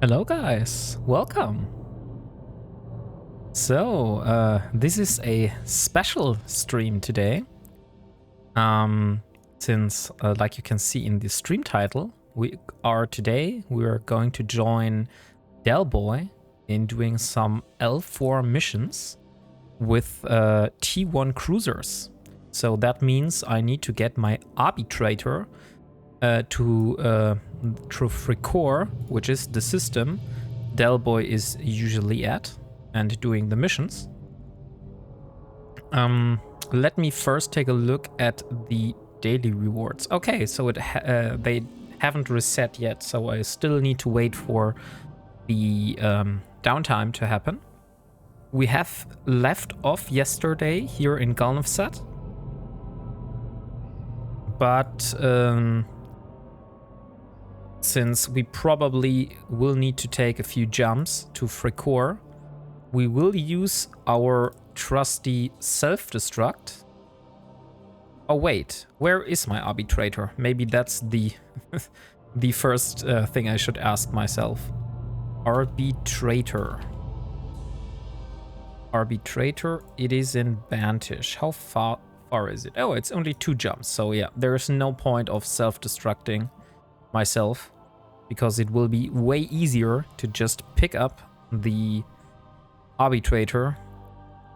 Hello guys, welcome. So, this is a special stream today. Since, like you can see in the stream title, we are going to join Delboy in doing some L4 missions with T1 cruisers. So that means I need to get my arbitrator to Fricor, which is the system Delboy is usually at and doing the missions. Let me first take a look at the daily rewards. Okay, so they haven't reset yet, so I still need to wait for the downtime to happen. We have left off yesterday here in Galnefsat, but since we probably will need to take a few jumps to Fricor, we will use our trusty self-destruct. Oh wait, where is my arbitrator? Maybe that's the the first thing I should ask myself. Arbitrator. Arbitrator, it is in Bantish. How far is it? Oh, it's only 2 jumps, so yeah, there's no point of self-destructing myself, because it will be way easier to just pick up the arbitrator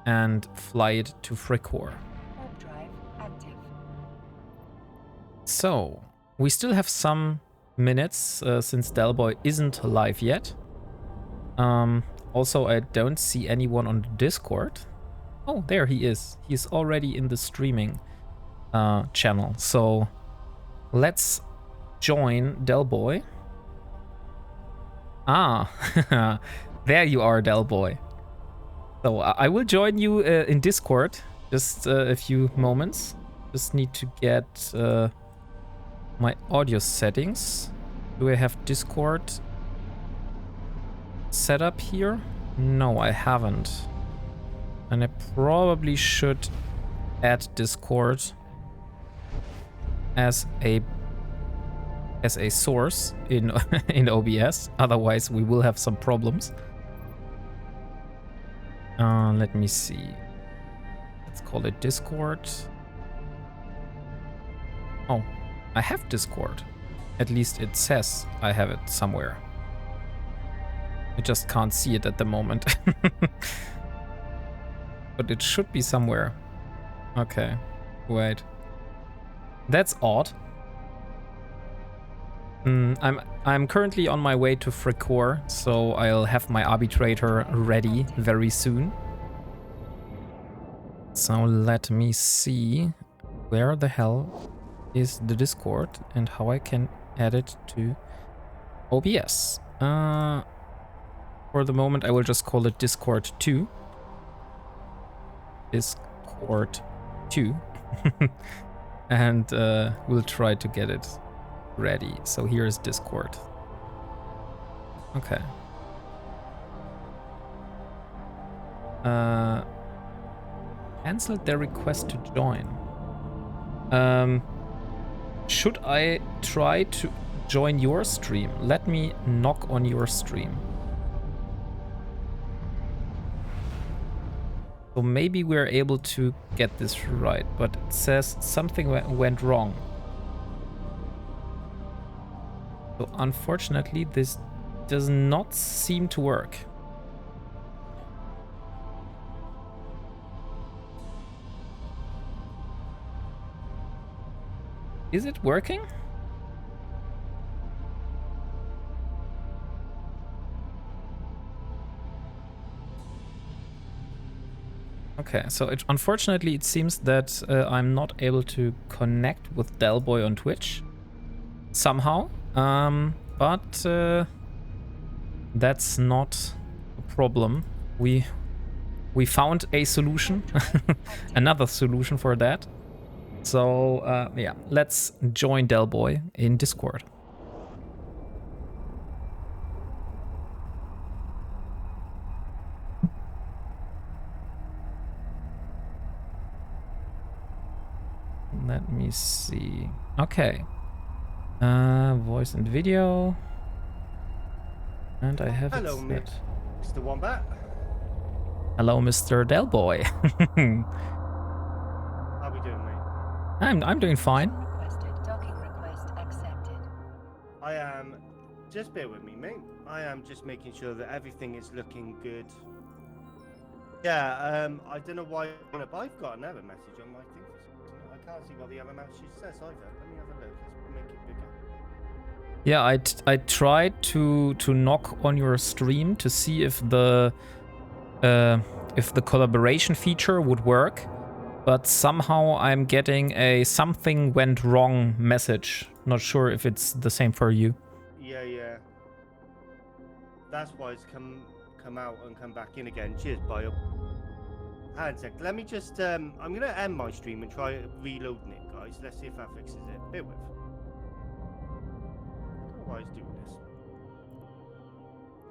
and fly it to Fricor. So we still have some minutes since Delboy isn't live yet. Also, I don't see anyone on the Discord. Oh, there he is. He's already in the streaming channel. So let's join Delboy. Ah, there you are, Delboy. So I will join you in Discord. Just a few moments. Just need to get my audio settings. Do I have Discord set up here? No, I haven't. And I probably should add Discord as a source in in OBS. Otherwise, we will have some problems. Let me see. Let's call it Discord. Oh, I have Discord. At least it says I have it somewhere. I just can't see it at the moment. But it should be somewhere. Okay, wait. That's odd. I'm currently on my way to Fricor, so I'll have my arbitrator ready very soon. So let me see where the hell is the Discord and how I can add it to OBS. For the moment, I will just call it Discord 2. Discord 2. And we'll try to get it ready. So here's Discord. Okay. Cancelled their request to join. Should I try to join your stream? Let me knock on your stream. So maybe we're able to get this right, but it says something went wrong. So unfortunately, this does not seem to work. Is it working? Okay, so unfortunately it seems that I'm not able to connect with Delboy on Twitch somehow. But that's not a problem. We found a solution, another solution for that. So yeah, let's join Delboy in Discord. Let me see. Okay. Voice and video. And I have Hello, it set. Mr. Wombat. Hello, Mr. Delboy. How we doing, mate? I'm doing fine. Docking request accepted. I am. Just bear with me, mate. I am just making sure that everything is looking good. Yeah. I don't know why, but I've got another message on my thing for some reason. I can't see what the other message says either. Let me have a look. Let's make it bigger. Yeah, I tried to knock on your stream to see if the collaboration feature would work, but somehow I'm getting a something went wrong message. Not sure if it's the same for you. Yeah. That's why it's come out and come back in again. Cheers, bio. Hang on a sec. Let me just. I'm gonna end my stream and try reloading it, guys. Let's see if that fixes it. Bear with. I don't know why it's doing this.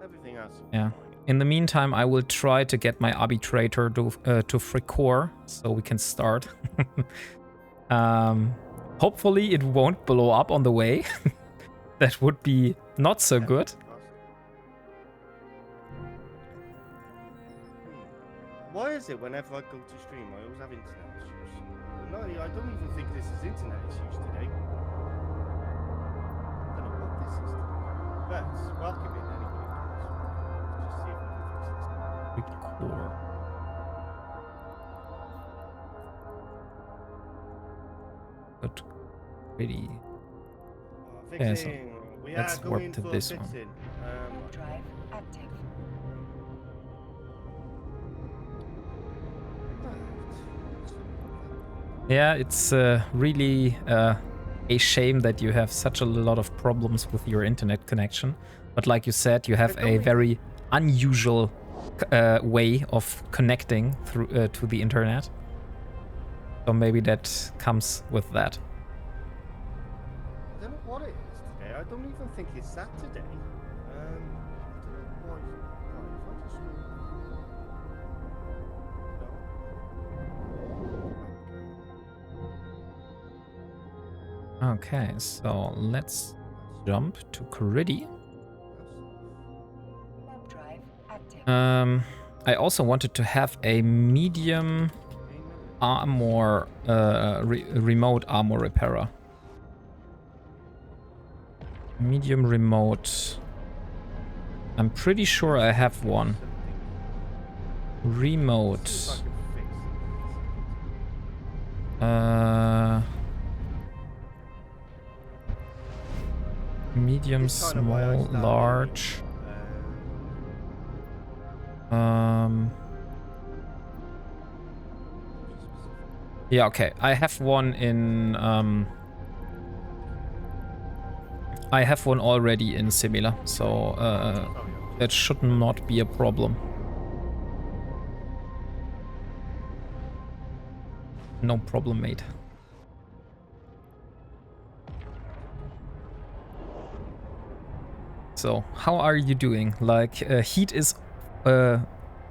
Everything else. Yeah. In the meantime, I will try to get my arbitrator to free-core so we can start. Hopefully it won't blow up on the way. That would be not so good. Why is it whenever I go to stream, I always have internet issues? No, I don't even think this is internet issues today. I don't know what this is today. But welcome in anyway, guys. Just see if we can fix this. Free-core. But pretty. Fixing. We let's are warp going to for this fixing. Drive active. Yeah, it's really a shame that you have such a lot of problems with your internet connection. But like you said, you have a very unusual way of connecting through to the internet. So maybe that comes with that. I don't know what it is today. I don't even think it's that today. I don't know why. Okay, so let's jump to Caridi. Drive active. I also wanted to have a medium armor, remote armor repairer. Medium remote. I'm pretty sure I have one. Remote. Medium, small, large. Yeah, okay. I have one in I have one already in similar, so that should not be a problem. No problem, mate. So, how are you doing? Like, heat is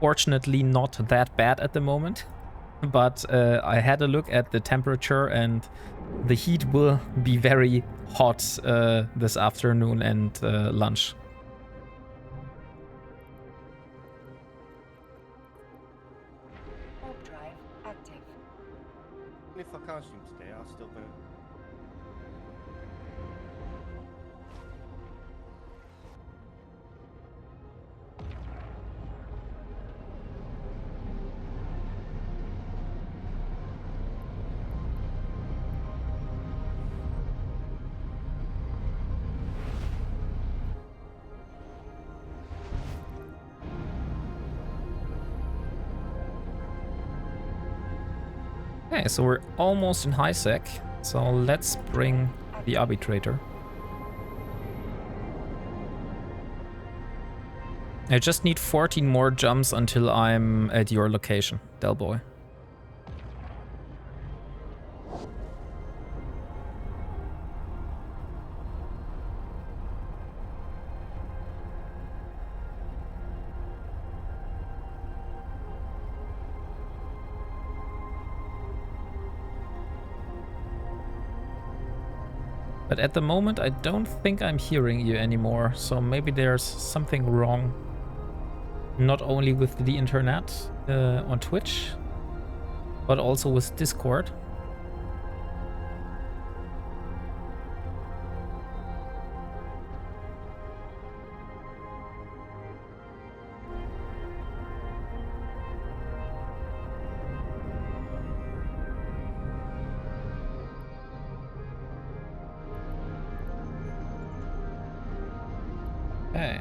fortunately not that bad at the moment, but I had a look at the temperature and the heat will be very hot this afternoon and lunch. Drive active. If I can't stream today, I'll still go. Okay, so we're almost in high sec, so let's bring the arbitrator. I just need 14 more jumps until I'm at your location, Delboy. But at the moment, I don't think I'm hearing you anymore. So maybe there's something wrong. Not only with the internet on Twitch, but also with Discord. Okay.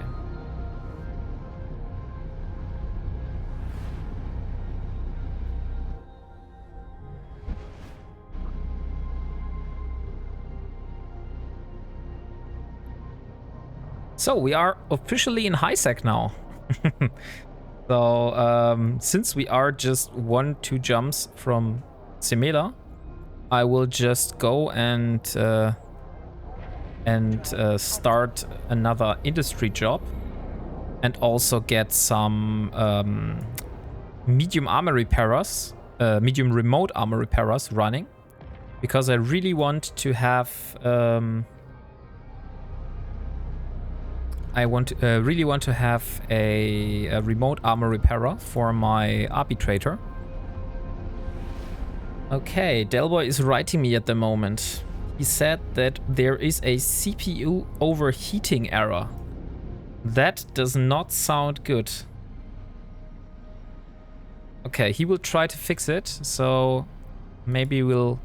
So we are officially in high sec now. So since we are just 1-2 jumps from Semela, I will just go and start another industry job and also get some medium armor repairers, medium remote armor repairers running, because I really want to have really want to have a remote armor repairer for my arbitrator. Okay, Delboy is writing me at the moment. He said that there is a CPU overheating error. That does not sound good. Okay, he will try to fix it, so maybe we'll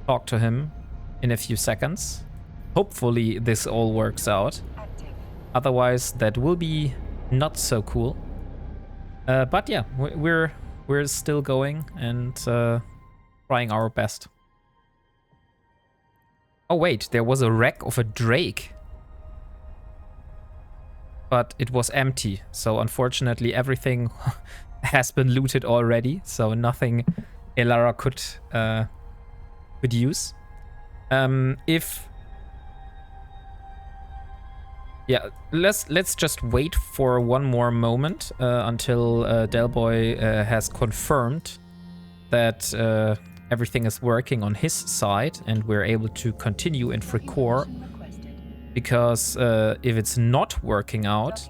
talk to him in a few seconds. Hopefully this all works out. Otherwise, that will be not so cool. But yeah, we're still going and trying our best. Oh wait, there was a wreck of a Drake. But it was empty, so unfortunately everything has been looted already, so nothing Elara could use. Yeah, let's just wait for one more moment until Delboy has confirmed that everything is working on his side and we're able to continue in Fricourt. Because if it's not working out,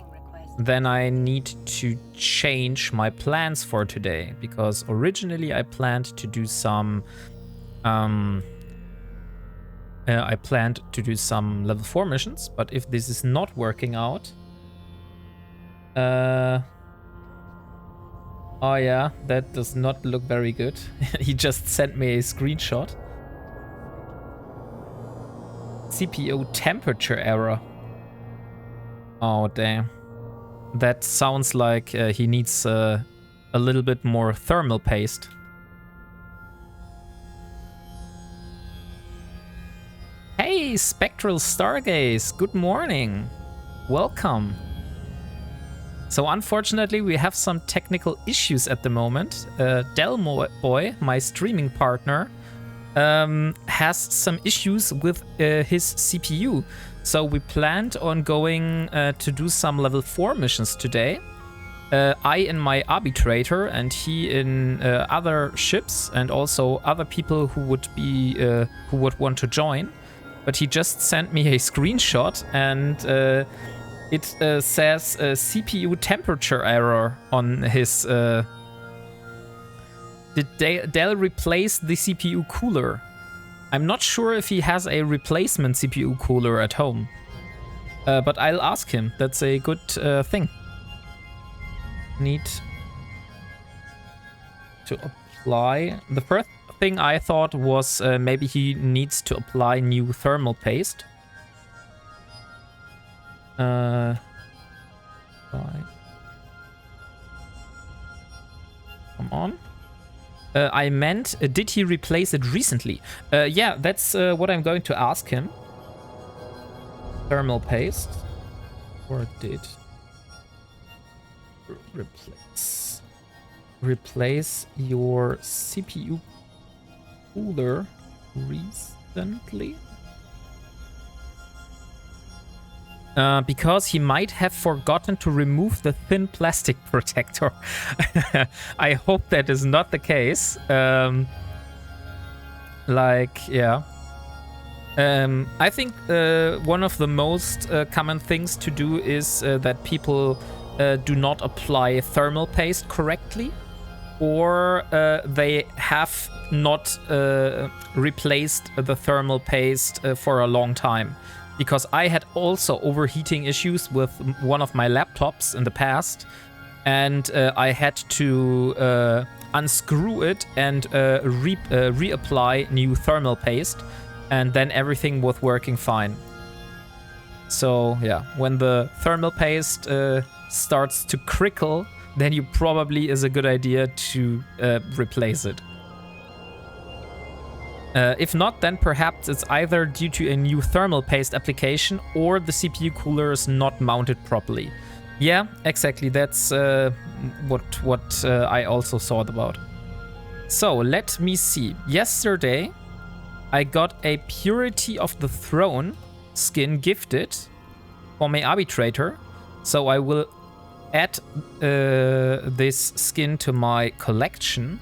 then I need to change my plans for today. Because originally I planned to do some level 4 missions, but if this is not working out, oh yeah, that does not look very good. He just sent me a screenshot. CPU temperature error. Oh damn, that sounds like he needs a little bit more thermal paste. Hey, Spectral Stargaze, good morning. Welcome. So unfortunately, we have some technical issues at the moment. Delboy, my streaming partner, has some issues with his CPU. So we planned on going to do some level 4 missions today. I in my arbitrator and he in other ships and also other people who would want to join. But he just sent me a screenshot and it says CPU temperature error on his... Did Dell replace the CPU cooler? I'm not sure if he has a replacement CPU cooler at home. But I'll ask him. That's a good thing. Need to apply... The first thing I thought was maybe he needs to apply new thermal paste. Come on. I meant, did he replace it recently? Yeah, that's what I'm going to ask him. Thermal paste. Or did... Replace your CPU cooler recently? Because he might have forgotten to remove the thin plastic protector. I hope that is not the case. Yeah. I think one of the most common things to do is that people do not apply thermal paste correctly, or they have not replaced the thermal paste for a long time. Because I had also overheating issues with one of my laptops in the past, and I had to unscrew it and reapply new thermal paste, and then everything was working fine. So yeah, when the thermal paste starts to crickle, then you probably is a good idea to replace it. If not, then perhaps it's either due to a new thermal paste application or the CPU cooler is not mounted properly. Yeah, exactly. That's what I also thought about. So let me see. Yesterday, I got a Purity of the Throne skin gifted for my arbitrator. So I will add this skin to my collection.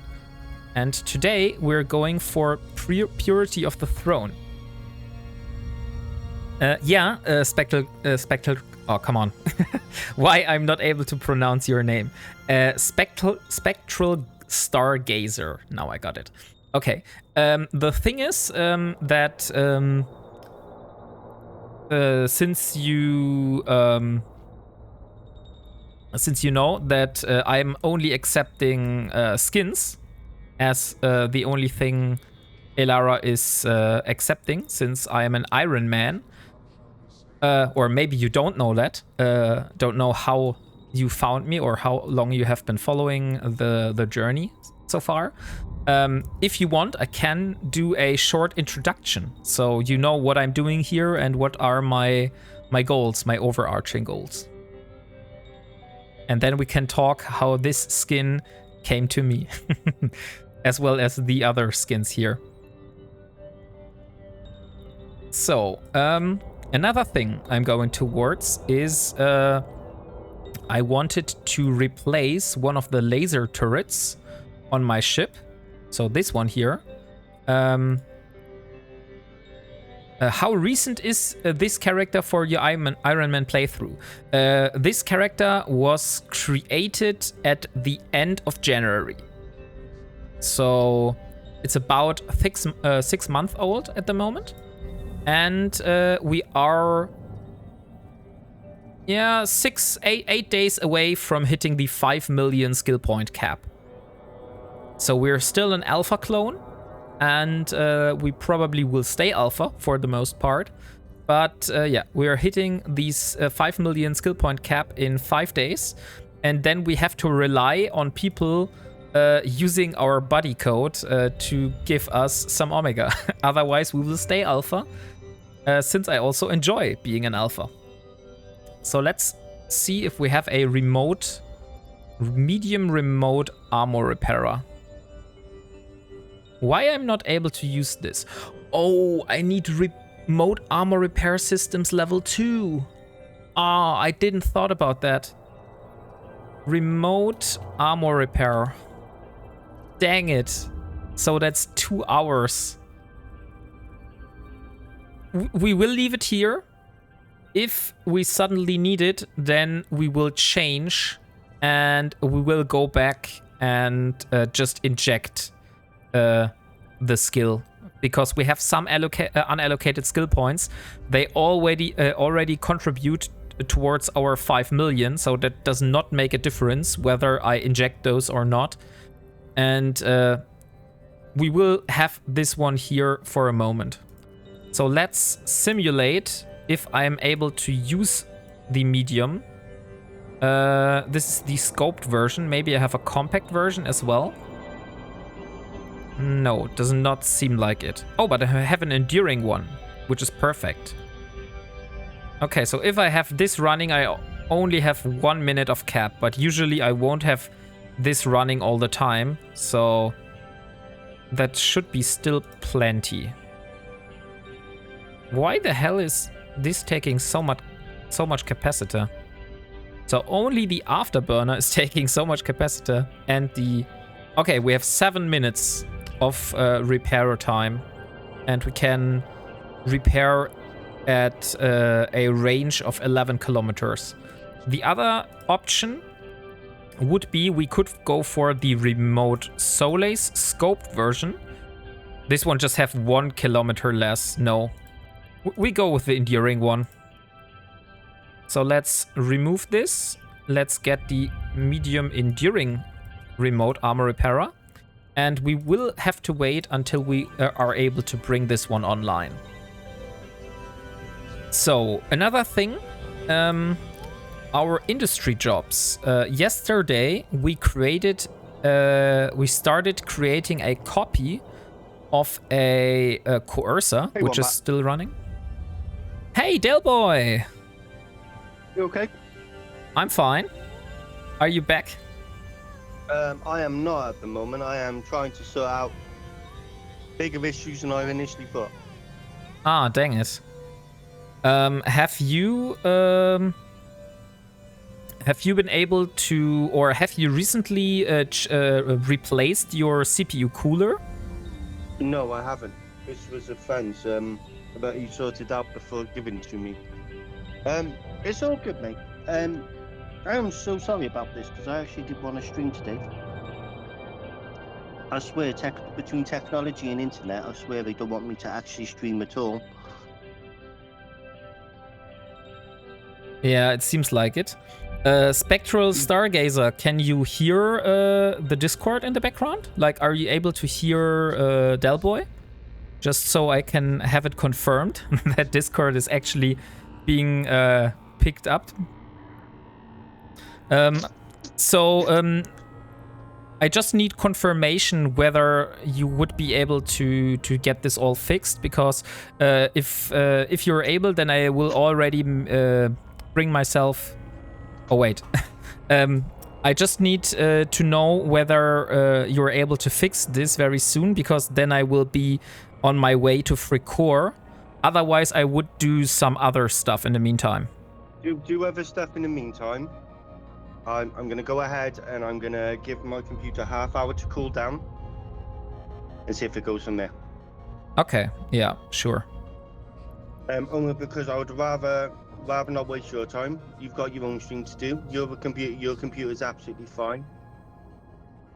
And today we're going for Purity of the Throne. Spectral. Oh, come on. Why I'm not able to pronounce your name? Spectral Stargazer. Now I got it. Okay. The thing is that since you know that I'm only accepting skins as the only thing Elara is accepting, since I am an Ironman. Or maybe you don't know that. Don't know how you found me or how long you have been following the journey so far. If you want, I can do a short introduction, so you know what I'm doing here and what are my goals, my overarching goals. And then we can talk how this skin came to me, as well as the other skins here. So, another thing I'm going towards is I wanted to replace one of the laser turrets on my ship. So this one here. How recent is this character for your Ironman playthrough? This character was created at the end of January. So it's about 6 months old at the moment. And we are 8 days away from hitting the 5 million skill point cap. So we're still an alpha clone, and we probably will stay alpha for the most part. But we are hitting these 5 million skill point cap in 5 days, and then we have to rely on people using our buddy code to give us some omega. Otherwise, we will stay alpha. Since I also enjoy being an alpha. So let's see if we have a medium remote armor repairer. Why I'm not able to use this? Oh, I need remote armor repair systems level 2. Ah, I didn't thought about that. Remote armor repair. Dang it. So that's 2 hours. We will leave it here. If we suddenly need it, then we will change and we will go back and just inject the skill, because we have some unallocated skill points. They already contribute towards our 5 million, so that does not make a difference whether I inject those or not. And we will have this one here for a moment. So let's simulate if I am able to use the medium. This is the scoped version. Maybe I have a compact version as well. No, it does not seem like it. Oh, but I have an enduring one, which is perfect. Okay, so if I have this running, I only have 1 minute of cap, but usually I won't have this running all the time. So that should be still plenty. Why the hell is this taking so much capacitor? So only the afterburner is taking so much capacitor, and the... Okay, we have 7 minutes of repair time, and we can repair at a range of 11 kilometers. The other option would be we could go for the remote Solace scoped version. This one just have 1 kilometer less. No, we go with the enduring one. So let's remove this. Let's get the medium enduring remote armor repairer. And we will have to wait until we are able to bring this one online. So another thing, our industry jobs. Yesterday we started creating a copy of a coercer, Hey, which is Wombat. still running. Hey, Delboy! You okay? I'm fine. Are you back? I am not at the moment. I am trying to sort out bigger issues than I initially thought. Ah, dang it. Have you been able to, or have you recently replaced your CPU cooler? No, I haven't. This was a friend's, but he sorted out before giving it to me. It's all good, mate. I am so sorry about this because I actually did want to stream today. I swear, between technology and internet, I swear they don't want me to actually stream at all. Yeah, it seems like it. Spectral Stargazer, can you hear the Discord in the background? Like, are you able to hear Delboy? Just so I can have it confirmed that Discord is actually being picked up. I just need confirmation whether you would be able to get this all fixed, because if you're able, then I will already bring myself. Oh wait, I just need to know whether you're able to fix this very soon, because then I will be on my way to Fricour. Otherwise, I would do some other stuff in the meantime. Do other stuff in the meantime. I'm going to go ahead and I'm going to give my computer a half hour to cool down and see if it goes from there. Okay, yeah, sure. Only because I would rather not waste your time. You've got your own stream to do. Your computer's absolutely fine.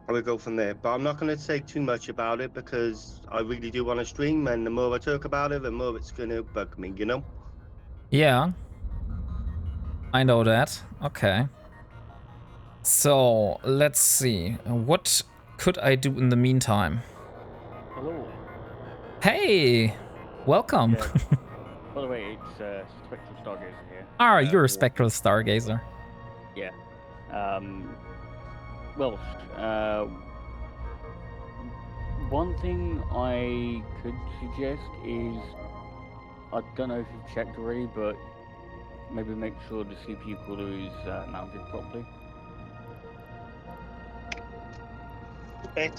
I will go from there. But I'm not going to say too much about it because I really do want to stream, and the more I talk about it, the more it's going to bug me, you know? Yeah, I know that. Okay. So, let's see. What could I do in the meantime? Hello. Hey! Welcome! Yeah. By the way, it's Spectral Stargazer here. You're a Spectral Stargazer. Yeah. One thing I could suggest is, I don't know if you've checked already, but maybe make sure the CPU cooler is mounted properly. It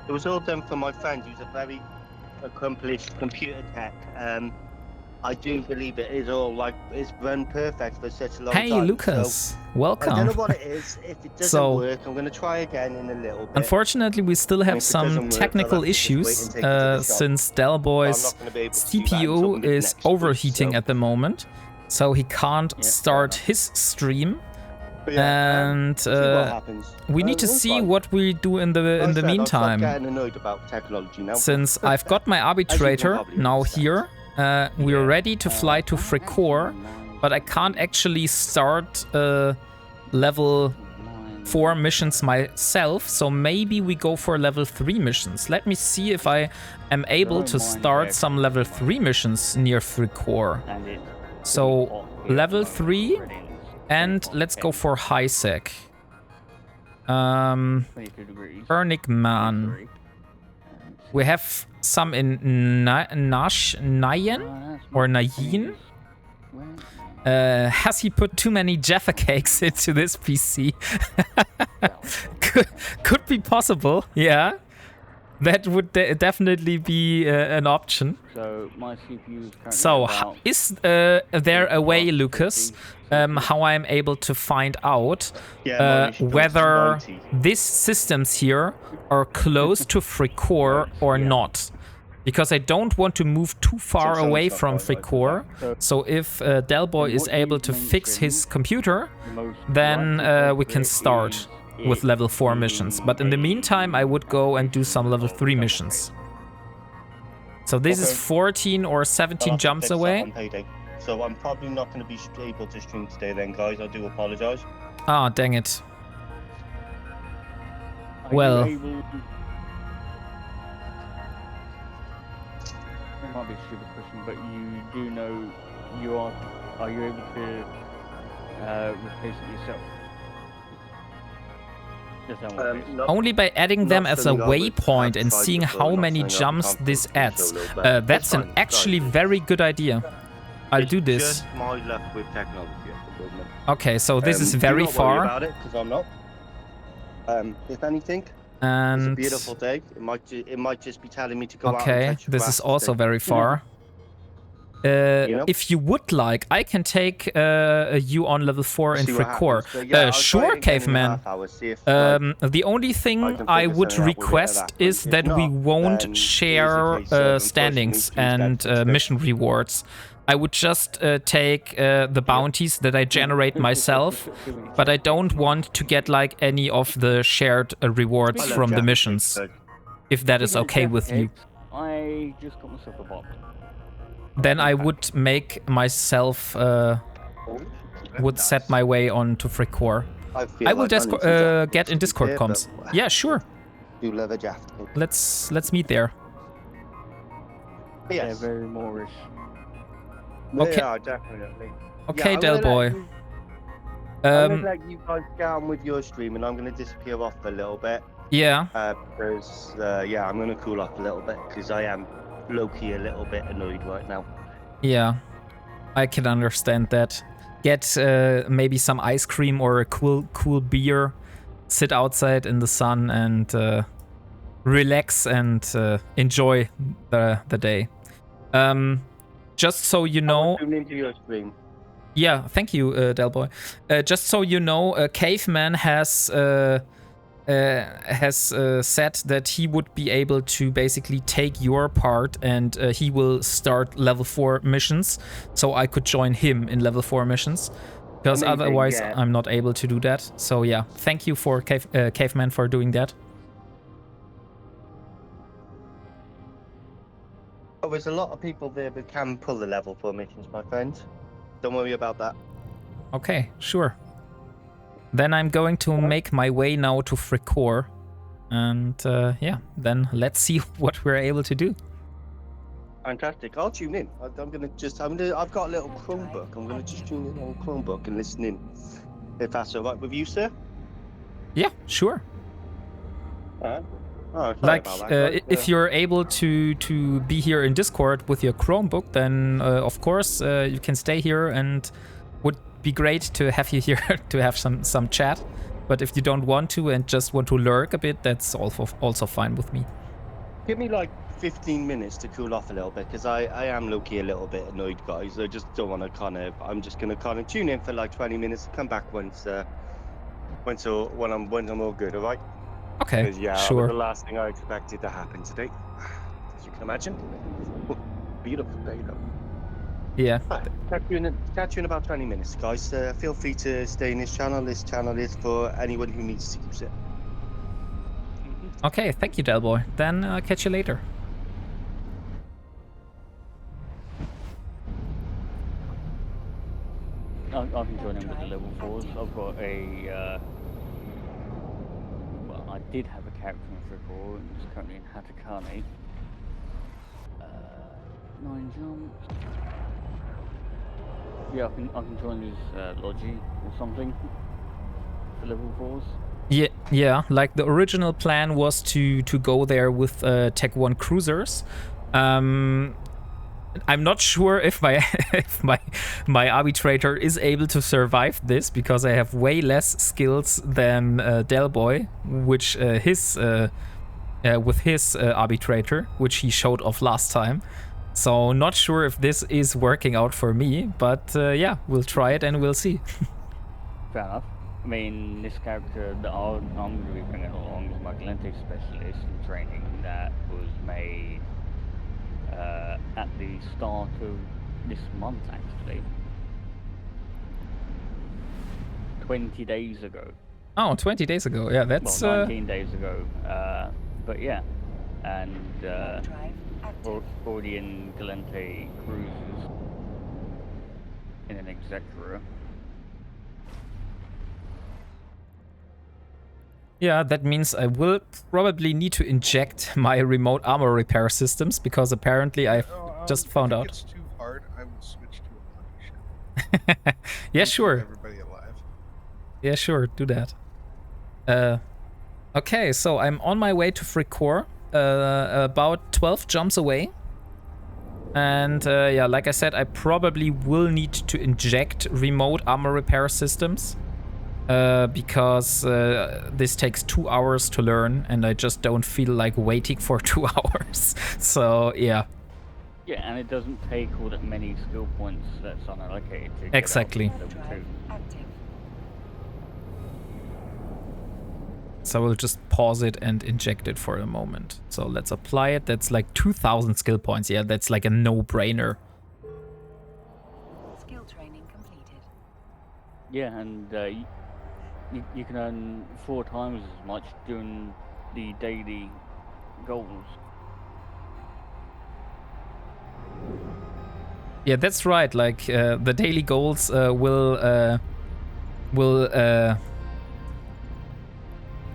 was all done for my friend who's a very accomplished computer tech. I do believe it is all it's run perfect for such a long time. Hey, Lucas! So, Welcome! I don't know what it is. If it doesn't work, I'm going to try again in a little bit. Unfortunately, we still have If it some doesn't work, technical I'll have to just wait issues and take it to the shop. since But I'm Delboy's not gonna be able to do that until CPU is next week, overheating so- at the moment, so he can't Yeah, start fair his stream. But yeah, And see what happens. we need to It's see fine. what we do in the Like I said, I'll meantime. stop getting annoyed about technology now. Since I've got my arbitrator probably now understand. here, we're ready to fly to Fricour, but I can't actually start level 4 missions myself, so maybe we go for level 3 missions. Let me see if I am able to start some level 3 missions near Fricour. So, level 3, and let's go for high sec. 22 degrees. Ernicman. We have some in Nayen or Nayin. Has he put too many Jaffa cakes into this PC? could be possible, yeah. That would definitely be an option. So my CPU is currently So, about is there a way, Lucas, how I'm able to find out whether these systems here are close to Fricour or not? because I don't want to move too far Something's away not from quite right with Fricor. that. So if Delboy From is what able you've to fix his mentioned, computer, the most then likely we can culprit start is with it level 4 missions. being But in the a meantime, I would go and do some level 3 double missions. So this is Okay. 14 or 17 I'll have to jumps fix that away. on payday. So I'm probably not going to be able to stream today then, guys. I do apologize. Ah, dang it. Are Well. you able... It might be a stupid question, but you do know you are you able to replace it yourself? Just how much space? Only by adding them Not as a something I would waypoint have and tried seeing before, how not many something I'd be jumps this confident to do adds. solo, but That's an fine, actually guys. very good idea. I'll It's do this. just my luck with technology at the moment. Okay, so this is Do very not worry far. about it, because I'm not. If anything, it's a And beautiful day. It might just be telling me to go out and okay, touch the this grass is also today. very far. You know? If you would like, I can take you on level 4 in See what Fricor. happens. So, yeah, I'll try Sure, it again in a Caveman. half hour, see if, like, The only thing can I figure would something out with it at request that point. is If that we not, won't then it is a share case of, standings unfortunately, and Tuesday. mission rewards. I would just take the bounties that I generate myself, but I don't want to get like any of the shared rewards I love from the Jaffa missions, cakes, if that is Speaking of okay Jaffa with you. cakes, I just got myself a box. Then I would make myself, would set my way on to Fricor. feel I will like I need some Jaffa get in cakes, to be Discord fair, comms. but Yeah, sure. I do love a Jaffa cake. Let's meet there. Yes. They're very Moorish. Okay. They are, definitely. Okay, I'm Del gonna Boy. let you- I'm Um, gonna let you guys get on with your stream, and I'm gonna disappear off a little bit. yeah. Because yeah, I'm gonna cool off a little bit because I am low-key a little bit annoyed right now. Yeah, I can understand that. Get maybe some ice cream or a cool beer, sit outside in the sun and relax and enjoy the day. Just so you know, Tune into your stream. yeah, thank you, Delboy. Just so you know, Caveman has said that he would be able to basically take your part and he will start level 4 missions, so I could join him in level 4 missions, because Amazing, otherwise yeah. I'm not able to do that. So yeah, thank you for Caveman for doing that. Oh, there's a lot of people there that can pull the level 4 missions, my friend. Don't worry about that. Okay, sure. Then I'm going to make my way now to Fricor, and yeah, then let's see what we're able to do. Fantastic. I'll tune in. I've got a little Chromebook. I'm gonna just tune in on Chromebook and listen in. If that's alright with you, sir. Yeah, sure. Alright. Oh, sorry Like, about that, guys. if you're able to be here in Discord with your Chromebook, then of course you can stay here, and would be great to have you here to have some chat. But if you don't want to and just want to lurk a bit, that's also fine with me. Give me like 15 minutes to cool off a little bit, because I am low-key a little bit annoyed, guys. I just don't want to I'm just gonna tune in for like 20 minutes, come back when I'm all good, alright? Okay, Yeah, that was sure. the last thing I expected to happen today. As you can imagine. Beautiful day though. Yeah. Right, catch you in about 20 minutes, guys. Feel free to stay in this channel. This channel is for anyone who needs to use it. Okay, thank you, Delboy. Then I'll catch you later. I can join in with the level 4s. I've got a... well, I did have a character in Fricor, and it's currently in Hatakane. 9 jumps. Yeah, I can join as Logi or something for level 4s. Yeah, like the original plan was to go there with Tech 1 cruisers. I'm not sure if my arbitrator is able to survive this, because I have way less skills than Delboy, which with his arbitrator, which he showed off last time. So not sure if this is working out for me, but yeah, we'll try it and we'll see. Fair enough. I mean, this character that I'm going to be bringing along is my Galente specialist in training that was made at the start of this month, actually. 20 days ago. Oh, 20 days ago. Yeah, that's... Well, 19 days ago. But yeah. And Drive active. already in Galente Cruises in an Executor. Yeah, that means I will probably need to inject my remote armor repair systems, because apparently I've just found if out. it's too hard, I will switch to a lucky ship. Yeah, Keep sure. Everybody alive. Yeah, sure. Do that. Okay, so I'm on my way to Fricourt, about 12 jumps away. And yeah, like I said, I probably will need to inject remote armor repair systems. Because this takes 2 hours to learn, and I just don't feel like waiting for 2 hours. So yeah. Yeah, and it doesn't take all that many skill points that's unallocated to get Exactly. up to level 2. Drive active. So we'll just pause it and inject it for a moment. So let's apply it. That's like 2,000 skill points. Yeah, that's like a no-brainer. Skill training completed. Yeah, and you can earn 4 times as much doing the daily goals. Yeah, that's right. Like the daily goals will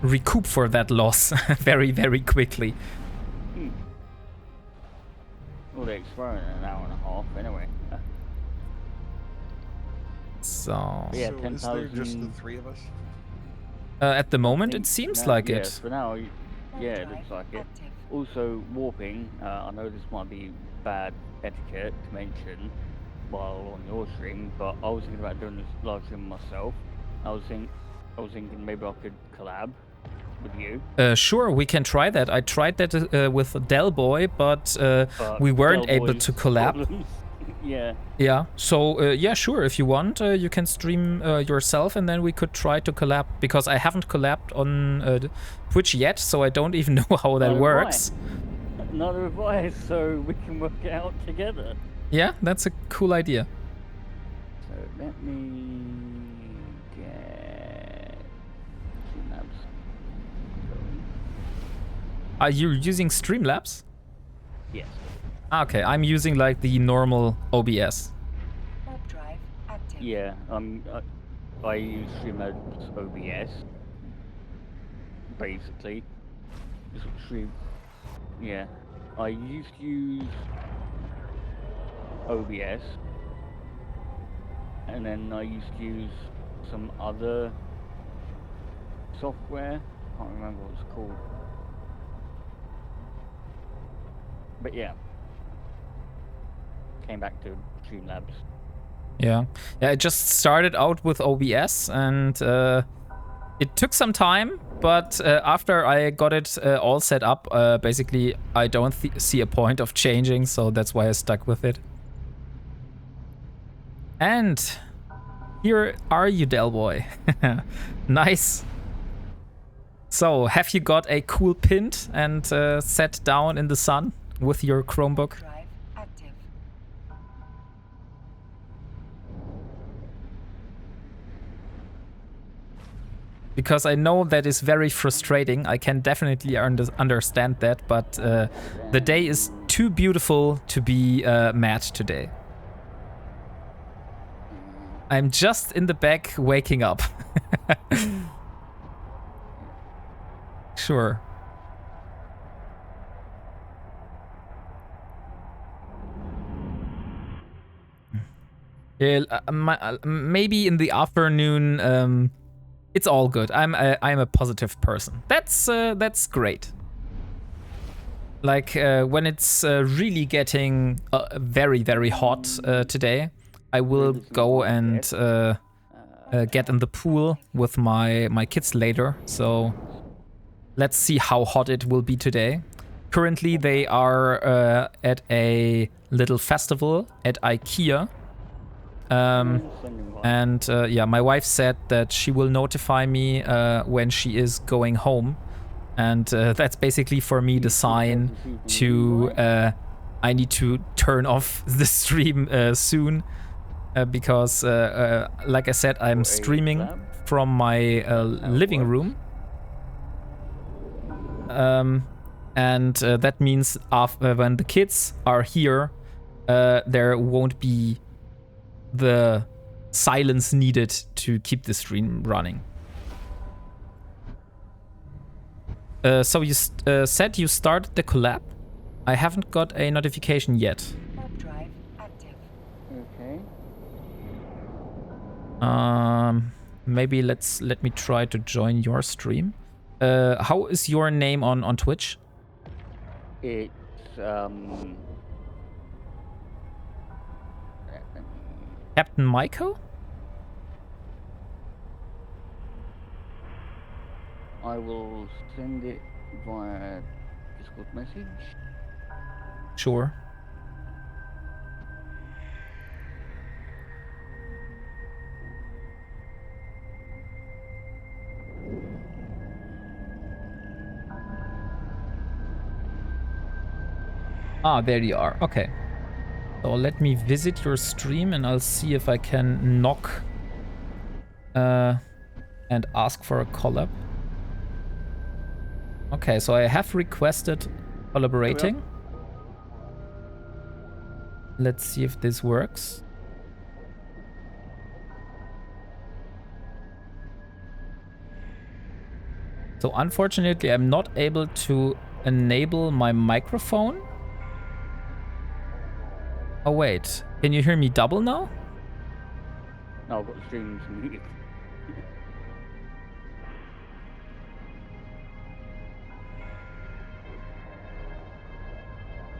recoup for that loss very, very quickly. Well, they expire in an hour and a half anyway. So Yeah, so is there just the 10,000. 3 of us? at the moment, think it seems now- like yeah, it. For now, yeah, it Drive looks like it. active. Also, warping. I know this might be bad etiquette to mention while on your stream, but I was thinking about doing this live stream myself. I was thinking maybe I could collab with you. Sure, we can try that. I tried that with Del Boy, but But we weren't Del able Boy's to collab. problems. Yeah. Yeah, so yeah, sure, if you want, you can stream yourself, and then we could try to collab, because I haven't collabed on Twitch yet, so I don't even know how that Neither have works. Neither have I, so we can work it out together. Yeah, that's a cool idea. So let me get TheNev's going. Are you using Streamlabs? Yes. Ah, okay, I'm using like the normal OBS. Warp drive active. Yeah, I use Streamlabs OBS. Basically. Yeah. I used to use OBS. And then I used to use some other software. Can't remember what it's called. But yeah. Came back to Streamlabs. Yeah, I just started out with OBS, and it took some time, but after I got it all set up, basically I don't see a point of changing, so that's why I stuck with it. And here are you, Del Boy. Nice. So, have you got a cool pint and sat down in the sun with your Chromebook? Drive active. Because I know that is very frustrating. I can definitely understand that, but the day is too beautiful to be mad today. I'm just in the back waking up. Sure. Yeah, maybe in the afternoon. It's all good. I'm a positive person. That's great. Like when it's really getting very, very hot today, I will go and get in the pool with my kids later. So let's see how hot it will be today. Currently, they are at a little festival at IKEA. And yeah, my wife said that she will notify me when she is going home, and that's basically for me the sign to I need to turn off the stream soon because, like I said, I'm For a streaming collab? from my living works. room. And that means when the kids are here, there won't be the silence needed to keep the stream running. So you said you started the collab? I haven't got a notification yet. Warp drive active. Okay. Maybe let me try to join your stream. How is your name on Twitch? It's Captain Michael? I will send it via Discord message. Sure. Ah, there you are. Okay. So let me visit your stream and I'll see if I can knock and ask for a collab. Okay, so I have requested collaborating. Let's see if this works. So unfortunately, I'm not able to enable my microphone. Oh wait, can you hear me double now? No, I've got the streams muted.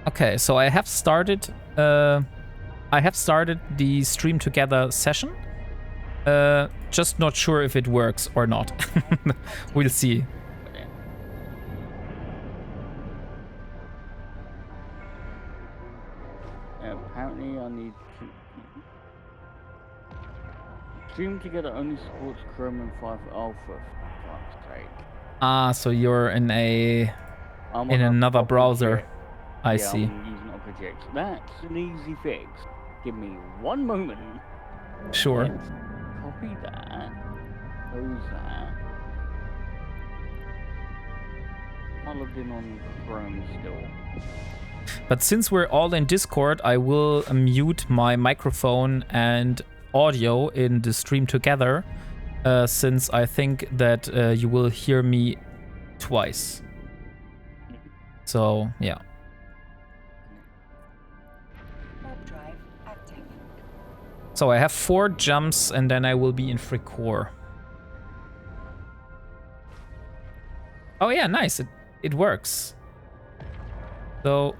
Okay, so I have started the stream together session. Just not sure if it works or not. We'll see. Apparently, I need to stream together. Only supports Chrome and 5 Alpha. For fuck's sake. Ah, so you're in I'm in on another Opera browser. Jet. I Yeah, see. I'm using Opera Jet. That's an easy fix. Give me one moment. Sure. Let's copy that. Close that. I'm logged in on Chrome still. But since we're all in Discord, I will mute my microphone and audio in the stream together, since I think that you will hear me twice. So, yeah. Warp drive active. So I have 4 jumps and then I will be in free core. Oh yeah, nice. It works. So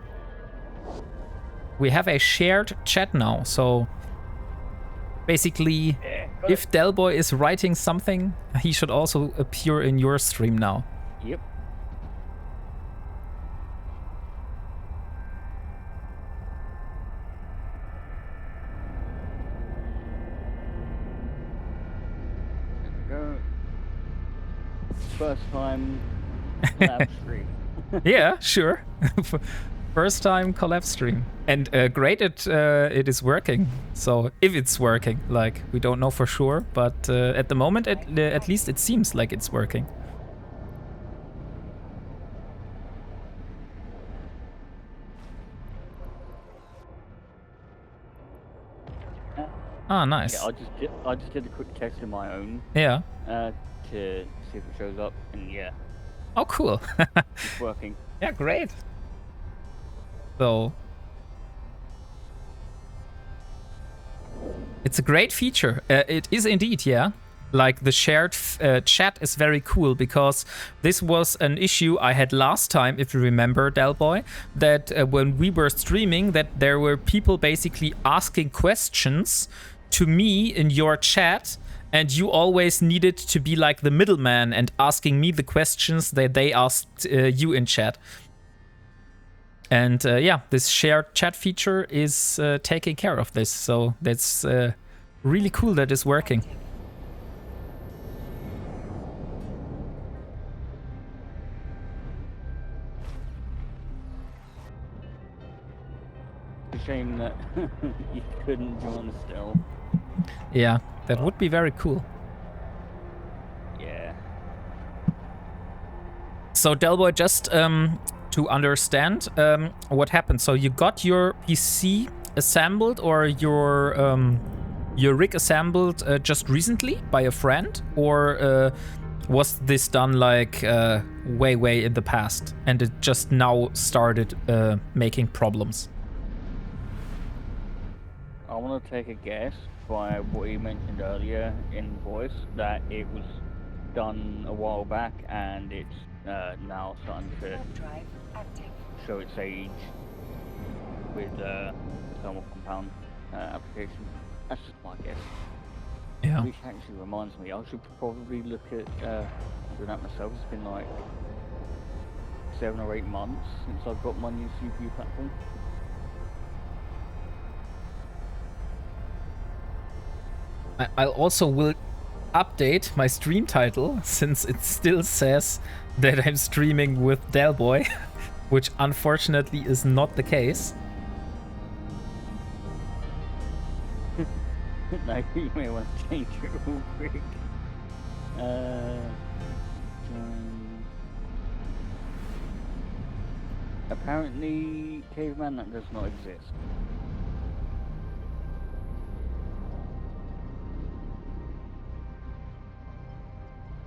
we have a shared chat now. So basically, if Delboy is writing something, he should also appear in your stream now. Yep. There we go. First time lab stream. Yeah, sure. First time collab stream. And great it is working. So if it's working, like we don't know for sure, but at the moment at least it seems like it's working. Ah, nice. Yeah, I just did a quick test in my own Yeah. to see if it shows up, and yeah, Oh, cool. it's working. Yeah, great. So it's a great feature. It is indeed, yeah. Like the shared chat is very cool because this was an issue I had last time, if you remember, Delboy, that when we were streaming, that there were people basically asking questions to me in your chat, and you always needed to be like the middleman and asking me the questions that they asked you in chat. And yeah, this shared chat feature is taking care of this. So that's really cool that it's working. a shame that you couldn't join still. Yeah, that would be very cool. Yeah. So Delboy, just to understand what happened. So you got your PC assembled or your rig assembled just recently by a friend, or was this done like way in the past and it just now started making problems? I want to take a guess by what you mentioned earlier in voice that it was done a while back and it's now starting to Warp drive active. show its age with thermal compound application. That's just my guess. Yeah. Which actually reminds me, I should probably look at doing that myself. It's been like 7 or 8 months since I've got my new CPU platform. I also will update my stream title since it still says that I'm streaming with Delboy, which unfortunately is not the case. No, you may want to change it real quick. Apparently, Caveman, that does not exist.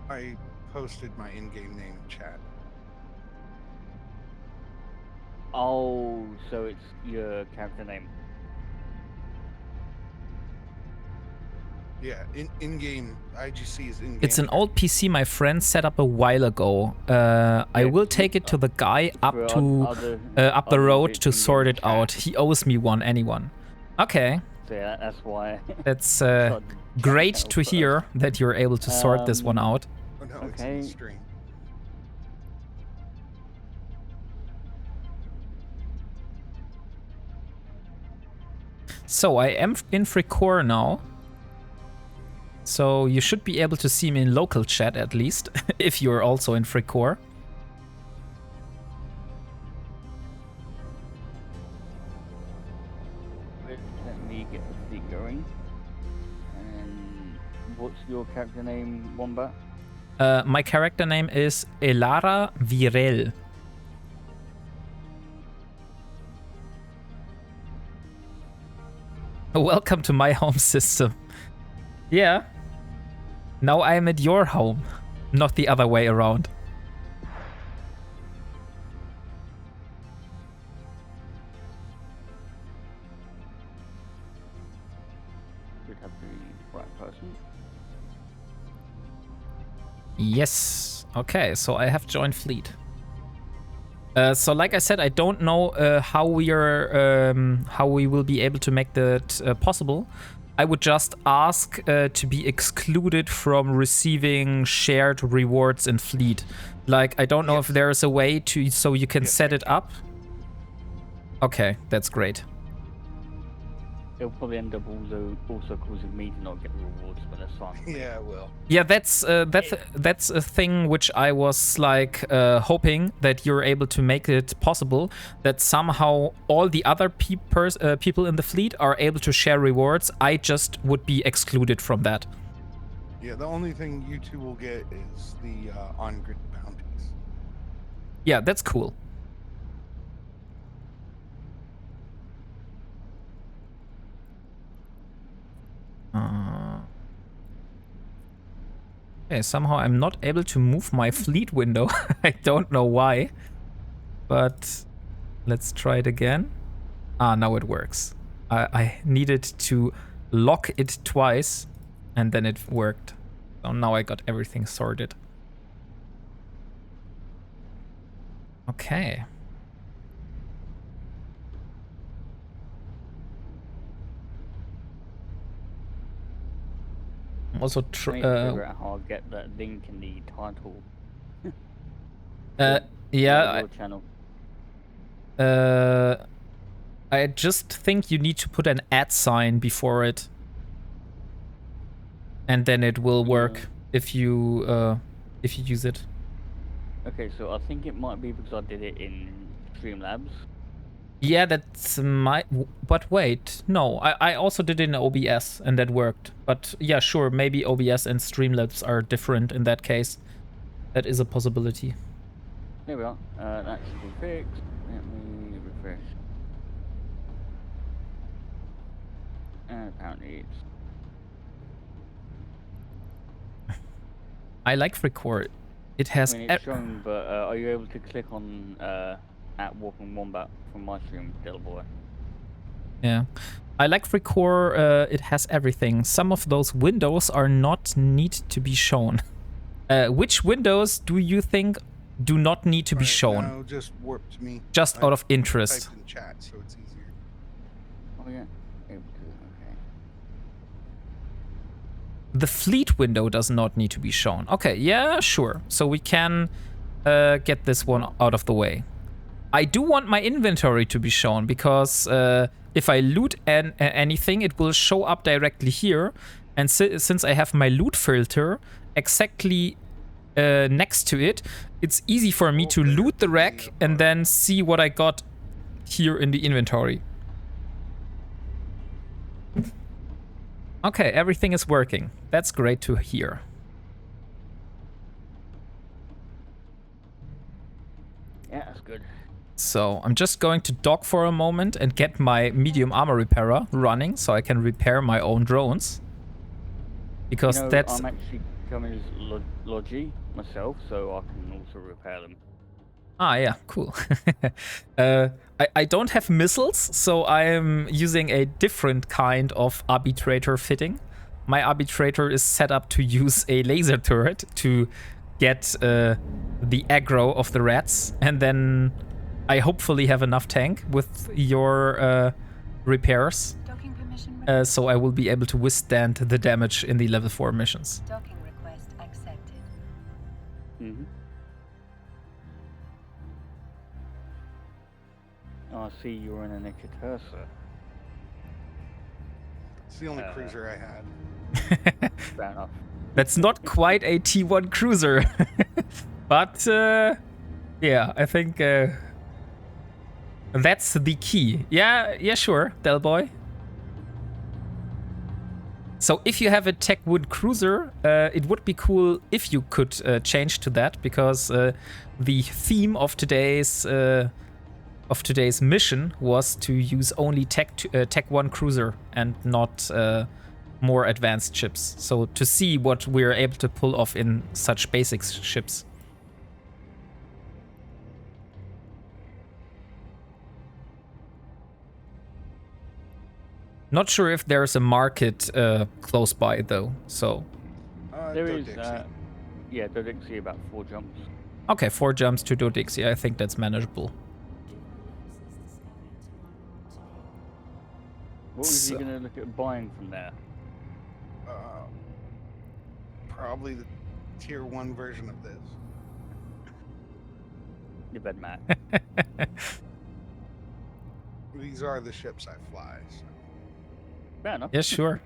I posted my in-game name in chat. Oh, so it's your character name. Yeah, in-game IGC is in-game. It's an old PC my friend set up a while ago. I will take it to the guy up the road to sort it out. He owes me one, anyone. Okay. So yeah, that's why. That's great to hear that you're able to sort this one out. Oh no, it's in the stream. So I am in Fricore now. So you should be able to see me in local chat at least, if you're also in Fricore. Let me get the feed going. And what's your character name, Wombat? My character name is Elara Virel. Welcome to my home system. Yeah. Now I am at your home, not the other way around. Should have the right person. Yes. Okay, so I have joined fleet. So like I said, I don't know how we will be able to make that possible. I would just ask to be excluded from receiving shared rewards in fleet. Like, I don't know if there is a way to so you can set it up. Okay, that's great. It'll probably end up also causing me to not get rewards, but that's fine. Yeah, it will. Yeah, that's a thing which I was like hoping that you're able to make it possible, that somehow all the other people in the fleet are able to share rewards. I just would be excluded from that. Yeah, the only thing you two will get is the on-grid bounties. Yeah, that's cool. Okay, somehow I'm not able to move my fleet window. I don't know why, but let's try it again. Ah, now it works. I needed to lock it twice and then it worked. So now I got everything sorted. Okay. Also, figure out how I get that link in the title. yeah. Your channel. I just think you need to put an @ sign before it, and then it will work if you use it. Okay, so I think it might be because I did it in Streamlabs. Yeah, that's my... But wait, no, I also did it in OBS and that worked. But yeah, sure, maybe OBS and Streamlabs are different in that case. That is a possibility. There we are. That should be fixed. Let me refresh. And apparently it's... I like Record. It has... I mean, it's shown, but are you able to click on at WarpingWombat from my stream, Delboy? Yeah. I like Record. It has everything. Some of those windows are not need to be shown. Which windows do you think do not need to be shown? No, just warp to me. Just out of interest. Typed in chat, so it's easier. Oh yeah, able to. Okay. The fleet window does not need to be shown. Okay, yeah, sure. So we can get this one out of the way. I do want my inventory to be shown because if I loot anything, it will show up directly here. And since I have my loot filter exactly next to it, it's easy for me to loot the rack and then see what I got here in the inventory. Okay, everything is working. That's great to hear. Yeah, that's good. So I'm just going to dock for a moment and get my medium armor repairer running so I can repair my own drones. Because that's... I'm actually coming as Logi myself, so I can also repair them. Ah, yeah, cool. I don't have missiles, so I'm using a different kind of arbitrator fitting. My arbitrator is set up to use a laser turret to get the aggro of the rats, and then I hopefully have enough tank with your repairs, Docking permission so I will be able to withstand the damage in the level 4 missions. Docking request accepted. Mm-hmm. Oh, I see you're in an Ikatursa. It's the only cruiser I had. Fair enough. That's not quite a T1 cruiser, but yeah, I think that's the key. Yeah, sure, Delboy. So if you have a Tech Wood cruiser, it would be cool if you could change to that, because the theme of today's mission was to use only Tech 1 cruiser and not more advanced ships. So to see what we're able to pull off in such basic ships. Not sure if there's a market close by though, so... There is, yeah, Dodixie about 4 jumps. Okay, 4 jumps to Dodixie, I think that's manageable. What was you going to look at buying from there? Probably the tier 1 version of this. You bet, Matt. These are the ships I fly. So. Fair enough. Yeah, sure.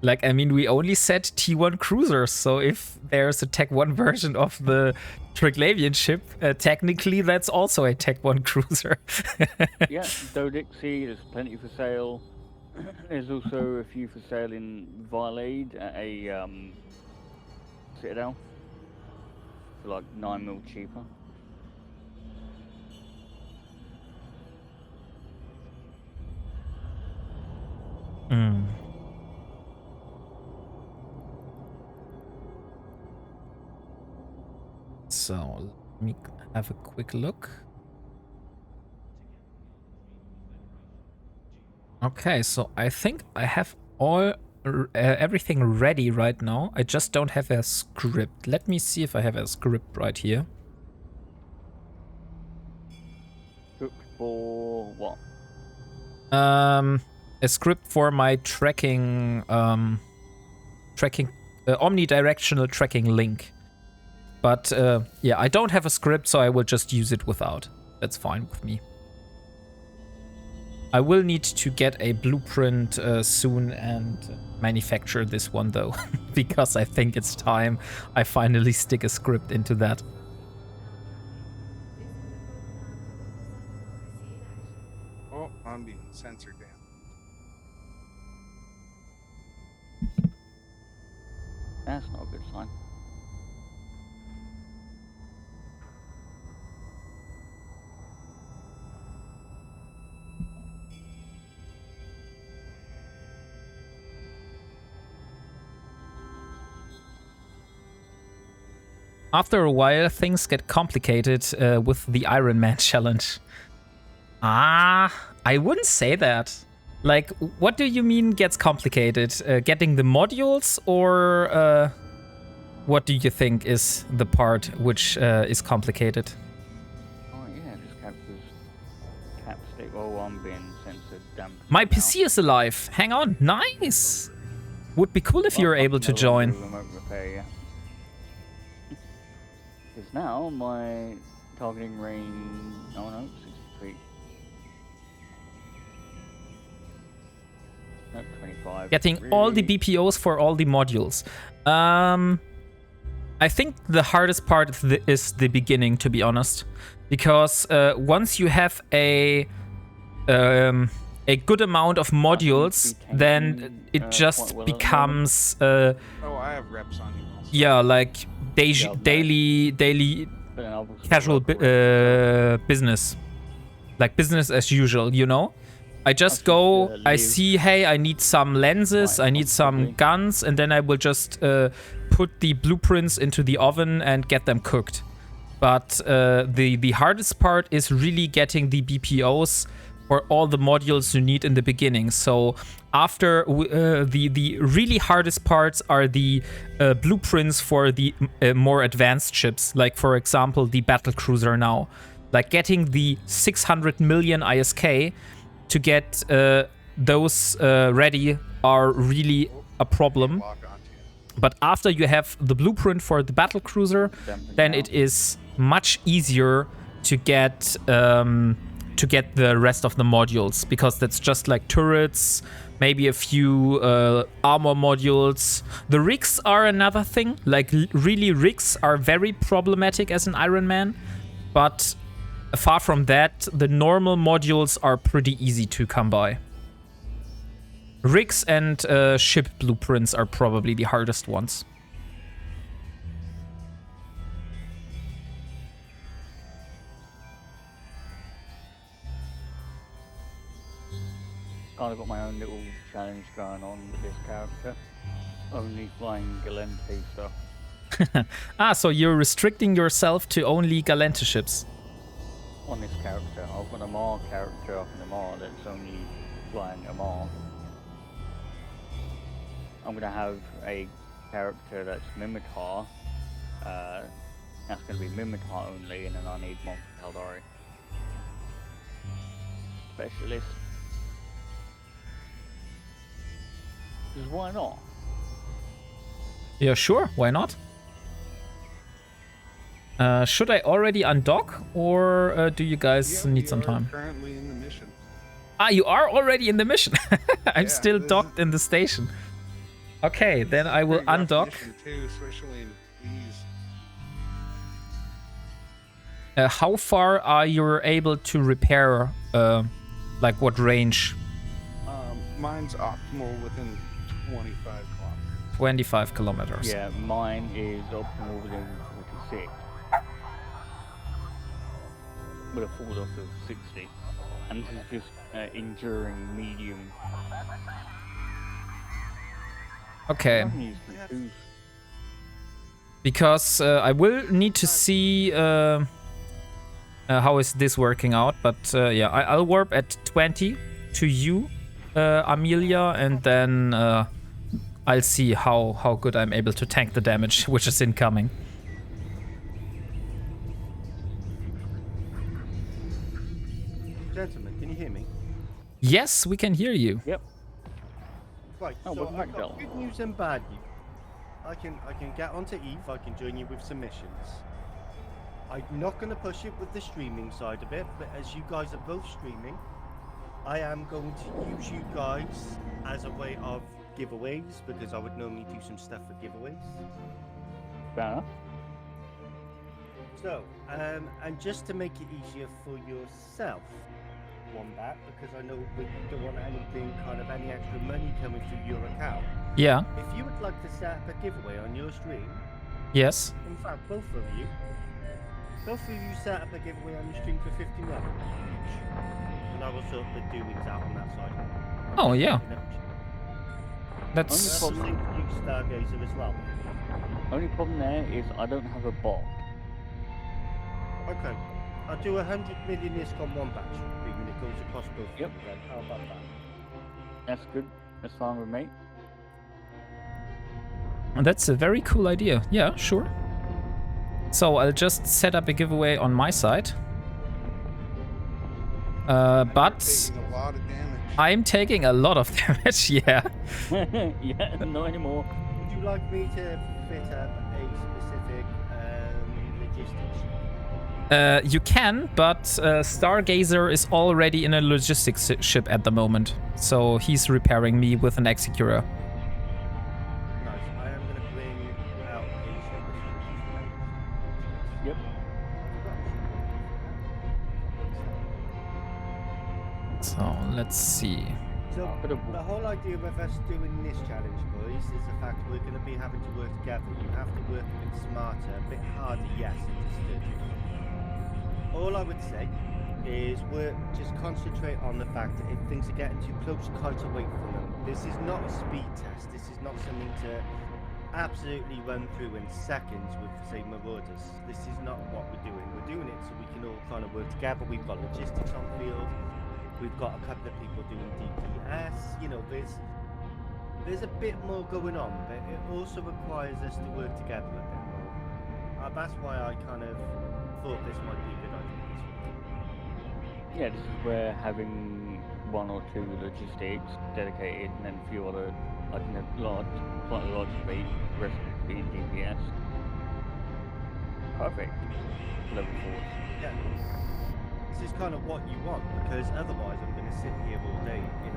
Like, I mean, we only said T1 cruisers, so if there's a Tech 1 version of the Triglavian ship, technically that's also a Tech 1 cruiser. Yeah, Dodixie, there's plenty for sale. There's also a few for sale in Violade at a Citadel for like 9 mil cheaper. Mm. So, let me have a quick look. Okay, so I think I have all everything ready right now. I just don't have a script. Let me see if I have a script right here. Cook for what? A script for my tracking, omnidirectional tracking link. But yeah, I don't have a script, so I will just use it without. That's fine with me. I will need to get a blueprint soon and manufacture this one though, because I think it's time I finally stick a script into that. That's not a good sign. After a while, things get complicated with the Ironman challenge. Ah, I wouldn't say that. Like, what do you mean gets complicated? Getting the modules, or what do you think is the part which is complicated? Oh yeah, just captures capstick or one being censored damp. My PC is alive. Hang on. Nice. Would be cool if you were able to join. Remote repair, yeah. Because now my targeting range. Oh no, 60 feet. No, 25. Getting really? all the BPOs for all the modules. I think the hardest part is the beginning, to be honest, because once you have a good amount of modules, then it just becomes Oh, I have reps on you also. yeah, like daily casual business, like business as usual, you know. I just go, I see, hey, I need some lenses, I need some guns, and then I will just put the blueprints into the oven and get them cooked. But the hardest part is really getting the BPOs for all the modules you need in the beginning. So after the really hardest parts are the blueprints for the more advanced ships, like for example the battle cruiser now. Like getting the 600 million ISK to get those ready are really a problem. But after you have the blueprint for the battle cruiser, then it is much easier to get the rest of the modules, because that's just like turrets, maybe a few armor modules. The rigs are another thing. Like really, rigs are very problematic as an Ironman, but far from that, the normal modules are pretty easy to come by. Rigs and ship blueprints are probably the hardest ones. Kind of got my own little challenge going on with this character. Only flying Galente stuff. Ah, so you're restricting yourself to only Galente ships. On this character, I've got a Mar character up in the Mar that's only flying a Mar. I'm gonna have a character that's Mimitar. That's gonna be Mimitar only, and then I need Monster Caldari. Specialist. Because why not? Yeah, sure. Why not? Should I already undock, or do you guys need some time? Currently in the mission. Ah, you are already in the mission. I'm Yeah, still docked in the station. Okay, then I will undock. Too, especially in these. How far are you able to repair? Like what range? Mine's optimal within 25 kilometers. 25 kilometers. Yeah, mine is optimal within 46. With a fall off of 60. And this is just enduring medium. Okay. I can use the twos. Because I will need to see how is this working out. But yeah, I'll warp at 20 to you, Amelia, and then I'll see how good I'm able to tank the damage which is incoming. Gentlemen, can you hear me? Yes, we can hear you. Yep. Right, Oh, so welcome I've back, got Del. good news and bad news. I can get onto Eve, I can join you with some missions. I'm not going to push it with the streaming side of it, but as you guys are both streaming, I am going to use you guys as a way of giveaways, because I would normally do some stuff for giveaways. Fair enough. So, and just to make it easier for yourself, Wombat, because I know that you don't want anything, kind of any extra money coming through your account. Yeah. If you would like to set up a giveaway on your stream, Yes. in fact, both of you set up a giveaway on your stream for 50 mil each. And I will sort the doings out on that side. Oh, yeah. That's That's the same for you, Stargazer, as well. Only problem there is I don't have a bot. Okay. I'll do 100 million ISK on one batch stream and it goes across both of you Yep. then. How about that? That's good. That's fine with me. That's a very cool idea. Yeah, sure. So I'll just set up a giveaway on my side. But Taking a lot of damage. I'm taking a lot of damage, yeah. Yeah, not anymore. Would you like me to fit up a specific logistics? You can, but Stargazer is already in a logistics ship at the moment. So he's repairing me with an executor. Nice. I am going to bring out a ship. Yep. So let's see. So Bit of- the whole idea of us doing this challenge, boys, is the fact we're going to be having to work together. You have to work a bit smarter, a bit harder, yes, understood. All I would say is just concentrate on the fact that if things are getting too close, kite away from them. This is not a speed test. This is not something to absolutely run through in seconds with, say, Marauders. This is not what we're doing. We're doing it so we can all kind of work together. We've got logistics on field. We've got a couple of people doing DPS. You know, there's a bit more going on, but it also requires us to work together a bit more. That's why I kind of thought this might be a good idea this week. Yeah, this is where having one or two logistics dedicated and then a few other, I think quite a large fleet, the rest being DPS. Perfect. Level 4. Yeah. This is kind of what you want, because otherwise I'm going to sit here all day in a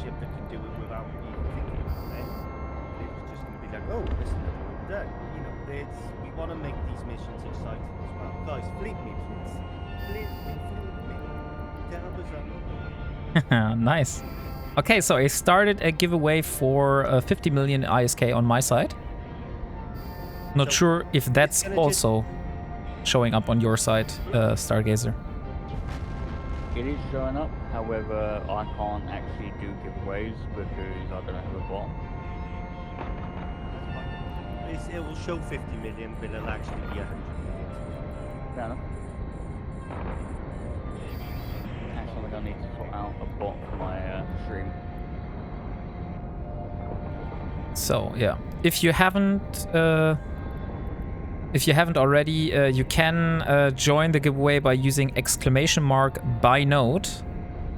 ship that can do it without even thinking about it. And it's just going to be like, oh, this is another one done. You know, we want to make these missions exciting as well. Guys, fleet me, please. Fleet me. Help us out. Nice. Okay, so I started a giveaway for 50 million ISK on my side. Not So sure if that's gonna also showing up on your side, Stargazer. It is showing up, however, I can't actually do giveaways because I don't have a bot. It will show 50 million, but it'll actually be 100 million. Fair enough. Actually, I need to sort out a bot for my stream. So yeah, if you haven't already, you can join the giveaway by using !by note.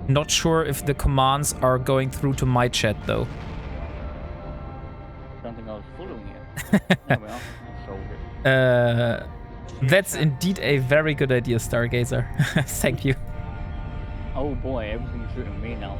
Not sure if the commands are going through to my chat though. Don't think I was following it. There we are. I solved it. That's indeed a very good idea, Stargazer. Thank you. Oh boy, everything's shooting me now.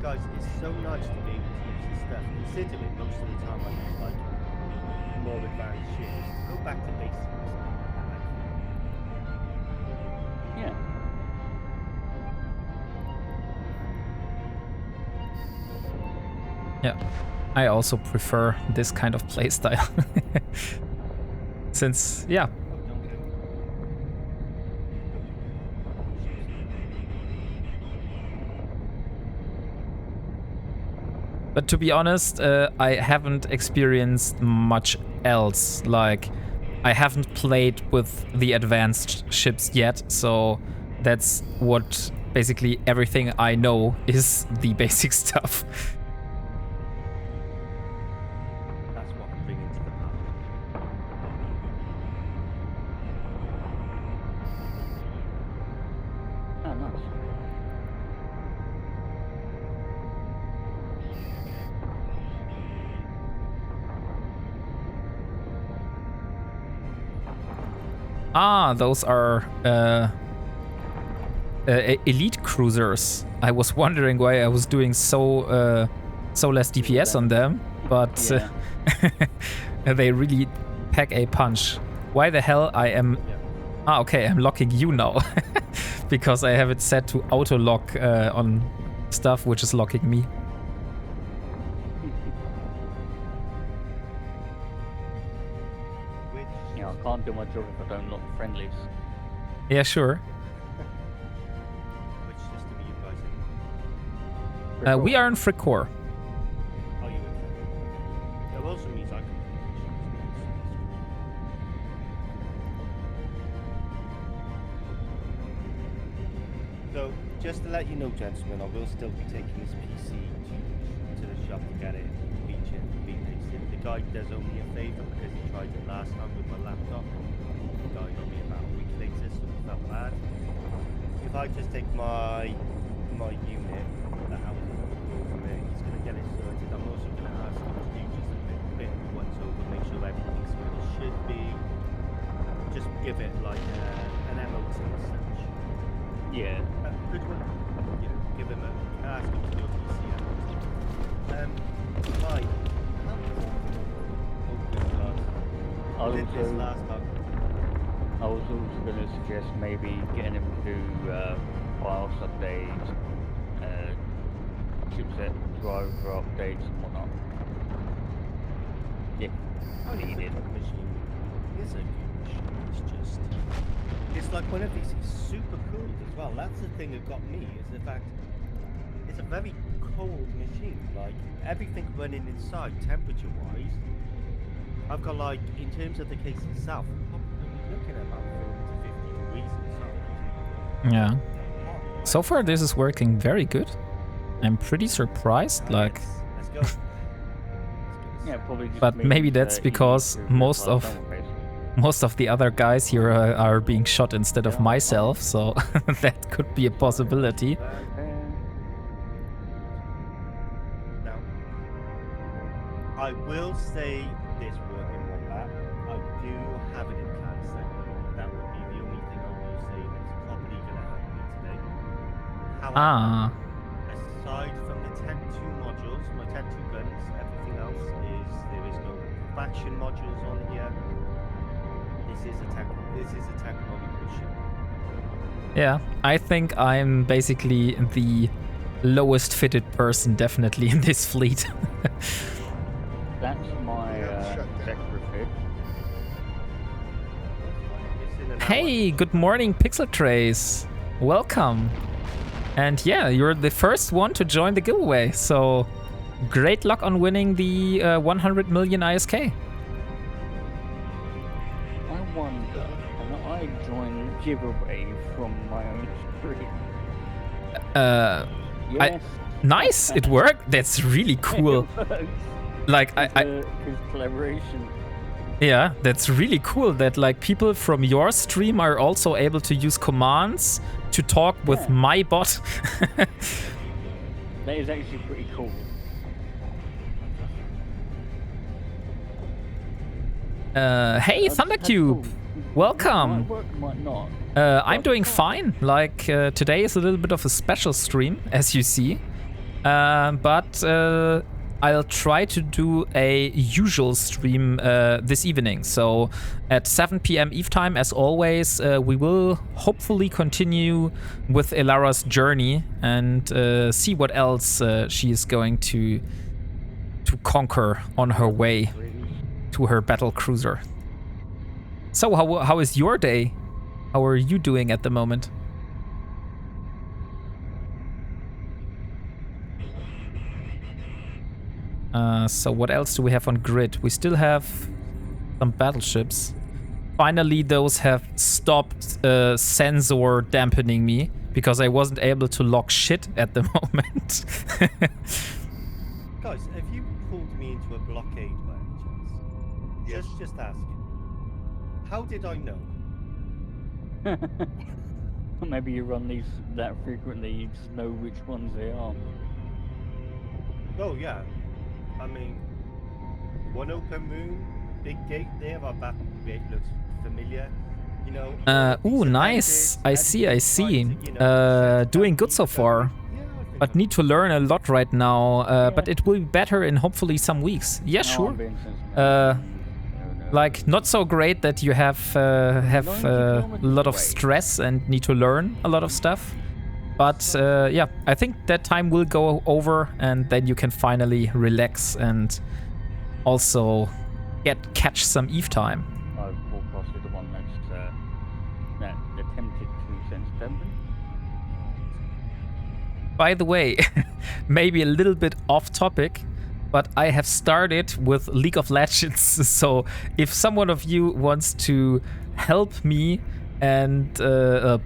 Guys, it's so nice to be able to use this stuff. Considering most of the time I use like more advanced ships. Go back to basics. Yeah. Yeah, I also prefer this kind of playstyle. Since, yeah. But to be honest, I haven't experienced much else. Like, I haven't played with the advanced ships yet, so that's what basically everything I know is the basic stuff. That's what I'm bringing to the party. Oh, nice. Ah, those are elite cruisers. I was wondering why I was doing so less DPS on them. but Yeah. they really pack a punch. Why the hell I am... Yeah. Ah, okay, I'm locking you now. Because I have it set to auto-lock on stuff, which is locking me. Which Yeah, I can't do my job if I don't lock friendlies. Yeah, sure. which system are you guys in? We are in Fricor. Are you in? That also means I can. So, just to let you know, gentlemen, I will still be taking this PC to the shop to get it featured, repasted. The guy does owe me a favour because he tried it last time with my laptop. The guy got me about a week later, so I felt bad. If I just take my unit, the house from it, he's going to get it sorted. I'm also going to ask him to do just a bit once over, make sure everything's where it should be. Just give it like an MOT as such. Yeah. Good one. Yeah, give him ask him to do a PC MOT. Right. Oh, good God. I I did this also, last time. I was also going to suggest maybe getting him to do BIOS updates, chipset driver updates and whatnot. Yeah, needed. Machine. It's a good machine. It's just. It's like one of these. It's super cool as well. That's the thing that got me. Is the fact it's a very cold machine. Like everything running inside, temperature-wise. I've got like in terms of the case itself, I'm looking at about 40 to 50 degrees inside. Yeah. So far, this is working very good. I'm pretty surprised. Like, Let's go. Yeah, probably just but means, maybe that's he because needs to most reply of thermal paste. most of the other guys here are being shot instead of myself. So that could be a possibility. Now, I will say this WarpingWombat. I do have it in plan set. That would be the only thing I will say that's probably going to help me today. However, Ah, aside from the Tech 2 modules, my Tech 2 guns, everything else is there is no faction modules on here. This is a tech module ship. yeah. I think I'm basically the lowest fitted person, definitely, in this fleet. That's my Yeah, shut down. sector fit. It's in an Hey, good morning, Pixel Trace. Welcome. And yeah, you're the first one to join the giveaway. So great luck on winning the 100 million ISK. I wonder, can I join the giveaway from my own stream? Yes. Nice, it worked. That's really cool. Like Because collaboration. yeah, that's really cool that like people from your stream are also able to use commands to talk with Yeah. my bot. That is actually pretty cool. Hey, That's Thundercube, cool. welcome. Might work, might not. I'm doing fine. Like today is a little bit of a special stream, as you see. But I'll try to do a usual stream this evening. So at 7 p.m. Eve time, as always, we will hopefully continue with Elara's journey and see what else she is going to conquer on her way to her battle cruiser. So how is your day? How are you doing at the moment? So what else do we have on grid? We still have some battleships. Finally, those have stopped sensor dampening me because I wasn't able to lock shit at the moment. Guys, have you pulled me into a blockade by any chance? Yes. Just asking. How did I know? Maybe you run these that frequently, you just know which ones they are. Oh yeah. I mean, one open room, big gate there. Our back gate looks familiar. You know. Ooh, nice. I see. Doing good so far. Yeah, I but need to learn a lot right now. But it will be better in hopefully some weeks. Yeah, No, sure. I'm being sensitive. Uh, No. Like, not so great that you have a 90 lot of kilometers away. stress and need to learn a lot of stuff. But yeah, I think that time will go over, and then you can finally relax and also catch some Eve time. I've walked past the one that attempted to send September. By the way, maybe a little bit off topic, but I have started with League of Legends. So if someone of you wants to help me and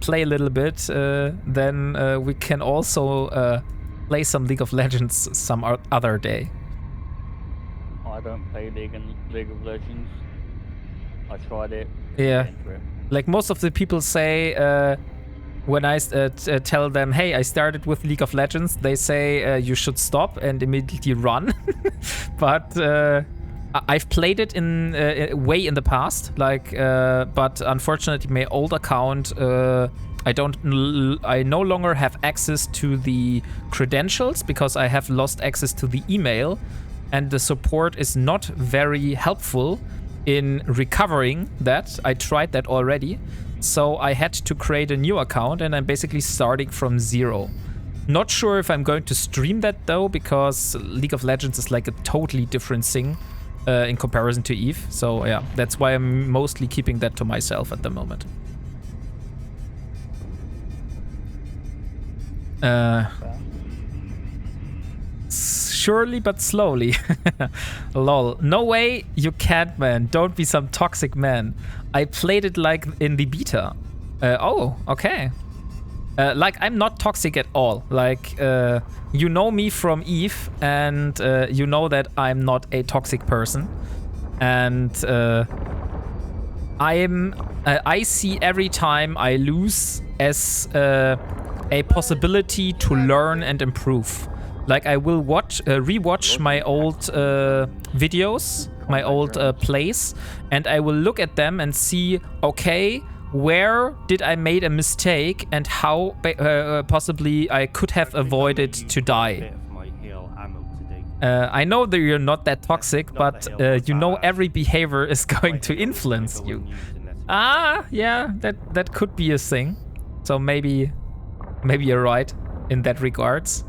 play a little bit, then we can also play some League of Legends some other day. I don't play League of Legends. I tried it. Yeah. Into it. Like most of the people say, when I tell them, hey, I started with League of Legends, they say you should stop and immediately run. But I've played it in way in the past, like, but unfortunately my old account, I no longer have access to the credentials because I have lost access to the email, and the support is not very helpful in recovering that. I tried that already. So I had to create a new account, and I'm basically starting from zero. Not sure if I'm going to stream that though, because League of Legends is like a totally different thing in comparison to Eve. So yeah, that's why I'm mostly keeping that to myself at the moment. Surely but slowly. Lol. No way you can't, man. Don't be some toxic man. I played it like in the beta. Oh, okay. Like, I'm not toxic at all. Like, you know me from Eve, and you know that I'm not a toxic person. And I see every time I lose as a possibility to learn and improve. Like, I will rewatch my old videos, my old plays, and I will look at them and see, okay, where did I made a mistake and how possibly I could have avoided to die. I know that you're not that toxic, but you know every behavior is going to influence you. Ah, yeah, that could be a thing. So maybe you're right in that regards.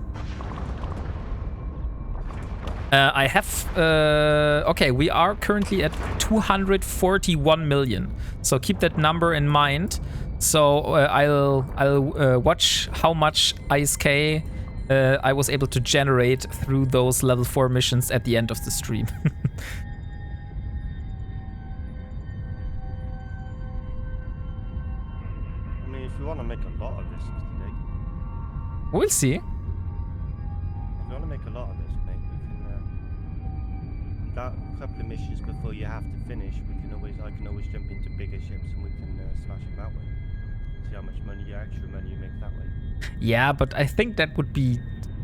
I have, okay, we are currently at 241 million. So keep that number in mind. So I'll watch how much ISK I was able to generate through those level 4 missions at the end of the stream. I mean, if you want to make a lot of this today, We'll see. if you want to make a lot of this, mate, we can. That couple of missions before you have to finish, I can always jump into bigger ships and we can smash them that way. See how much extra money you make that way. Yeah, but I think that would be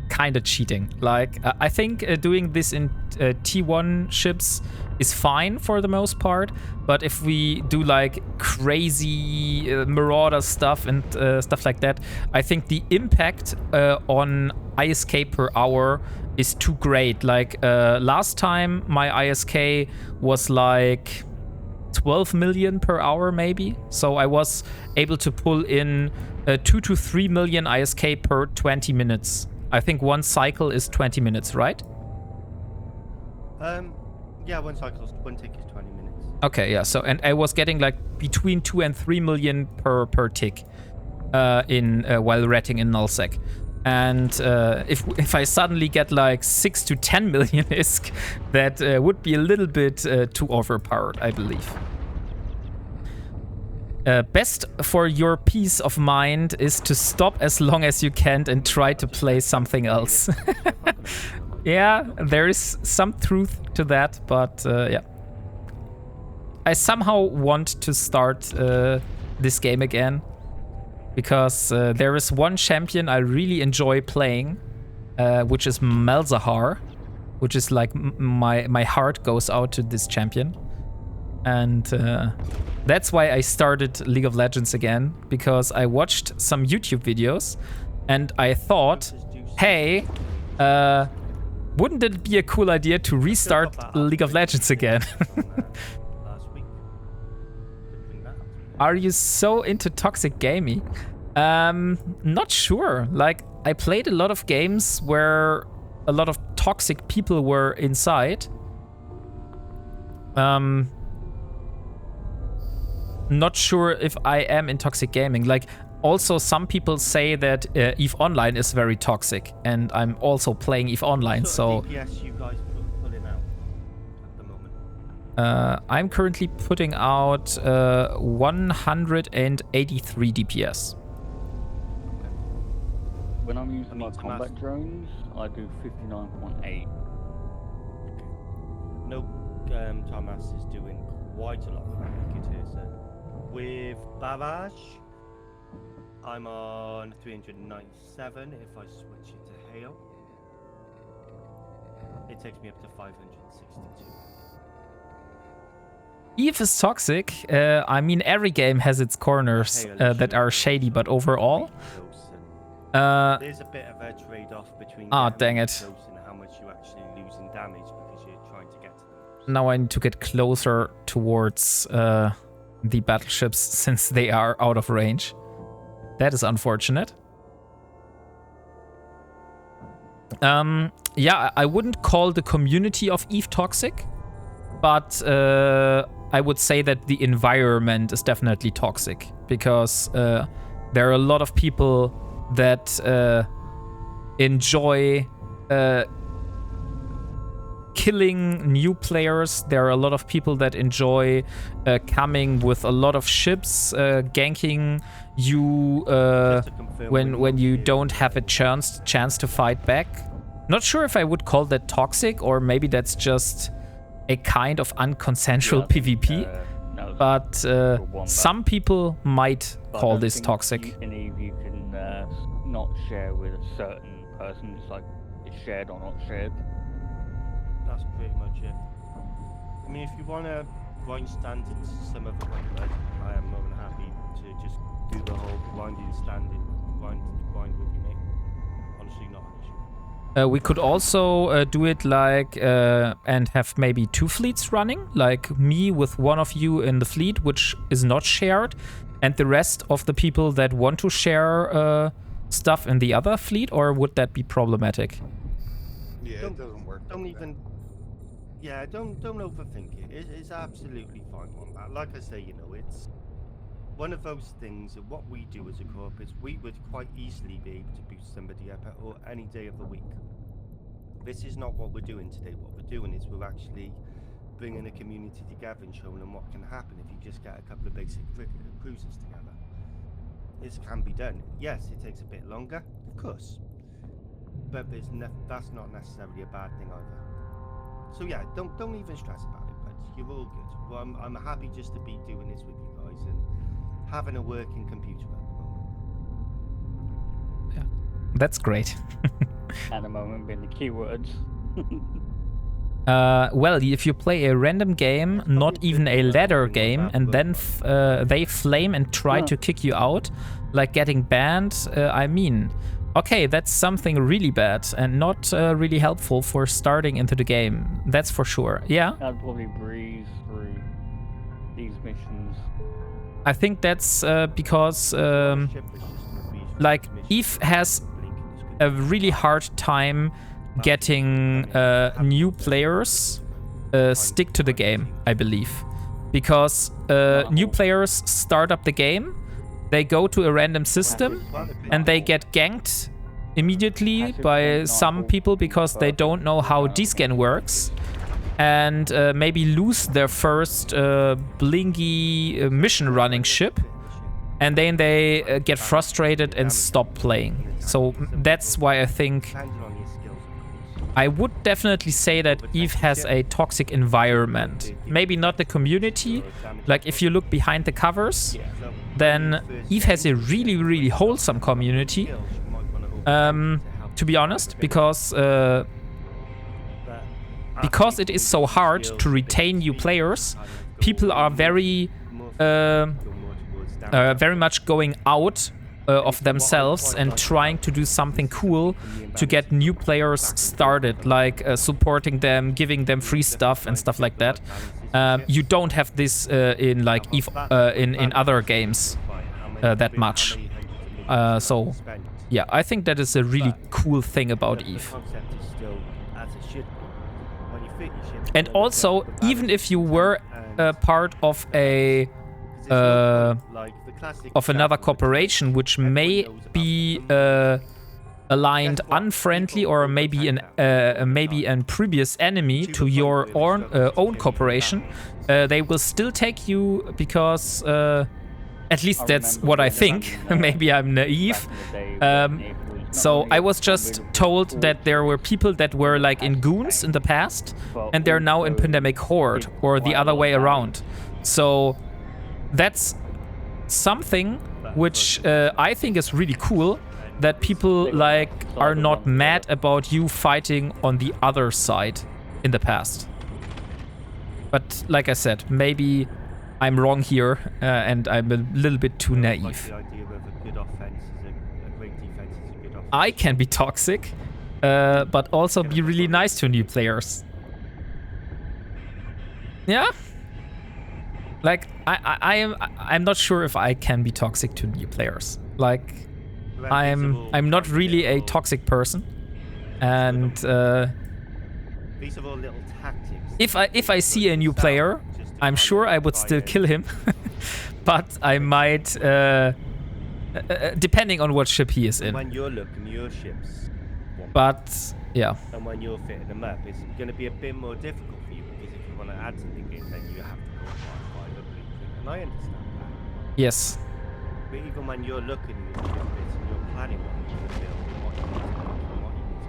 kind of cheating. Like, I think doing this in T1 ships is fine for the most part, but if we do like crazy marauder stuff and stuff like that, I think the impact on ISK per hour is too great. Like, last time my ISK was like 12 million per hour maybe, so I was able to pull in 2 to 3 million ISK per 20 minutes. I think one cycle is 20 minutes, right? Yeah, one tick is 20 minutes. Okay, yeah. So, and I was getting like between 2 and 3 million per tick while ratting in nullsec. And if I suddenly get like 6 to 10 million ISK, that would be a little bit too overpowered, I believe. Best for your peace of mind is to stop as long as you can and try to play something else. Yeah, there is some truth to that, but yeah. I somehow want to start this game again, because there is one champion I really enjoy playing, which is Malzahar, which is like my heart goes out to this champion. And that's why I started League of Legends again, because I watched some YouTube videos And I thought, hey, wouldn't it be a cool idea to restart League of Legends again? Are you so into toxic gaming? Not sure. Like, I played a lot of games where a lot of toxic people were inside. Not sure if I am in toxic gaming. Like, also some people say that EVE Online is very toxic, and I'm also playing EVE Online, so... DPS you guys pulling out at the moment? I'm currently putting out 183 DPS. When I'm using my combat drones, I do 59.8. No, Thomas is doing quite a lot with that here, so with Barrage, I'm on 397. If I switch it to Hail, it takes me up to 562. EVE is toxic. I mean, every game has its corners that are shady, but overall... there's a bit of a trade-off between dang it. close and how much you actually lose in damage because you're trying to get to them. Now I need to get closer towards the battleships since they are out of range. That is unfortunate. Yeah, I wouldn't call the community of EVE toxic, but I would say that the environment is definitely toxic because there are a lot of people that enjoy killing new players. There are a lot of people that enjoy coming with a lot of ships, ganking you when you don't have a chance to fight back. Not sure if I would call that toxic, or maybe that's just a kind of unconsensual PvP. No, but some people might call this toxic. Any of you can not share with a certain person. It's like it's shared or not shared. That's pretty much it. I mean, if you want to grind standing some of the way, I am more than happy to just do the whole grinding standing, grind with you, mate. Honestly, not an issue. We could also do it like and have maybe 2 fleets running, like me with one of you in the fleet, which is not shared, and the rest of the people that want to share stuff in the other fleet, or would that be problematic? Yeah, it doesn't work. Don't overthink it. It's absolutely fine on that. Like I say, you know, it's one of those things that what we do as a corp is we would quite easily be able to boost somebody up or any day of the week. This is not what we're doing today. What we're doing is we're actually bringing a community together and showing them what can happen if you just get a couple of basic cruisers together. This can be done. Yes, it takes a bit longer, of course, but that's not necessarily a bad thing either. So yeah, don't even stress about it, but you're all good. Well, I'm happy just to be doing this with you guys and having a working computer at the moment. Yeah, that's great. At the moment being the keywords. Well, if you play a random game, not even a ladder game, and then they flame and try to kick you out, like getting banned, I mean, okay, that's something really bad and not really helpful for starting into the game. That's for sure. Yeah. I'd probably breeze through these missions. I think that's because like EVE has a really hard time getting new players stick to the game, I believe, because new players start up the game, they go to a random system, and they get ganked immediately by some people because they don't know how descan works, and maybe lose their first blingy mission running ship, and then they get frustrated and stop playing. So that's why I think I would definitely say that EVE has a toxic environment. Maybe not the community. Like if you look behind the covers, then EVE has a really, really wholesome community. To be honest, because it is so hard to retain new players, people are very much going out of themselves and trying to do something cool to get new players started, like supporting them, giving them free stuff and stuff like that. You don't have this in like in other games that much. So yeah, I think that is a really cool thing about Eve. And also, even if you were part of a of another corporation which may be aligned unfriendly or maybe an previous enemy to your own corporation, they will still take you because at least that's what I think. Maybe I'm naive. So I was just told that there were people that were like in Goons in the past and they're now in Pandemic Horde, or the other way around. So that's something which I think is really cool, that people like are not mad about you fighting on the other side in the past. But like I said, maybe I'm wrong here and I'm a little bit too naive. I can be toxic, but also be really nice to new players. Yeah? Like, I'm not sure if I can be toxic to new players. Like, I'm not really a toxic person, and these are all little tactics. if I see a new player, I'm sure I would still kill him, but I might, depending on what ship he is in. When you're looking your ships, but yeah. And when you're fitting them up, it's going to be a bit more difficult for you, because if you want to add something in, then you have to go by the blueprint, and I understand that. Yes. But even when you're looking at your ship bits and you're planning what you're going to build and what you need to make and what you need to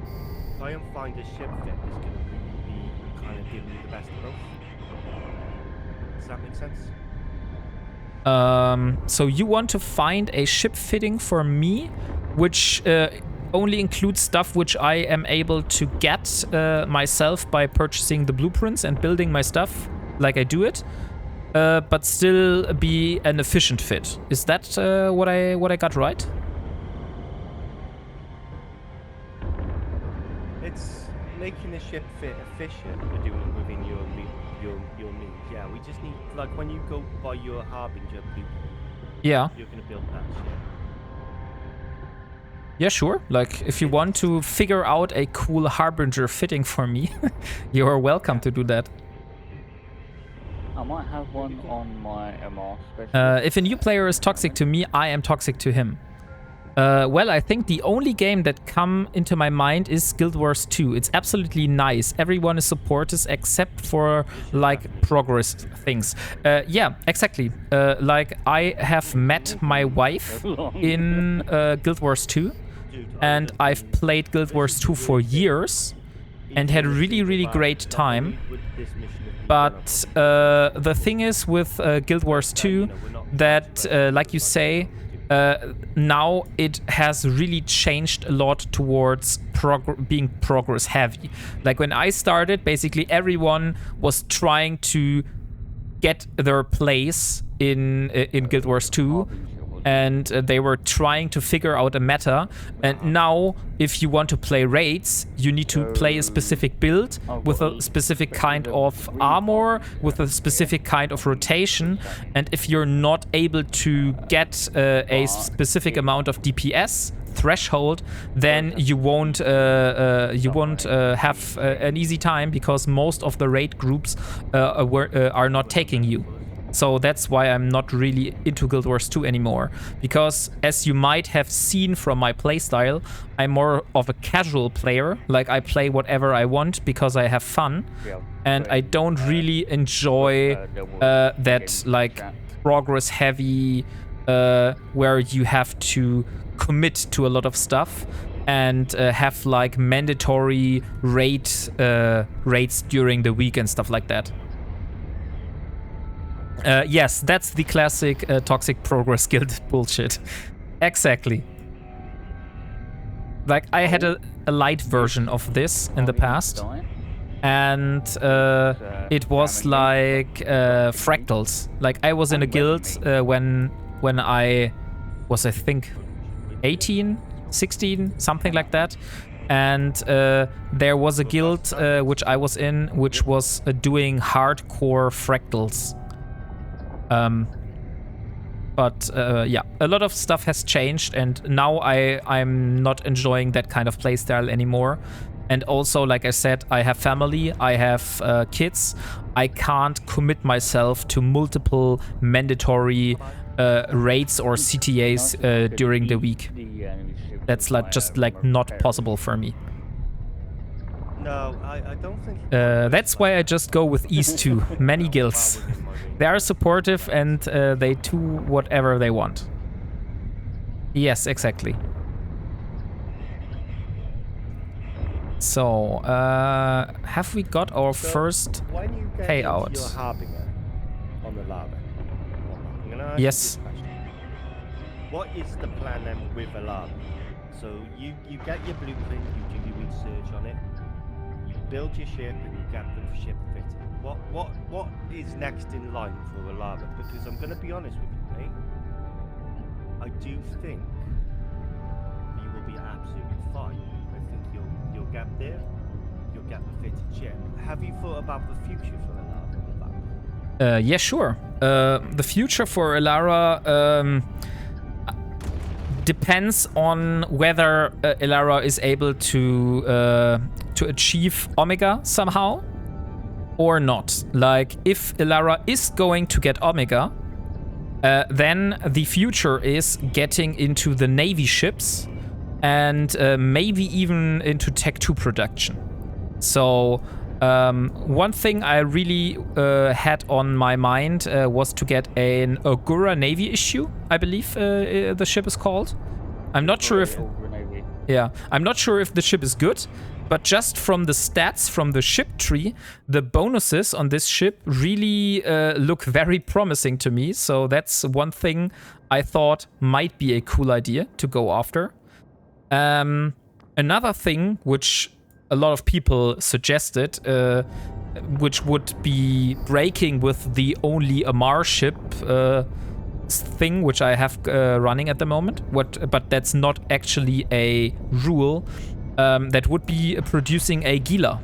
build, try and find a ship fit that's going to be kind of giving you the best of both. Does that make sense? So you want to find a ship fitting for me, which only includes stuff which I am able to get myself by purchasing the blueprints and building my stuff like I do it, but still be an efficient fit. Is that what I got right? It's making a ship fit efficient. You're doing it within your means. Yeah, we just need, like, when you go by your Harbinger blueprint, yeah, you're gonna build that ship. Yeah, sure. Like, if you want to figure out a cool Harbinger fitting for me, you're welcome to do that. I might have one on my MR special. If a new player is toxic to me, I am toxic to him. Well, I think the only game that come into my mind is Guild Wars 2. It's absolutely nice. Everyone is supportive except for, like, progress things. Yeah, exactly. Like, I have met my wife in Guild Wars 2, and I've played Guild Wars 2 for years and had a really, really great time. But the thing is with Guild Wars 2 that, like you say, now it has really changed a lot towards being progress heavy. Like, when I started, basically everyone was trying to get their place in Guild Wars 2, and they were trying to figure out a meta. And now, if you want to play raids, you need to play a specific build with a specific kind of armor, with a specific kind of rotation. And if you're not able to get a specific amount of DPS threshold, then you won't have an easy time, because most of the raid groups are not taking you. So that's why I'm not really into Guild Wars 2 anymore. Because, as you might have seen from my playstyle, I'm more of a casual player. Like, I play whatever I want because I have fun. And I don't really enjoy that, like, progress heavy, where you have to commit to a lot of stuff and have, like, mandatory raids during the week and stuff like that. Yes, that's the classic toxic progress guild bullshit. Exactly. Like, I had a light version of this in the past, and it was like fractals. Like, I was in a guild when was, I think, 18, 16, something like that. And there was a guild which I was in, which was doing hardcore fractals. But yeah, a lot of stuff has changed, and now I'm not enjoying that kind of playstyle anymore. And also, like I said, I have family, I have kids. I can't commit myself to multiple mandatory raids or CTAs during the week. That's like just like not possible for me. No, I don't think. That's why I just go with East 2. Many guilds. They are supportive and they do whatever they want. Yes, exactly. So, have we got our first when you get payout? into your harbinger on the lava, I'm gonna ask Yes. you this question. What is the plan then with a lava? So you get your blueprint, you do your research on it, you build your ship, and you get the ship fitted. What is next in line for a lava? Because I'm gonna be honest with you, mate. I do think you will be absolutely fine. I think you'll get there. You'll get the fitted ship. Have you thought about the future for a lava? Yeah, sure. The future for Elara depends on whether Elara is able to achieve Omega somehow or not. Like, if Elara is going to get Omega, then the future is getting into the Navy ships and maybe even into Tech 2 production. So one thing I really had on my mind was to get an Ogura Navy issue, I believe the ship is called. I'm not sure if... Yeah, I'm not sure if the ship is good, but just from the stats from the ship tree, the bonuses on this ship really look very promising to me. So that's one thing I thought might be a cool idea to go after. Another thing which a lot of people suggested, which would be breaking with the only Amar ship thing which I have running at the moment, but that's not actually a rule, that would be producing a Gila,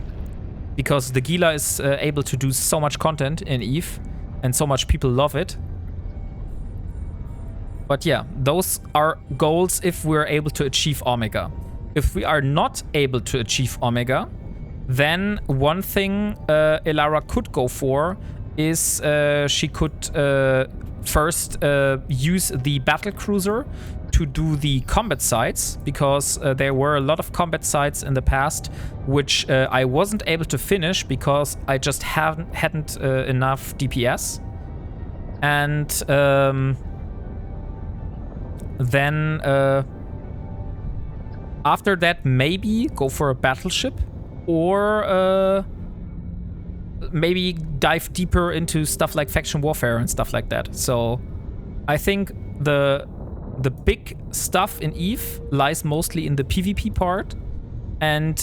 because the Gila is able to do so much content in EVE and so much people love it. But yeah, those are goals if we're able to achieve Omega. If we are not able to achieve Omega, then one thing Elara could go for is she could first use the battle cruiser to do the combat sites, because there were a lot of combat sites in the past which I wasn't able to finish because I just hadn't enough DPS. And then after that, maybe go for a battleship, or maybe dive deeper into stuff like faction warfare and stuff like that. So I think the big stuff in EVE lies mostly in the PvP part. And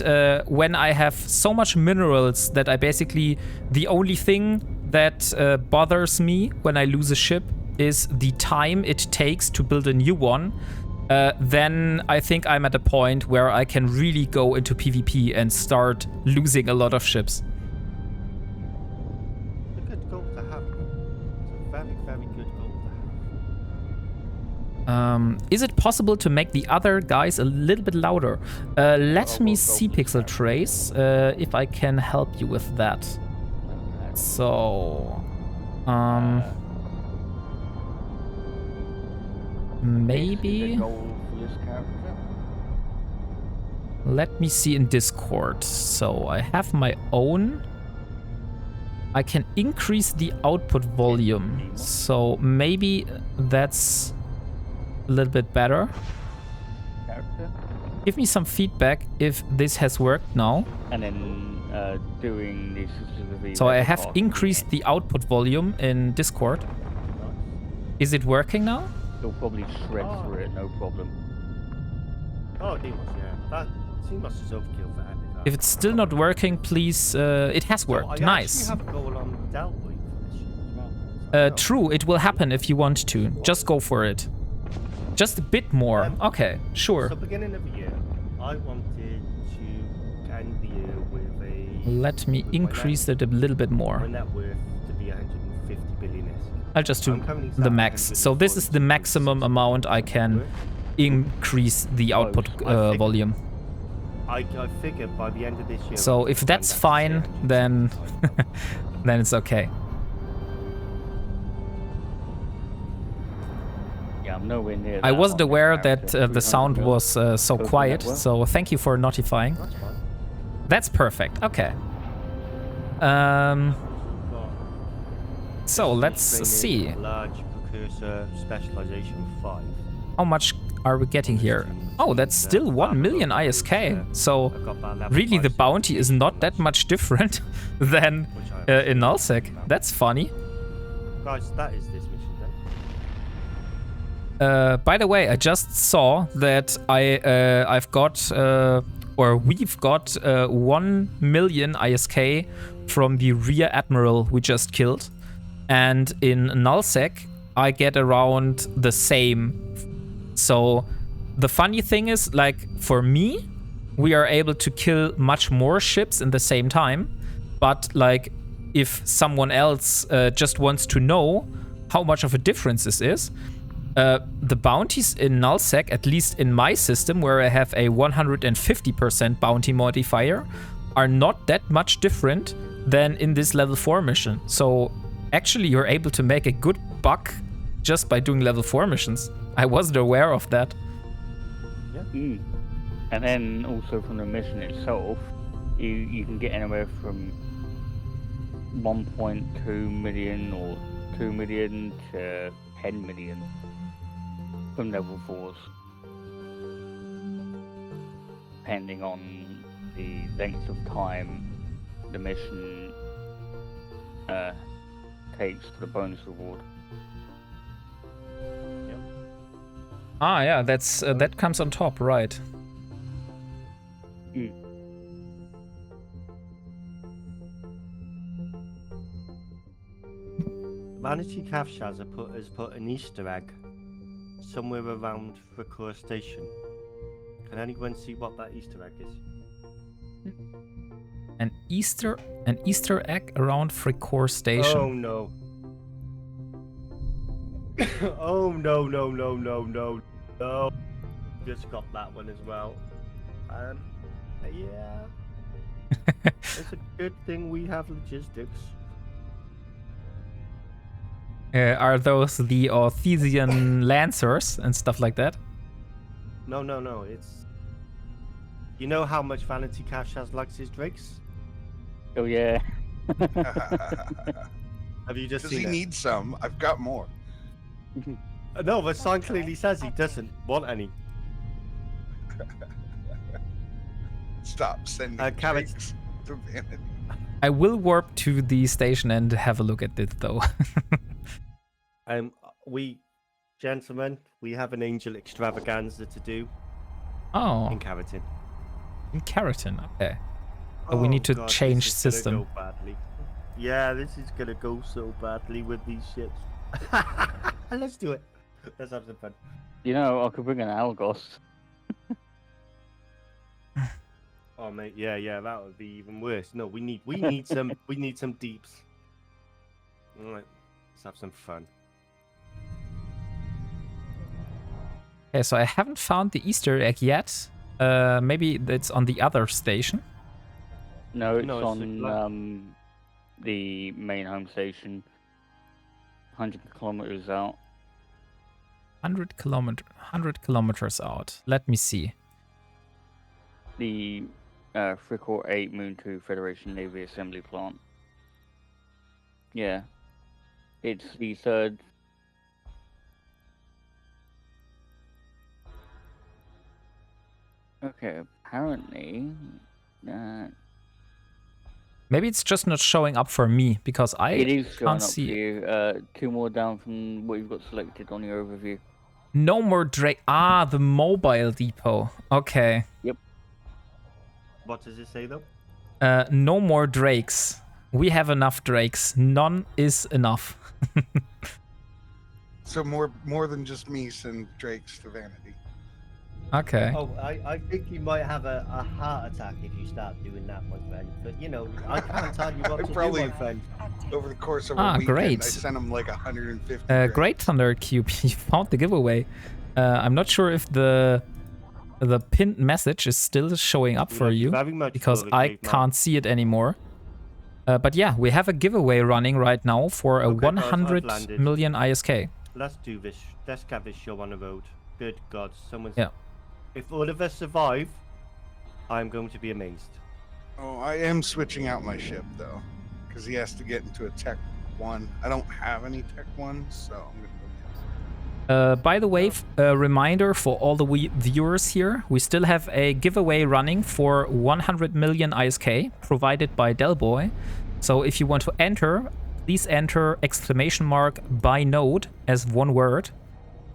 when I have so much minerals that I basically, the only thing that bothers me when I lose a ship is the time it takes to build a new one, then I think I'm at a point where I can really go into PvP and start losing a lot of ships. It's a good goal to have. It's a very, very good goal to have. Is it possible to make the other guys a little bit louder? Let me see, Pixel Trace, if I can help you with that. So, maybe. Let me see in Discord. So I have my own. I can increase the output volume. So maybe that's a little bit better. Give me some feedback if this has worked now. And then doing this. So I have increased the output volume in Discord. Is it working now? He'll probably shred through it, no problem. Oh, he must, yeah. That he must have overkill for Epic. If it's still not working, please. It has worked. Nice. I actually have a goal on Delboy for this shit as well. True, it will happen if you want to. Just go for it. Just a bit more. Okay, sure. So beginning of the year, I wanted to end the year with a... Let me with my increase it a little bit My more. net worth to be 150 billion-esque. I'll just do I'm currently sat the at max. So this is the 142.6 maximum amount I can worth. increase the output volume. I figured by the end of this year... So if that's fine, then then it's okay. Yeah, I'm nowhere near that I wasn't on this aware that character. the sound 300 mil. was so Total quiet, net worth. so thank you for notifying. That's fine. That's perfect. Okay. So let's see. Large precursor specialization 5. How much are we getting here? Oh, that's still 1 million ISK. So really the bounty is not that much different than in nullsec. That's funny. Guys, that is this mission then. By the way, I just saw that I've got or we've got 1 million ISK from the rear admiral we just killed, and in nullsec I get around the same. So the funny thing is, like, for me, we are able to kill much more ships in the same time, but like if someone else just wants to know how much of a difference this is, the bounties in nullsec, at least in my system where I have a 150% bounty modifier, are not that much different than in this level 4 mission. So actually you're able to make a good buck just by doing level 4 missions. I wasn't aware of that. Yeah. And then also from the mission itself, you can get anywhere from 1.2 million or 2 million to 10 million from level 4s, depending on the length of time the mission takes for the bonus reward. Ah, yeah, that's that comes on top, right? Vanity Kafshaz has put an Easter egg somewhere around Fricoeur Station. Can anyone see what that Easter egg is? An Easter egg around Fricoeur Station. Oh no. Oh no. Just got that one as well. Yeah. It's a good thing we have logistics. Are those the Orthesian Lancers and stuff like that? No. It's... You know how much Vanity Kafshaz likes his drakes? Oh yeah. Have you just Does seen he it? need some? I've got more. No, but sign clearly says he doesn't want any. Stop sending Carrots. drakes to Vanity. I will warp to the station and have a look at it though. We, gentlemen, we have an angel extravaganza to do Oh, in Carrotin. in Keratin, okay. But we need to God, change this is gonna system. go badly. Yeah, this is gonna go so badly with these ships. Let's do it. Let's have some fun. You know, I could bring an Algos. Oh mate, yeah, that would be even worse. No, we need some deeps. All right, let's have some fun. Okay, so I haven't found the Easter egg yet. Maybe it's on the other station. No, it's No, it's on the main home station, 100 kilometers out. 100 kilometers out. Let me see. The Fricoeur 8 Moon 2 Federation Navy Assembly Plant. Yeah. It's the third. Okay, apparently. Maybe it's just not showing up for me because I It is showing can't up see for you. 2 more down from what you've got selected on your overview. No more Drake. Ah, the mobile depot. Okay. What does it say though? No more Drakes. We have enough Drakes. None is enough. So more than just me send Drakes to vanity. Okay. Oh, I think you might have a heart attack if you start doing that, my friend. But you know, I can't tell you what to Probably- do, my friend. Active. Over the course of a Ah, weekend, great. I sent him like 150. Great, Thunder Cube. You found the giveaway. I'm not sure if the pinned message is still showing up for you Very much because for the I caveman. can't see it anymore. But yeah, we have a giveaway running right now for a Okay, guys, I've 100 landed. million ISK. Let's do this. Let's get this show on the road. Good God, someone's. Yeah. If all of us survive, I'm going to be amazed. Oh, I am switching out my ship though, because he has to get into a Tech 1. I don't have any Tech 1s, so I'm gonna go get. By the way, a reminder for all the viewers here, we still have a giveaway running for 100 million ISK provided by Delboy. So if you want to enter, please enter ! by node as one word,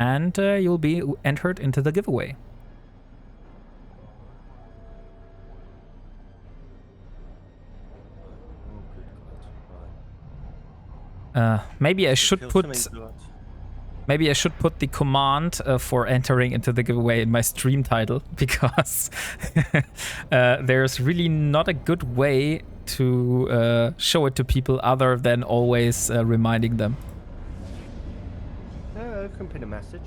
and you'll be entered into the giveaway. Maybe I should put the command for entering into the giveaway in my stream title, because there's really not a good way to show it to people other than always reminding them. I can pin a message.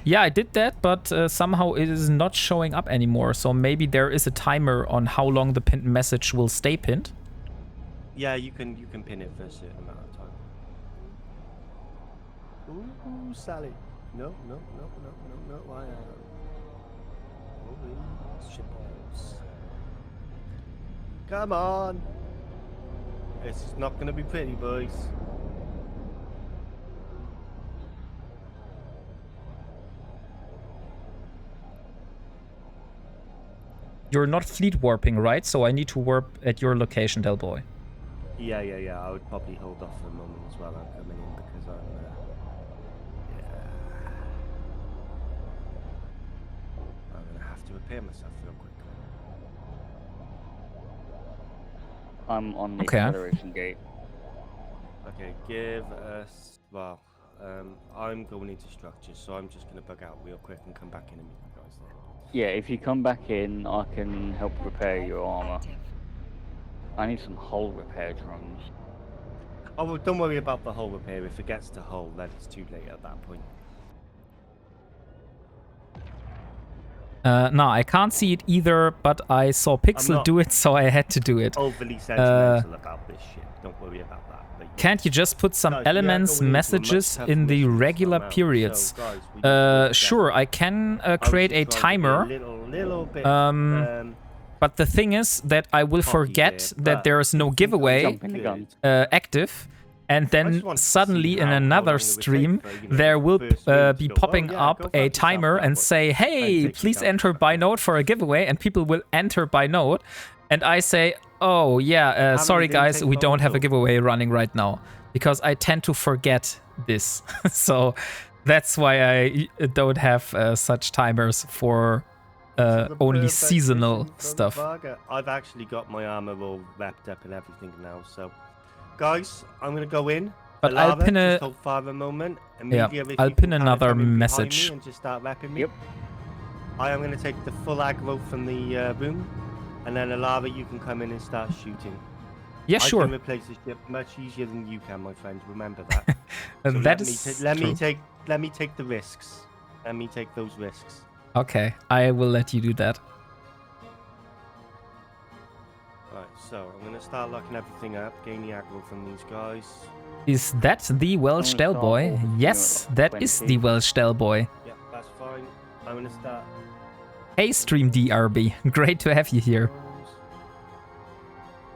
Yeah, I did that, but somehow it is not showing up anymore. So maybe there is a timer on how long the pinned message will stay pinned. Yeah, you can pin it for a certain amount of time. Ooh, Sally. No. I am. Holy shitballs. Come on. This is not gonna be pretty, boys. You're not fleet warping, right? So I need to warp at your location, Delboy. Yeah. I would probably hold off for a moment as well. I'm coming in because I'm. I'm gonna have to repair myself real quick. I'm on the Okay. acceleration gate. Okay, give us. Well, I'm going into structures, so I'm just gonna bug out real quick and come back in and meet you guys there. Yeah, if you come back in, I can help repair your armor. Active. I need some hull repair drones. Oh, well, don't worry about the hull repair. If it gets to hull, then it's too late at that point. No, I can't see it either, but I saw Pixel not- do it, so I had to do it. Overly sentimental about this shit. Don't worry about that. But yeah. Can't you just put some Guys, we are elements, going into a messages much in tougher the mission regular time out, periods? so, guys, we need to Sure, I can create a timer. Little bit. But the thing is that I will Cocky forget there, that but there is no giveaway Jump in the gun. active, and I then just want to suddenly see in how long another it would take stream for, you know, there will first moves be to go, popping "Oh, yeah, go up fuck a yourself, timer and Delboy." say, hey, take please you down enter to by that. node for a giveaway, and people will enter by node, and I say, oh yeah, sorry didn't guys, take we long don't have a though. giveaway running right now, because I tend to forget this. So that's why I don't have such timers for The only perfect seasonal mission, stuff. motherfucker. I've actually got my armor all wrapped up and everything now, so guys, I'm gonna go in. But I'll Alava, pin just a- hold fire a moment. Yeah, Amelia, if I'll you pin can kinda another come in behind message. me and just start wrapping me. Yep. I am gonna take the full aggro from the room, and then Alava, you can come in and start shooting. Yeah, I sure. can replace the ship much easier than you can, my friend. Remember that. So That let is let true. me take the risks. Let me take those risks. Okay, I will let you do that. Right, so I'm gonna start locking everything up, gain the aggro from these guys. Is that the Welsh I'm gonna start Delboy? off with Yes, you at that is 20. the Welsh Delboy. Yeah, that's fine. I'm gonna start. Hey, Stream DRB. Great to have you here.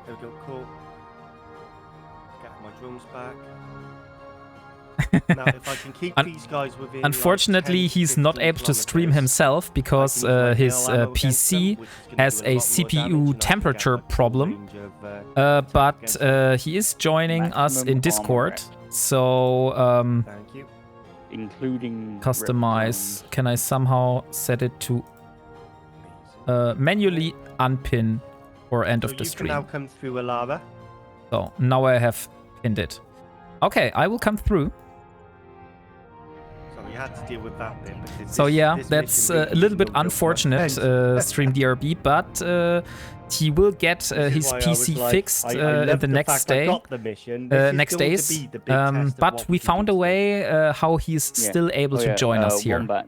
There we go, cool. Get my drums back. Now, if I can keep these guys within. Unfortunately, like 10, he's not 15 able to stream kilometers, himself because I can use my his nail ammo against PC them, which is gonna has do a lot more damage, CPU and I can get, temperature like, full problem. range of, But against them. he is joining us Maximum in armor Discord. rep, So Thank you. including rep customize. drones. Can I somehow set it to Amazing. manually unpin for end So of the you stream? can now come through Alava. So now I have pinned it. Okay, I will come through. had to deal with that bit. Because So this- yeah, this that's mission a really little bit opened up my unfortunate, eyes. Stream DRB, but he will get This is his why I PC was like, fixed I in love the next fact I day. got the mission. This is Next going days, to be the big test of but what we can found do a today. way how he's Yeah. still able to join us here. Wombat,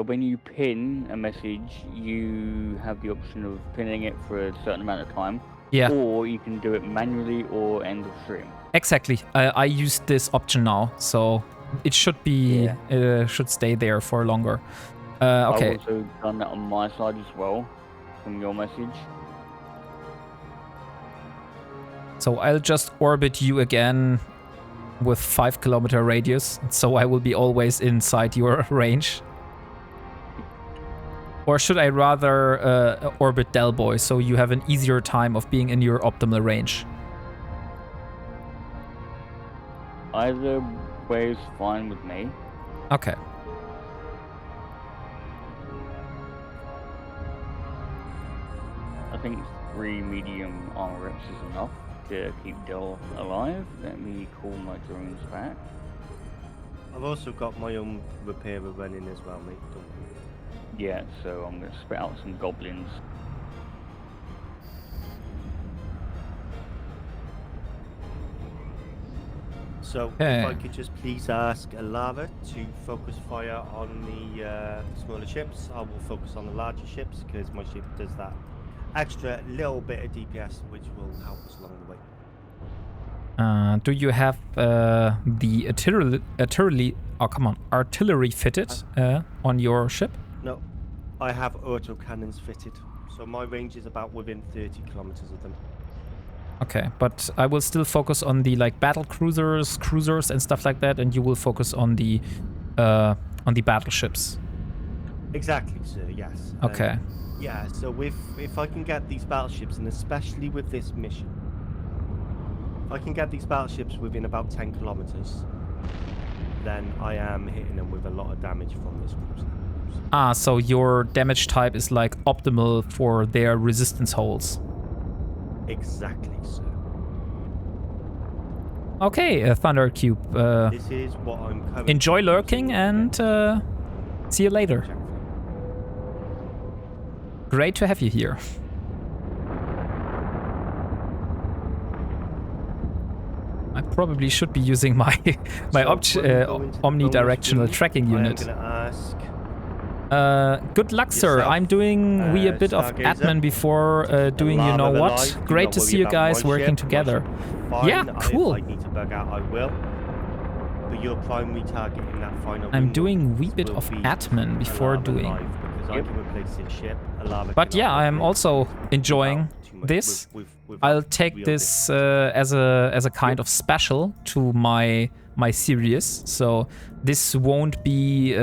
when you pin a message, you have the option of pinning it for a certain amount of time, Yeah, or you can do it manually or end of stream. exactly. I used this option now, so it should be should stay there for longer. Okay, I've also done that on my side as well, from your message. so I'll just orbit you again with 5 kilometer radius, so I will be always inside your range. Or should I rather orbit Delboy so you have an easier time of being in your optimal range? Either way is fine with me. Okay. I think 3 medium armor reps is enough to keep Del alive. Let me call my drones back. I've also got my own repairer running as well, mate. Don't worry. Yeah, so I'm going to spit out some goblins. So, Okay. if I could just please ask Alara to focus fire on the smaller ships, I will focus on the larger ships because my ship does that extra little bit of DPS, which will help us along the way. Do you have the artillery fitted on your ship? No, I have auto cannons fitted, so my range is about within 30 kilometers of them. Okay, but I will still focus on the like battle cruisers and stuff like that, and you will focus on the battleships. Exactly, sir. Yes. Okay. Yeah. So if I can get these battleships, and especially with this mission, if I can get these battleships within about 10 kilometers, then I am hitting them with a lot of damage from this cruiser. Ah, so your damage type is like optimal for their resistance holes. Exactly, sir. Okay, Thunder Cube. This is what I'm currently Enjoy using lurking and see you later. Check for. Great to have you here. I probably should be using my So, when we go into the omnidirectional bonus tracking room, unit. I am gonna ask. Good luck, sir. yourself, I'm doing a bit of Stargazer, admin before doing you know Alara what. alive, do Great not to worry see you about guys my working ship. My together. ship is fine. Yeah, cool. If I need to bug out, I will. But your primary target in that final I'm window doing a wee bit will of be admin before Alara doing. alive, because I can replace his ship. Alara But cannot yeah, I'm replace also without enjoying too much- this. with I'll take real this as a kind of special to my series. So this won't be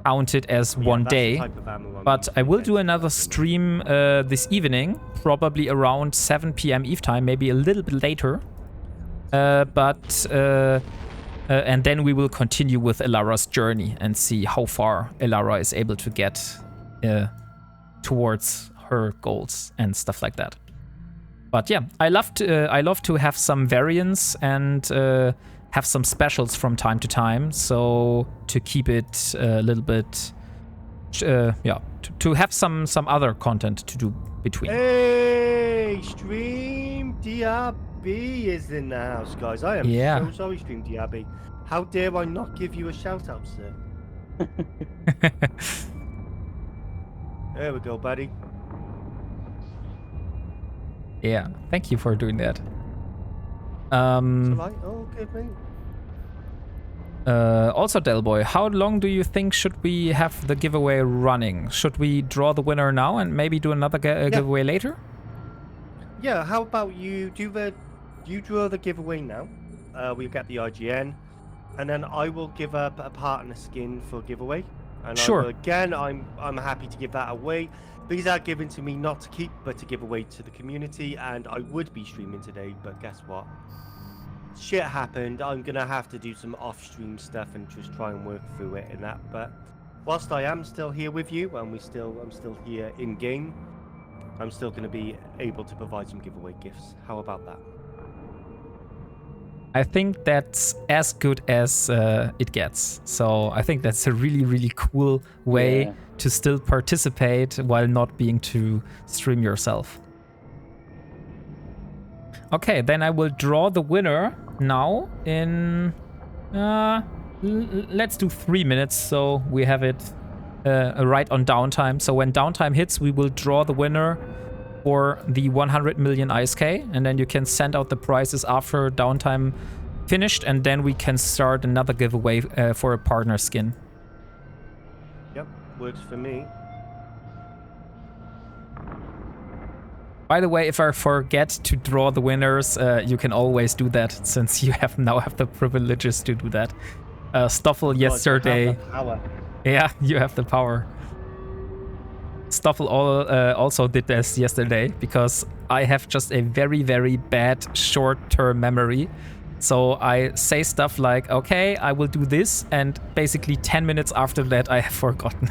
counted as Yeah, one that's the day. type of ammo I'm But I using will then, do so another that's enough. stream this evening, probably around 7 p.m. Eve time, maybe a little bit later. And then we will continue with Elara's journey and see how far Elara is able to get towards her goals and stuff like that. But yeah, I love to have some variants and have some specials from time to time. So to keep it a little bit, to have some other content to do between. Hey, Stream DRB is in the house, guys. I am Yeah. so sorry, Stream DRB. How dare I not give you a shout out, sir? There we go, buddy. Yeah, thank you for doing that. It's alright. Oh, good, mate. Also, Delboy, how long do you think should we have the giveaway running? Should we draw the winner now and maybe do another giveaway later? Yeah, how about you draw the giveaway now? We'll get the IGN, and then I will give up a partner skin for giveaway. And Sure. I will, again, I'm happy to give that away. These are given to me not to keep, but to give away to the community. And I would be streaming today, but guess what? Shit happened. I'm gonna have to do some off-stream stuff and just try and work through it and that. But whilst I am still here with you, and I'm still here in game, I'm still gonna be able to provide some giveaway gifts. How about that? I think that's as good as it gets. So I think that's a really, really cool way Yeah. to still participate while not being to stream yourself. Okay, then I will draw the winner now in... let's do 3 minutes so we have it right on downtime. So when downtime hits, we will draw the winner for the 100 million ISK, and then you can send out the prizes after downtime finished, and then we can start another giveaway for a partner skin. Yep, works for me. By the way, if I forget to draw the winners, you can always do that, since you now have the privileges to do that. Stoffel yesterday... God, I have the power. Yeah, you have the power. Stoffel also did this yesterday, because I have just a very, very bad short-term memory. So I say stuff like, okay, I will do this, and basically 10 minutes after that I have forgotten.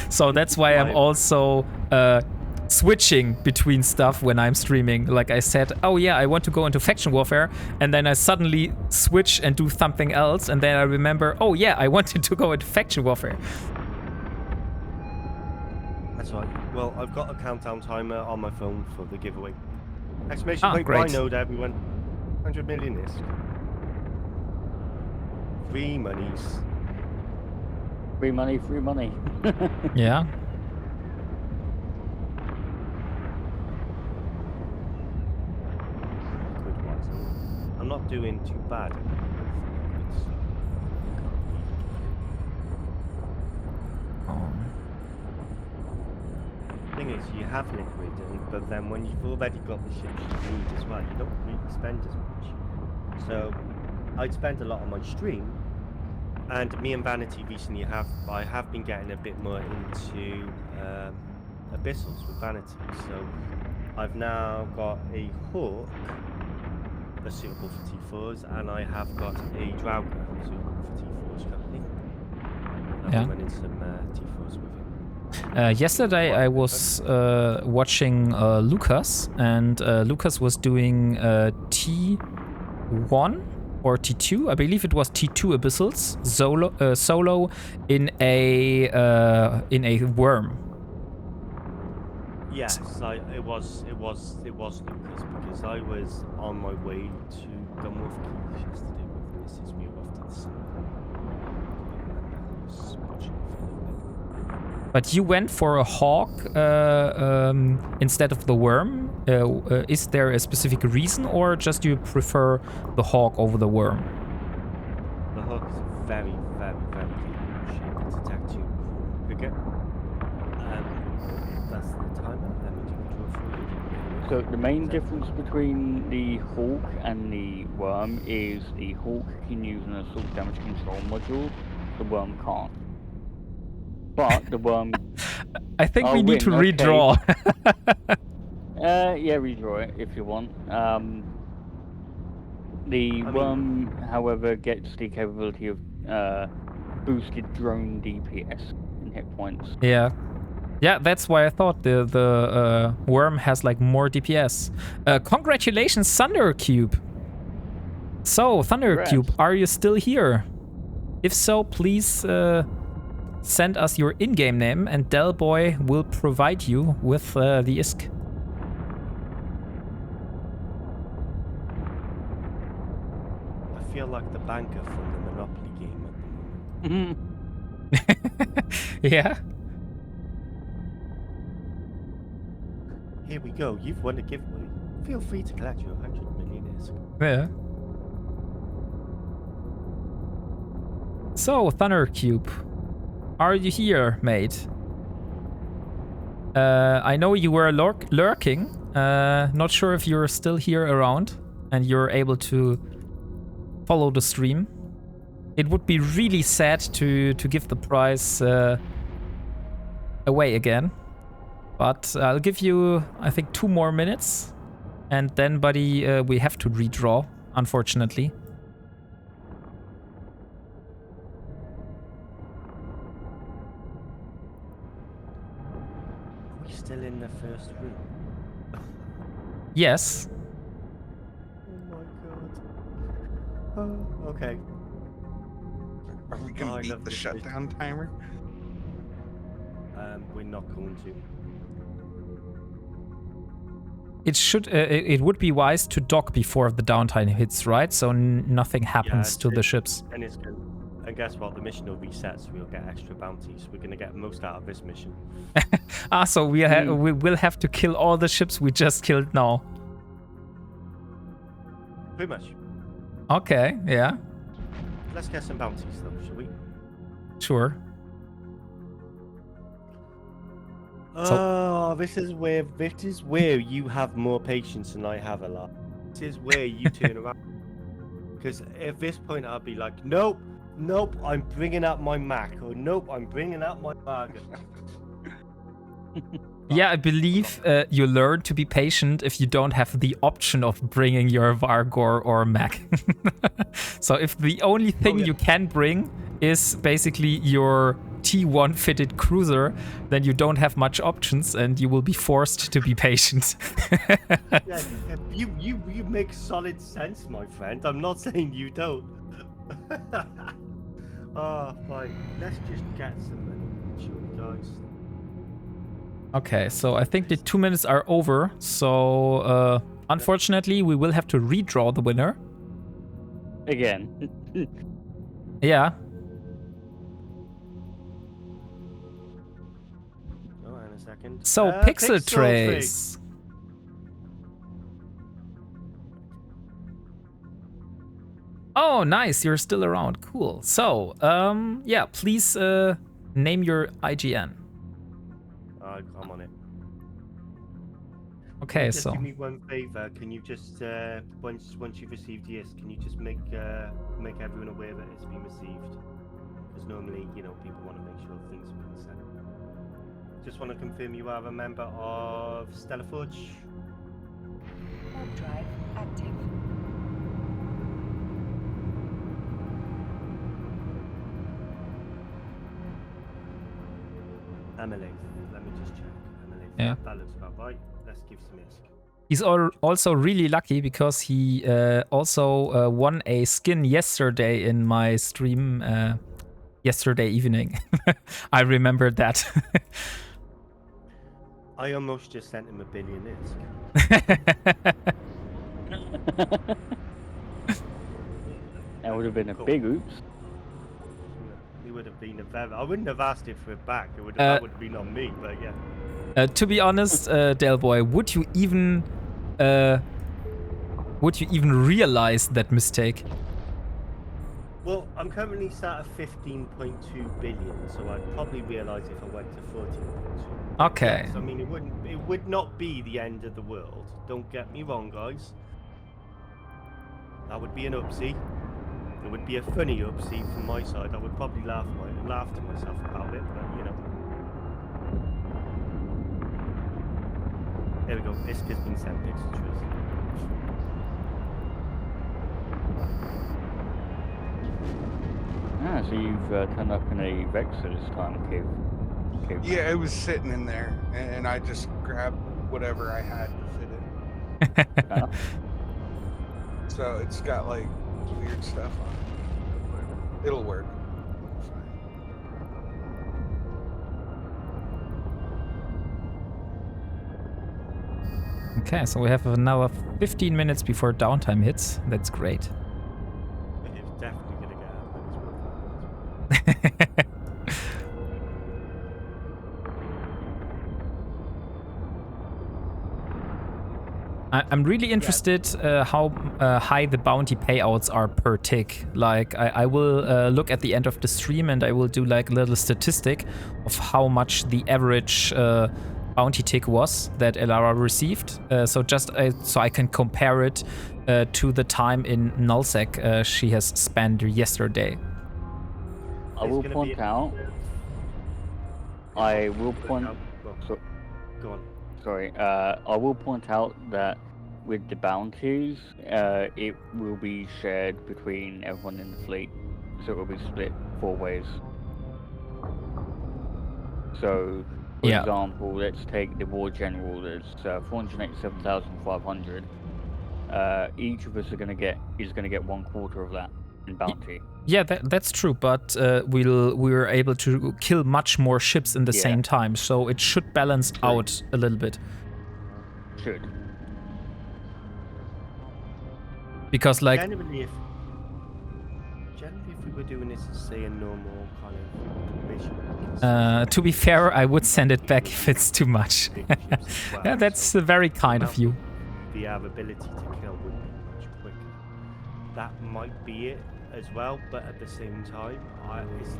So that's why I'm also switching between stuff when I'm streaming. Like I said, oh yeah, I want to go into faction warfare, and then I suddenly switch and do something else, and then I remember, oh yeah, I wanted to go into faction warfare. That's right. Well, I've got a countdown timer on my phone for the giveaway. Exclamation point, great. buy node, everyone. 100 million is. Free monies. Free money, free money. Yeah. Good ones. I'm not doing too bad. Thing is, you have liquid, but then when you've already got the shit you need as well, you don't really spend as much. So I'd spend a lot on my stream, and me and Vanity recently I have been getting a bit more into abyssals with Vanity. So I've now got a Hawk that's suitable for T4s, and I have got a Draugr suitable for T4s currently. I've been running some T4s with him. Yesterday I was watching Lucas, and Lucas was doing T1 or T2, I believe it was T2 abyssals solo in a worm. Yes, it was Lucas, because I was on my way to Gunwolf Keys yesterday with Mrs. We were off to the cinema. But you went for a hawk instead of the worm. Is there a specific reason, or just you prefer the hawk over the worm? The hawk is a very, very, very capable ship. It's attacked you quicker. That's the timer. Let me do the draw for you. So the main difference between the hawk and the worm is the hawk can use an assault damage control module, the worm can't. But the worm... I think we need to redraw. Yeah, redraw it if you want. The worm, however, gets the capability of boosted drone DPS and hit points. Yeah. Yeah, that's why I thought the worm has like more DPS. Congratulations, Thundercube. So, Thundercube, are you still here? If so, please send us your in-game name, and Delboy will provide you with the ISK. I feel like the banker from the Monopoly game at the moment. Yeah. Here we go. You've won a giveaway. Feel free to collect your 100 million ISK. Yeah. So, Thundercube, are you here, mate? I know you were lurking. Not sure if you're still here around and you're able to follow the stream. It would be really sad to give the prize away again. But I'll give you, I think, 2 more minutes. And then, buddy, we have to redraw, unfortunately. Still in the first room. Yes. Oh my god. Oh, okay. Are we Oh, gonna I beat love the this shutdown timer? We're not going to. It should. It would be wise to dock before the downtime hits, right? So nothing happens to the ships. And it's good. And guess what? The mission will reset, so we'll get extra bounties. We're gonna get most out of this mission. So we will have to kill all the ships we just killed now. Pretty much. Okay. Yeah. Let's get some bounties, though, shall we? Sure. Oh, this is where you have more patience than I have a lot. This is where you turn around. Because at this point, I'll be like, nope, I'm bringing out my Mac, or nope, I'm bringing out my Margaret. Yeah, I believe you learn to be patient if you don't have the option of bringing your Vargor or Mac. So if the only thing you can bring is basically your T1 fitted cruiser, then you don't have much options and you will be forced to be patient. Yeah, you make solid sense, my friend. I'm not saying you don't. Oh, fine. Let's just get some money, shall we, guys? Okay, so I think the 2 minutes are over. So unfortunately, we will have to redraw the winner. Again. Yeah. Oh, in a second. So Pixel Trace. Oh, nice. You're still around. Cool. So, yeah, please name your IGN. I'm on it. Okay, Just so do me one favor. Can you just once you've received yes, can you just make everyone aware that it's been received? Because normally, people want to make sure things have been sent. Just want to confirm you are a member of Stellar Forge. Warp drive active. Emily, let me just check. Emily, Yeah. that looks about right. Let's give some ISK. he's also really lucky because he also won a skin yesterday in my stream yesterday evening. I remembered that. I almost just sent him $1 billion ISK. That would have been a big oops. It would have been a very. I wouldn't have asked it for it back. That would have been on me, but yeah. To be honest, Del Boy, would you even realize that mistake? Well, I'm currently sat at 15.2 billion, so I'd probably realise if I went to 14.2. Okay. Yes, I mean, it would not be the end of the world. Don't get me wrong, guys. That would be an upsie. It would be a funny upsie from my side. I would probably laugh to myself about it, but There we go. This has been sent Pixel Trace. Ah, so you've turned up in a Vexor this time, Cave. Yeah, it was sitting in there, and I just grabbed whatever I had to fit it. So it's got like weird stuff on it. It'll work. Okay, so we have another 15 minutes before downtime hits. That's great. It's definitely gonna get happened. I'm really interested how high the bounty payouts are per tick. Like, I will look at the end of the stream and I will do like a little statistic of how much the average bounty tick was that Elara received. So I can compare it to the time in nullsec she has spent yesterday. I will point out. I will point. Go on. Sorry, I will point out that with the bounties, it will be shared between everyone in the fleet, so it will be split 4 ways. So, for example, let's take the War General that's 487,500. each of us is gonna get 1/4 of that in bounty. Yeah, that's true, but we're able to kill much more ships in the same time, so it should balance out a little bit. Should. Because like Generally, if we were doing this as, say, a normal kind of mission, to be fair, I would send it back if it's too much. big ships as well, Yeah, that's very kind of you. The ability to kill would be much quicker. That might be it as well, but at the same time,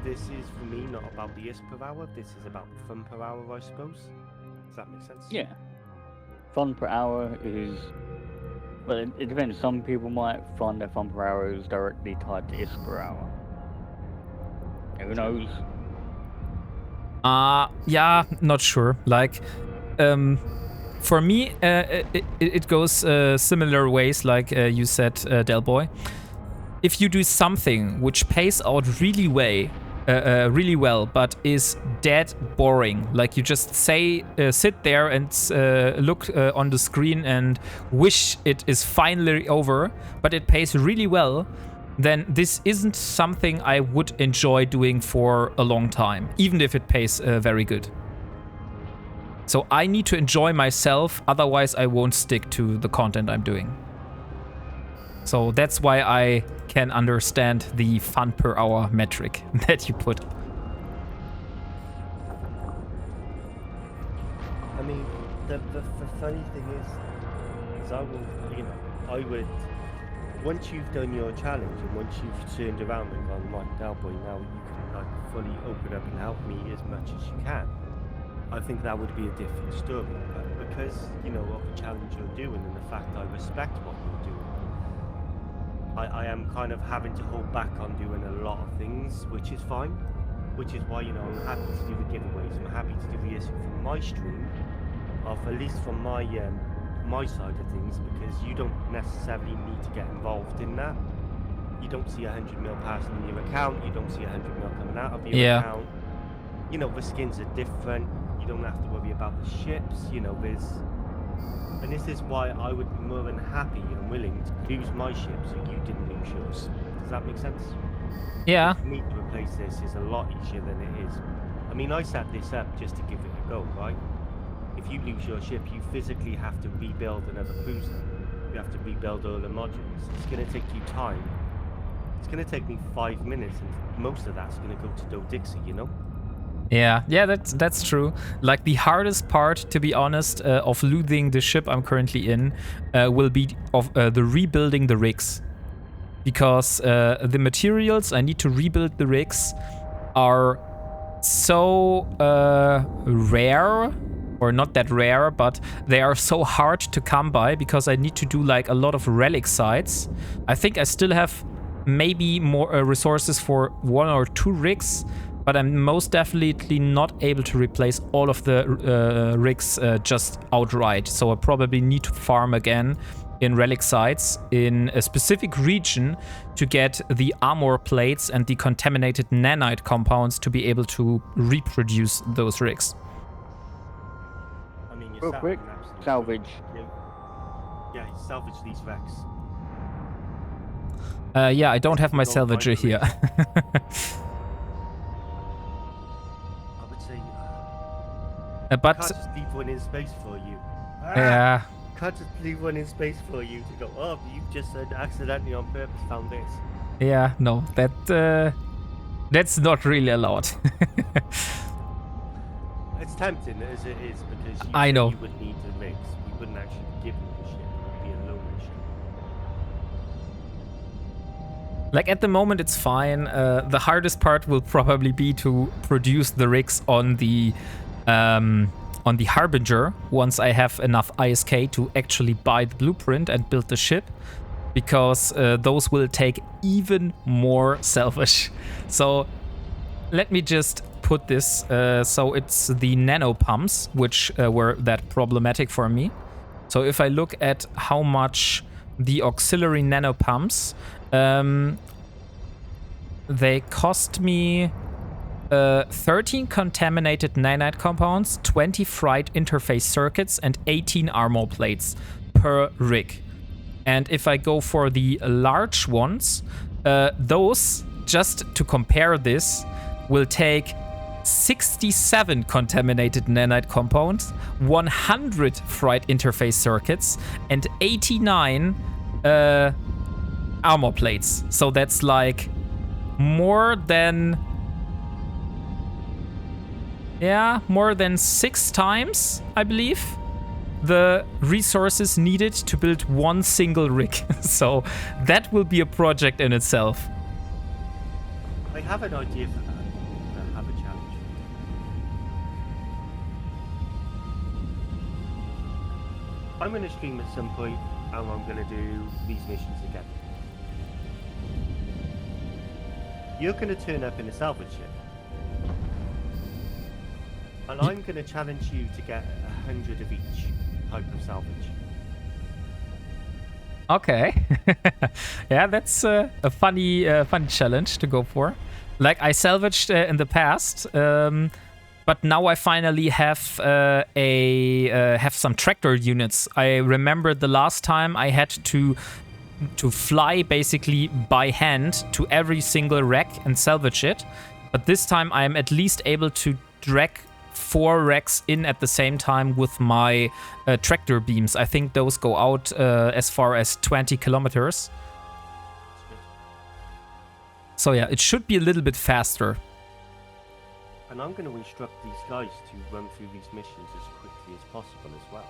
this is for me not about the ISP per hour. This is about the fun per hour, I suppose. Does that make sense? Yeah. Fun per hour is. Well, it depends. Some people might find their fun per hour is directly tied to ISP per hour. Who knows? Yeah, not sure. Like, for me, it goes similar ways, like you said, Del Boy. If you do something which pays out really well, but is dead boring, like you just sit there and look on the screen and wish it is finally over, but it pays really well, then this isn't something I would enjoy doing for a long time, even if it pays very good. So I need to enjoy myself, otherwise I won't stick to the content I'm doing. So that's why I can understand the fun per hour metric that you put. I mean, the funny thing is I would, once you've done your challenge and once you've turned around and gone, like, now boy, now you can like fully open up and help me as much as you can, I think that would be a different story. But because, of the challenge you're doing and the fact I respect what you're doing, I am kind of having to hold back on doing a lot of things, which is fine. Which is why, I'm happy to do the giveaways. I'm happy to do the ISP from my stream, at least from my side of things, because you don't necessarily need to get involved in that. You don't see 100 mil passing in your account. You don't see 100 mil coming out of your account. The skins are different. You don't have to worry about the ships. And this is why I would be more than happy and willing to lose my ship so you didn't lose yours. Does that make sense? Yeah. For me to replace this is a lot easier than it is. I mean, I set this up just to give it a go, right? If you lose your ship, you physically have to rebuild another cruiser. You have to rebuild all the modules. It's going to take you time. It's going to take me 5 minutes, and most of that's going to go to Do Dixie, Yeah, that's true. Like the hardest part, to be honest, of looting the ship I'm currently in, will be of the rebuilding the rigs, because the materials I need to rebuild the rigs are so rare, or not that rare, but they are so hard to come by because I need to do like a lot of relic sites. I think I still have maybe more resources for 1 or 2 rigs. But I'm most definitely not able to replace all of the rigs just outright. So I probably need to farm again in relic sites in a specific region to get the armor plates and the contaminated nanite compounds to be able to reproduce those rigs. I mean, Real quick, salvage. Yeah, salvage these wrecks. Yeah, I don't have my salvager here. But can't just leave one in space for you. Yeah. Can't just leave one in space for you to go, oh, you just accidentally on purpose found this. Yeah, no, that's not really allowed. It's tempting as it is, because I know you would need the rigs. You wouldn't actually be given the ship. It would be a loan ship. Like at the moment it's fine. The hardest part will probably be to produce the rigs on the Harbinger once I have enough ISK to actually buy the blueprint and build the ship, because those will take even more salvage. So let me just put this. So it's the nano pumps which were that problematic for me. So if I look at how much the auxiliary nano pumps, they cost me 13 contaminated nanite compounds, 20 fried interface circuits, and 18 armor plates per rig. And if I go for the large ones, those, just to compare this, will take 67 contaminated nanite compounds, 100 fried interface circuits, and 89 armor plates. So that's like more than 6 times, I believe, the resources needed to build one single rig. So that will be a project in itself. I have an idea for that. I have a challenge. I'm going to stream at some point, and I'm going to do these missions again. You're going to turn up in a salvage ship, and I'm going to challenge you to get 100 of each type of salvage. Okay. Yeah, that's a funny challenge to go for. Like, I salvaged in the past, but now I finally have some tractor units. I remember the last time I had to fly basically by hand to every single wreck and salvage it. But this time I'm at least able to drag 4 wrecks in at the same time with my tractor beams. I think those go out as far as 20 kilometers. So yeah, it should be a little bit faster. And I'm going to instruct these guys to run through these missions as quickly as possible as well.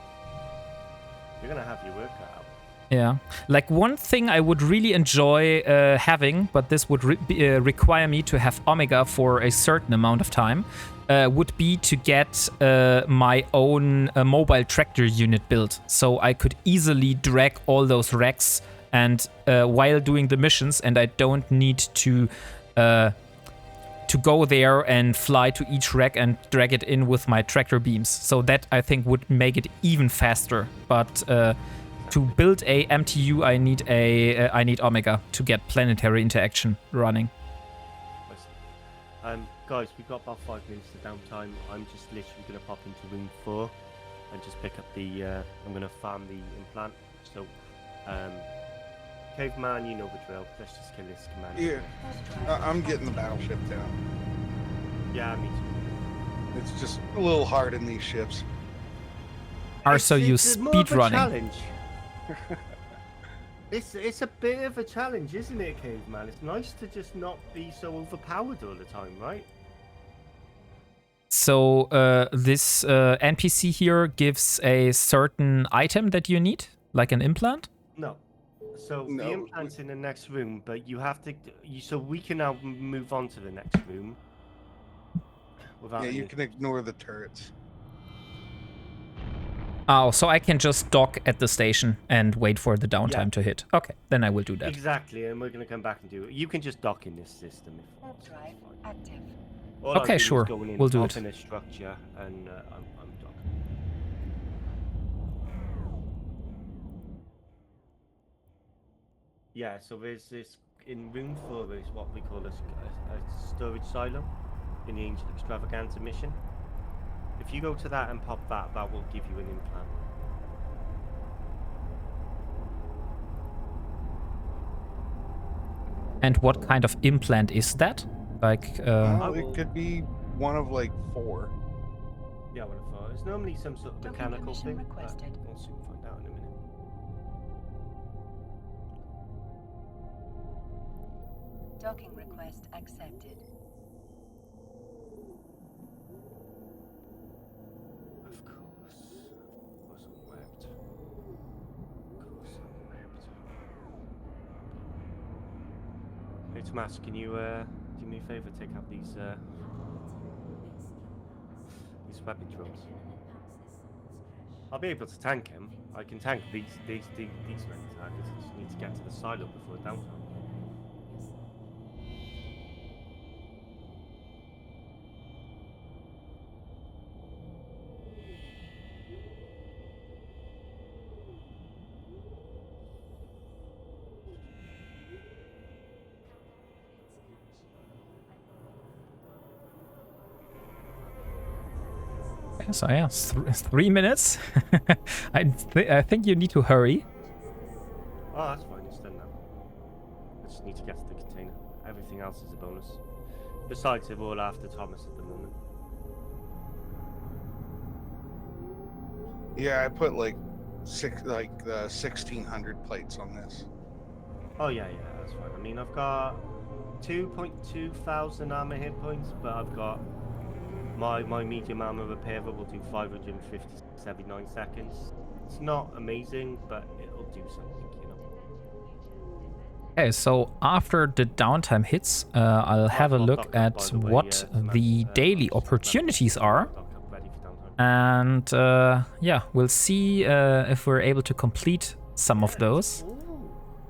You're going to have your work cut out. Yeah. Like, one thing I would really enjoy having, but this would require me to have Omega for a certain amount of time, would be to get my own mobile tractor unit built. So I could easily drag all those wrecks and while doing the missions, and I don't need to go there and fly to each wreck and drag it in with my tractor beams. So that, I think, would make it even faster. But to build a MTU, I need Omega to get planetary interaction running. Guys, we've got about 5 minutes of downtime. I'm just literally going to pop into room 4 and just pick up the. I'm going to farm the implant. So, Caveman, you know the drill. Let's just kill this commander. Yeah, I'm getting the battleship down. Yeah, me too. It's just a little hard in these ships. So you speed running. Challenge. It's a bit of a challenge, isn't it, Caveman? It's nice to just not be so overpowered all the time, right? So this NPC here gives a certain item that you need, like an implant? No. So the implant's in the next room, but you have to. So we can now move on to the next room. Without you can ignore the turrets. Oh, so I can just dock at the station and wait for the downtime to hit. Okay, then I will do that. Exactly, and we're going to come back and do it. You can just dock in this system. Warp drive active. Okay, sure. We'll do it. In a structure, and I'm docking. Yeah, so there's this in room 4. There's what we call a storage silo in the Angel Extravaganza mission. If you go to that and pop that, that will give you an implant. And what kind of implant is that? Like, it could be one of like 4. Yeah, one of 4. It's normally some sort of mechanical thing. Requested. We'll soon find out in a minute. Docking request accepted. Of course. Wasn't webbed. Of course I'm webbed. Hey Tomas, can you do me a favour, take out these weapon drones? I'll be able to tank him. I can tank these targets. I just need to get to the silo before downtime. So yeah, 3 minutes. I think you need to hurry. else is a bonus. Besides, they're all after Thomas at the moment. Yeah, I put like 1,600 plates on this. Oh yeah, that's fine. I mean, I've got 2,200 armor hit points, but I've got my medium armor repair will do 550 every 9 seconds. It's not amazing, but it'll do something, you know. Okay, so after the downtime hits, I'll have a look at what the daily opportunities are. And yeah, we'll see if we're able to complete some of those.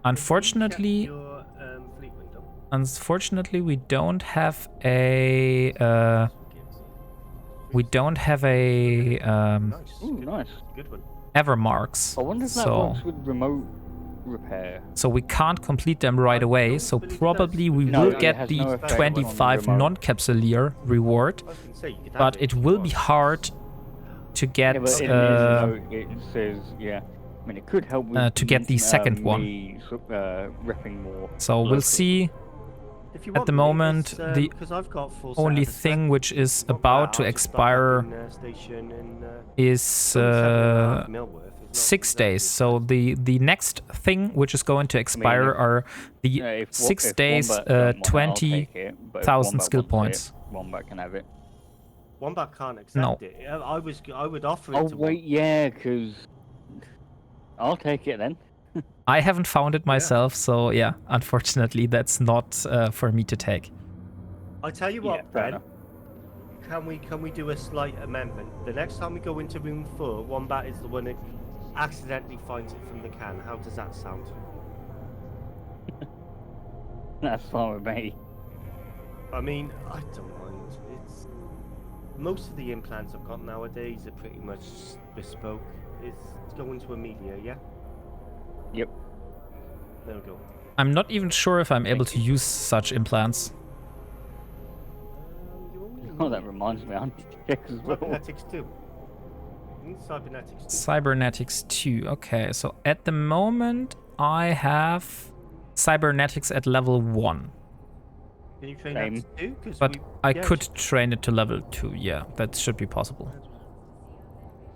Unfortunately, we don't have a nice. Good one. ever marks. I wonder if that works with remote repair. So we can't complete them right away. So probably we will get the 25 non-capsuleer reward, but it will be hard to get it says, yeah. I mean, it could help with to get the second one. Repping more. So we'll see. At the moment, the only thing which is about to expire is 6 days. So the next thing which is going to expire are the 6 days, 20,000 skill points. Wombat can have it. Wombat can't accept it. I would offer it to wait, yeah, because I'll take it then. I haven't found it myself, so yeah, unfortunately, that's not for me to take. I tell you what, Ben, can we do a slight amendment? The next time we go into room 4, Wombat is the one that accidentally finds it from the can. How does that sound? That's fine with me. I mean, I don't mind. Most of the implants I've got nowadays are pretty much bespoke. It's going to a media, yeah? Yep. There we go. I'm not even sure if I'm able to use such implants. Oh, that reminds me, I need to check as well. Cybernetics 2. Cybernetics 2. Cybernetics 2. Okay, so at the moment, I have cybernetics at level 1. Can you train that to 2? But I could train it to level 2, yeah. That should be possible.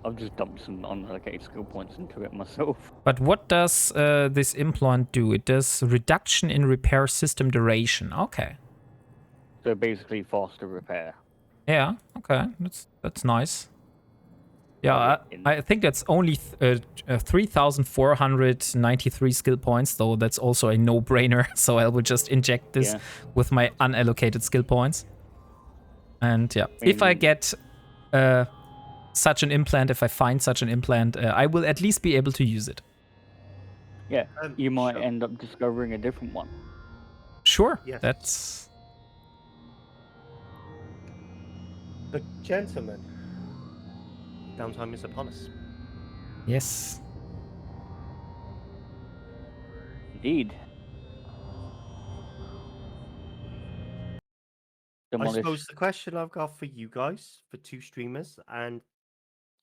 I've just dumped some unallocated skill points into it myself. But what does this implant do? It does reduction in repair system duration. Okay. So basically faster repair. Yeah, okay. That's nice. Yeah, I think that's only 3,493 skill points, though that's also a no-brainer. So I will just inject this with my unallocated skill points. And yeah, if I get such an implant, if I find such an implant, I will at least be able to use it. Yeah, you might end up discovering a different one. Sure, yes. That's... But gentlemen, downtime is upon us. Yes. Indeed. I suppose the question I've got for you guys, for 2 streamers, and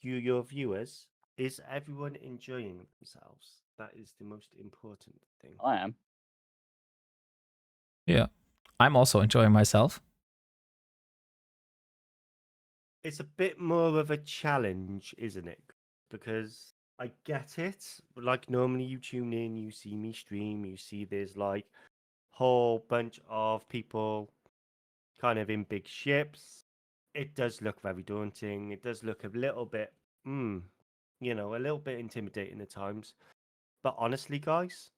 you, your viewers, is everyone enjoying themselves? That is the most important thing. I am. Yeah. I'm also enjoying myself. It's a bit more of a challenge, isn't it? Because I get it. Like, normally you tune in, you see me stream, you see there's like whole bunch of people kind of in big ships. It does look very daunting. It does look a little bit, a little bit intimidating at times. But honestly, guys,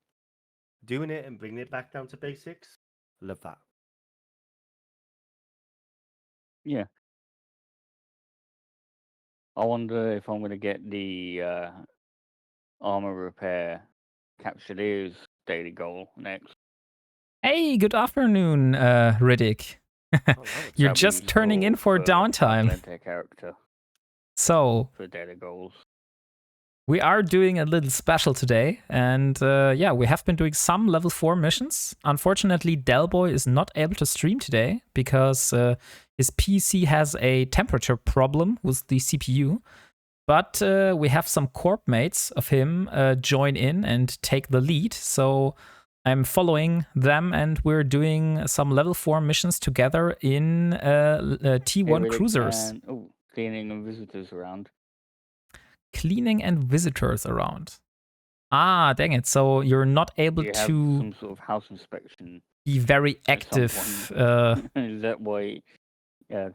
doing it and bringing it back down to basics, love that. Yeah. I wonder if I'm going to get the armor repair Capsuleer's daily goal next. Hey, good afternoon, Riddick. You're just turning in for downtime. Character so, for daily goals. We are doing a little special today, and yeah, we have been doing some level 4 missions. Unfortunately, Delboy is not able to stream today because his PC has a temperature problem with the CPU. But we have some corp mates of him join in and take the lead. So I'm following them, and we're doing some level 4 missions together in T1 Really cruisers. Oh, cleaning and visitors around. Cleaning and visitors around. Ah, dang it. So you're not able You have to some sort of house inspection be very at some active. point. Is that why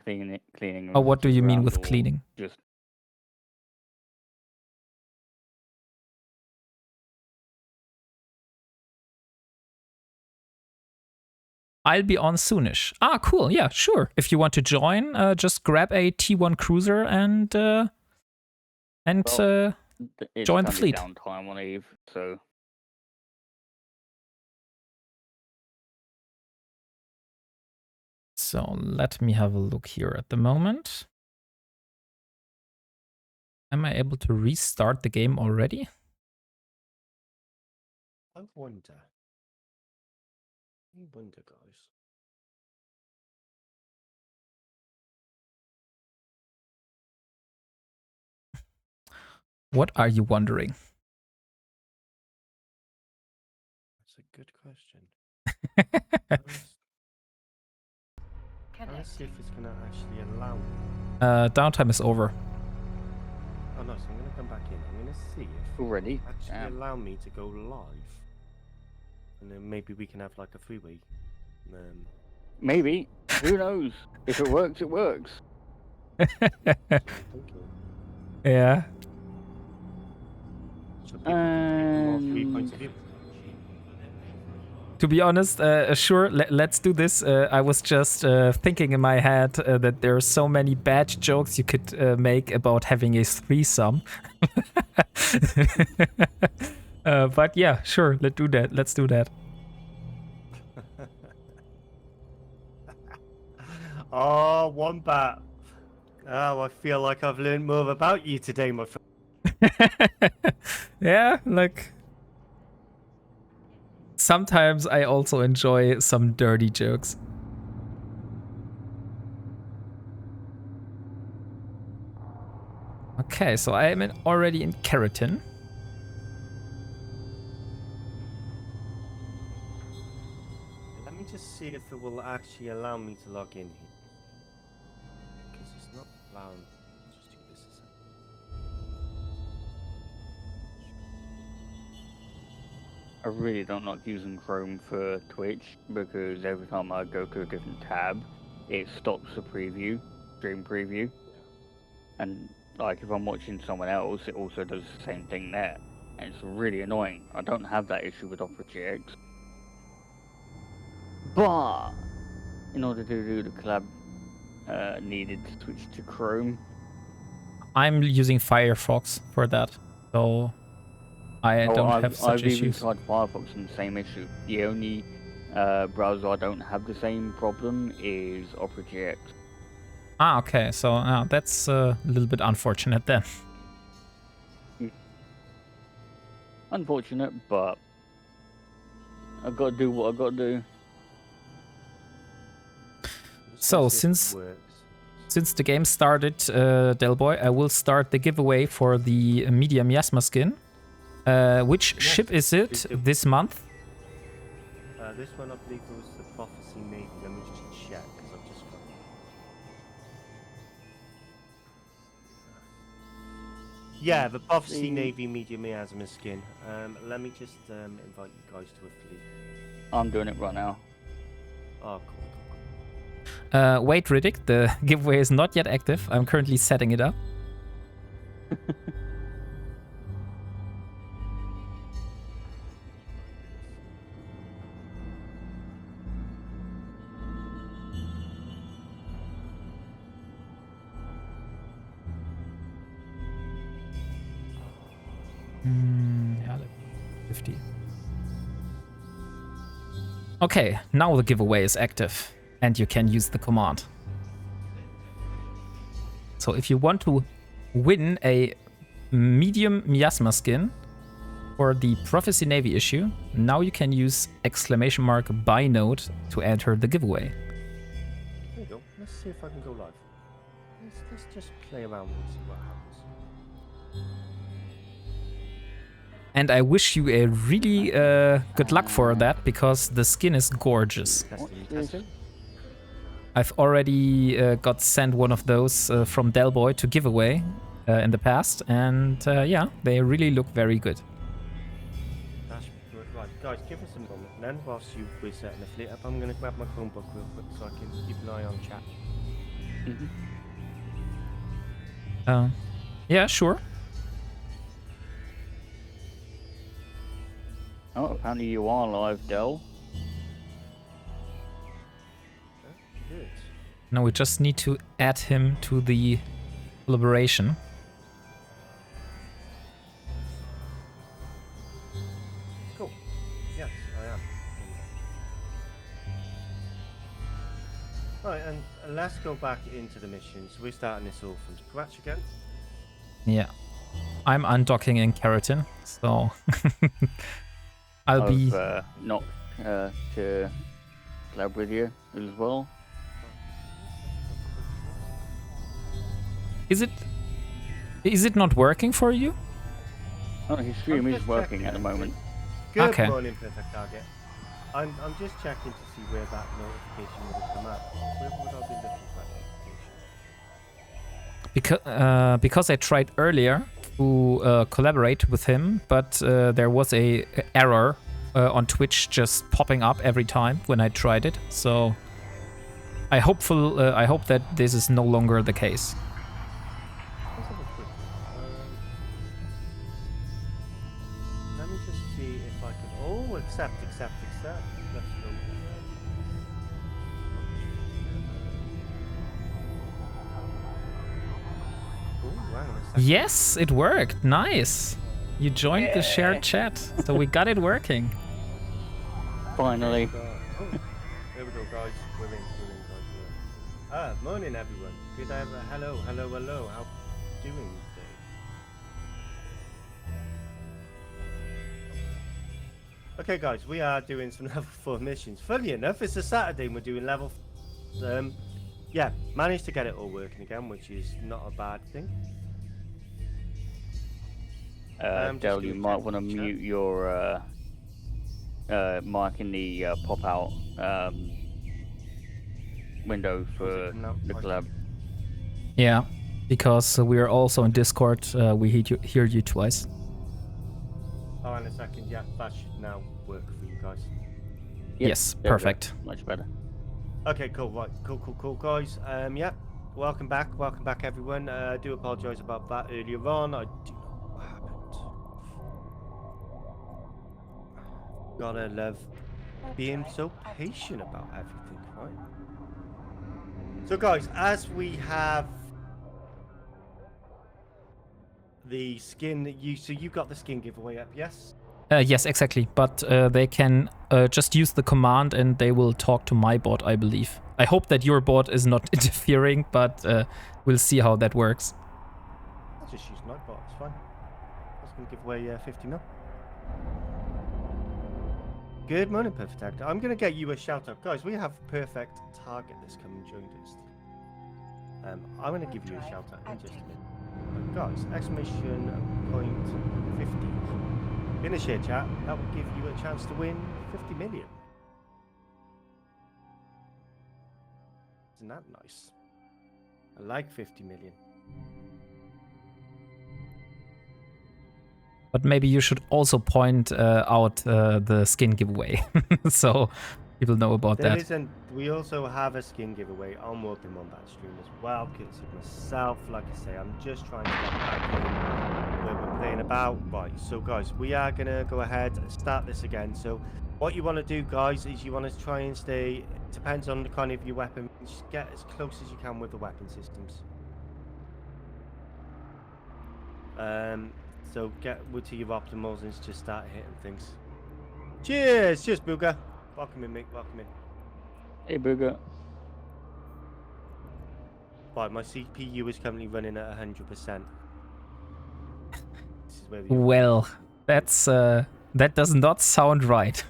cleaning and Oh, what do visitors you mean around, with or cleaning? Just I'll be on soonish. Ah, cool. Yeah, sure. If you want to join, just grab a T1 cruiser and Well, it's join the kind of fleet. downtime on Eve, so So let me have a look here at the moment. Am I able to restart the game already? I wonder. Guys. What are you wondering? That's a good question. Let's see if it's going to actually allow me. Downtime is over. Oh no, so I'm going to come back in. I'm going to see if already. it actually Damn. allow me to go live. And then maybe we can have like a freeway. Maybe. Who knows? If it works, it works. Yeah. So people can take them all 3 points of view. To be honest, sure, let's do this. I was just thinking in my head that there are so many bad jokes you could make about having a threesome. But yeah, sure, let's do that. Let's do that. Oh, Wombat. Oh, I feel like I've learned more about you today, my friend. Yeah, like sometimes I also enjoy some dirty jokes. Okay, so I am already in Keratin. Let me just see if it will actually allow me to log in here. Because it's not allowing. Just do this a second. I really don't like using Chrome for Twitch because every time I go to a different tab, it stops the stream preview. And like if I'm watching someone else, it also does the same thing there. And it's really annoying. I don't have that issue with Opera GX. But in order to do the collab, needed to switch to Chrome. I'm using Firefox for that, so I don't have such I've even issues. tried Firefox and the same issue. The only browser I don't have the same problem is Opera GX. Ah, okay, so that's a little bit unfortunate then. Unfortunate, but I've got to do what I've got to do. So since the game started, Delboy, I will start the giveaway for the medium Miasma skin. Which ship is it this month? This one, I believe, was the Prophecy Navy. Let me just check, because I've just got. Yeah, the Prophecy Navy medium miasma skin. Let me just invite you guys to a fleet. I'm doing it right now. Oh, cool. Wait, Riddick, the giveaway is not yet active. I'm currently setting it up. Yeah, 50. Okay, now the giveaway is active and you can use the command. So if you want to win a medium miasma skin for the Prophecy Navy issue, now you can use !buy node to enter the giveaway. There you go. Let's see if I can go live. Let's just play around and see what happens. And I wish you a really good luck for that, because the skin is gorgeous. Testing, testing. I've already got sent one of those from Delboy to give away in the past, and yeah, they really look very good. That's good. Right, guys, give us a moment. And then whilst we're setting the fleet up, I'm going to grab my Chromebook real quick so I can keep an eye on chat. Yeah, sure. Oh, apparently you are live, Del. Good. Now we just need to add him to the collaboration. Cool. Yes, I am. Right, and let's go back into the missions. We're starting this all from scratch again. Yeah. I'm undocking in Keratin, so I'll be... not to collab with you as well. Is it not working for you? Oh, his stream I'm is just working checking at the it. moment. Good Okay. morning, Perfect Target. I'm just checking to see where that notification would have come out. Where would I be looking for that notification? Because I tried earlier to collaborate with him, but there was a error on Twitch just popping up every time when I tried it. So I hope that this is no longer the case. Let's have a quick look. Let me just see if I can. Oh, accept. Let's go. Oh, hang on a second. Yes, it worked. Nice. You joined the shared chat, so we got it working. Finally. Oh, there we go, guys. We're in, guys. Morning, everyone. Good to have a hello. How you doing today? Okay, guys, we are doing some level 4 missions. Funny enough, it's a Saturday and we're doing level. Yeah, managed to get it all working again, which is not a bad thing. Del, you might want to mute your mic in the pop-out window for the collab. Yeah, because we are also in Discord. We hear you twice. Oh, in a second, yeah, that should now work for you guys. Yep, Yes, there we go. perfect. Much better. Okay, cool, right, cool, guys. Yeah, welcome back, everyone. I do apologise about that earlier on. I do know what happened. Gotta love being so patient about everything, right? So, guys, as we have the skin that you got the skin giveaway up, yes? Yes, exactly. But they can just use the command and they will talk to my bot, I believe. I hope that your bot is not interfering, but we'll see how that works. I'll just use Nightbot, it's fine. I was going to give away 50 mil. Good morning, Perfect Actor. I'm going to get you a shout out. Guys, we have Perfect Target that's come and joined us. I'm going to give you a shout out in just a minute. But guys, exclamation point 50. In the share chat, that will give you a chance to win 50 million. Isn't that nice? I like 50 million. But maybe you should also point out the skin giveaway, so people know about that. We also have a skin giveaway on WarpingWombat stream as well, because of myself. Like I say, I'm just trying to get back in where we're playing about. Right, so guys, we are gonna go ahead and start this again. So what you want to do, guys, is you want to try and stay. It depends on the kind of your weapon. Just get as close as you can with the weapon systems. So get to your optimals and just start hitting things. Cheers, Booger. Welcome in, mate. Welcome in. Hey, Booger. Right, my CPU is currently running at 100%. This is where Well, that's that does not sound right.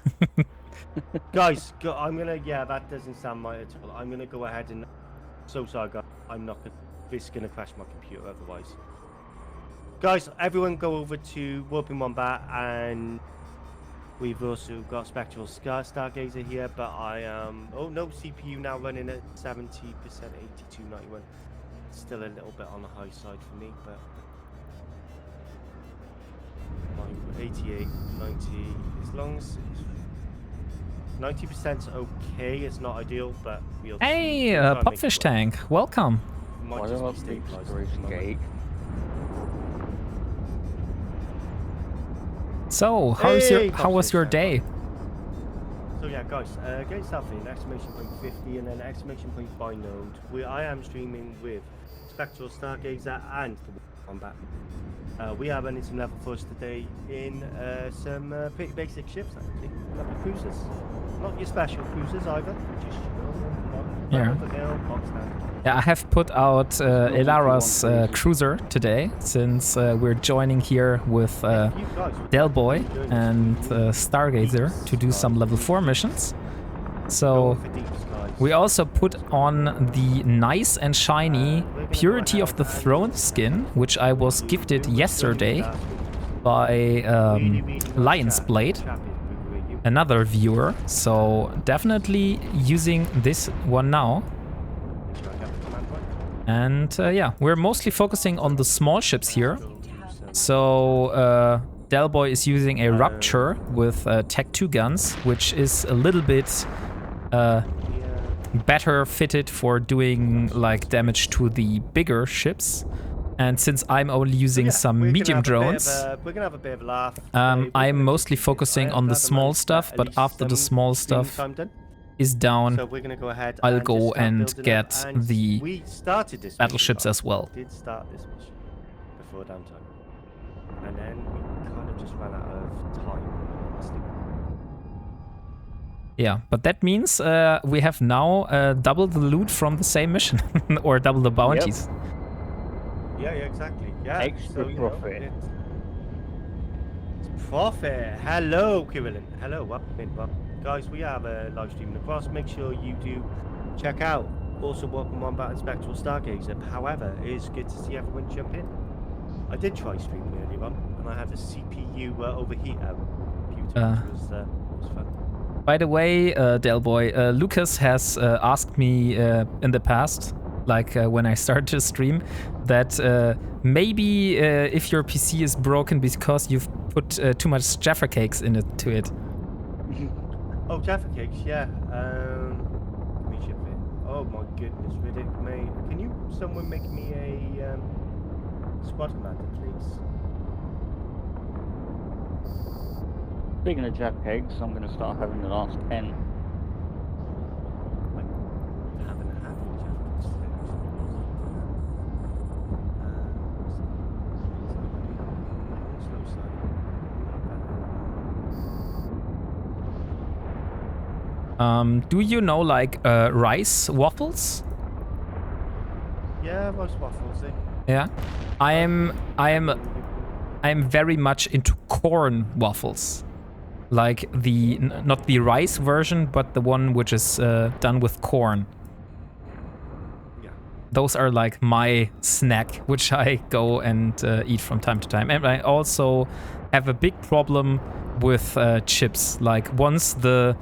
Guys, I'm gonna. Yeah, that doesn't sound right at all. I'm gonna go ahead and. So sorry, guys. I'm not. This is gonna crash my computer otherwise. Guys, everyone go over to WarpingWombat, and we've also got Spectral Stargazer here, but I am... oh no, CPU now running at 70%, 8291. Still a little bit on the high side for me, but... 88, 90, as long as... 90%'s okay, it's not ideal, but we'll Hey, see. We'll try and make it Pupfish work. Tank, welcome. Might Why just don't be I stabilized at the exploration moment. gate? So, Hey, how was Pupfish your Tank, day? So yeah, guys, get yourself in exclamation point 50 and then exclamation point by node. I am streaming with Spectral Stargazer and the Combat. We are running some level 4s today in some pretty basic ships actually. A couple of cruisers. Not your special cruisers either, just Yeah. box standard. Yeah, I have put out Elara's cruiser today, since we're joining here with You guys would Del like to Boy join us, and please. Stargazer to do some level 4 missions. Go So for deeps, guys. we also put on the nice and shiny We're gonna go Purity of ahead the and Throne just skin, which I was do gifted what yesterday Johnny does. by Really, really nice Lion's chat. Blade, Chat is big with you. another viewer. So definitely using this one now. Should I get the command point? And yeah, we're mostly focusing on the small ships here. So Del Boy is using a Rupture with Tech 2 guns, which is a little bit Yeah. better fitted for doing like damage to the bigger ships. And since I'm only using Yeah, some we're gonna medium have a bit of drones, we're gonna have a bit of a laugh. today. We're I'm gonna mostly keep it- focusing I on the have small managed to stuff, get at but least after the some small streaming stuff time done. is down, So we're gonna go ahead. I'll and go just start and building up, get and the we started this battleships mission, as well. We did start this mission before downtime, and then we kind of just ran out of time. honestly. Yeah, but that means we have now double the loot from the same mission, or double the bounties. Yeah, exactly. Yeah. Extra you know, profit. it's profit. Hello, Kirillin. Hello, welcome in. Well, guys, we have a live streaming across. Make sure you do check out. Also, WarpingWombat and Spectral Stargazer. However, it is good to see everyone jump in. I did try streaming earlier on, and I had the CPU overheat computer, which was fun. By the way, Del Boy, Lucas has asked me in the past, like when I started to stream, that maybe if your PC is broken because you've put too much Jaffa cakes into it. Oh, Jaffa cakes, yeah. Let me ship it. Oh my goodness, Riddick, mate. Can you someone make me a squad commander, please? Speaking of Jack eggs, I'm going to start having the last 10. Like, haven't had any Jaffa cakes today, Do you know like rice waffles? yeah, rice waffles, eh? Yeah, I am very much into corn waffles, like the not the rice version, but the one which is done with corn. Yeah. Those are like my snack, which I go and eat from time to time. And I also have a big problem with chips. Like once the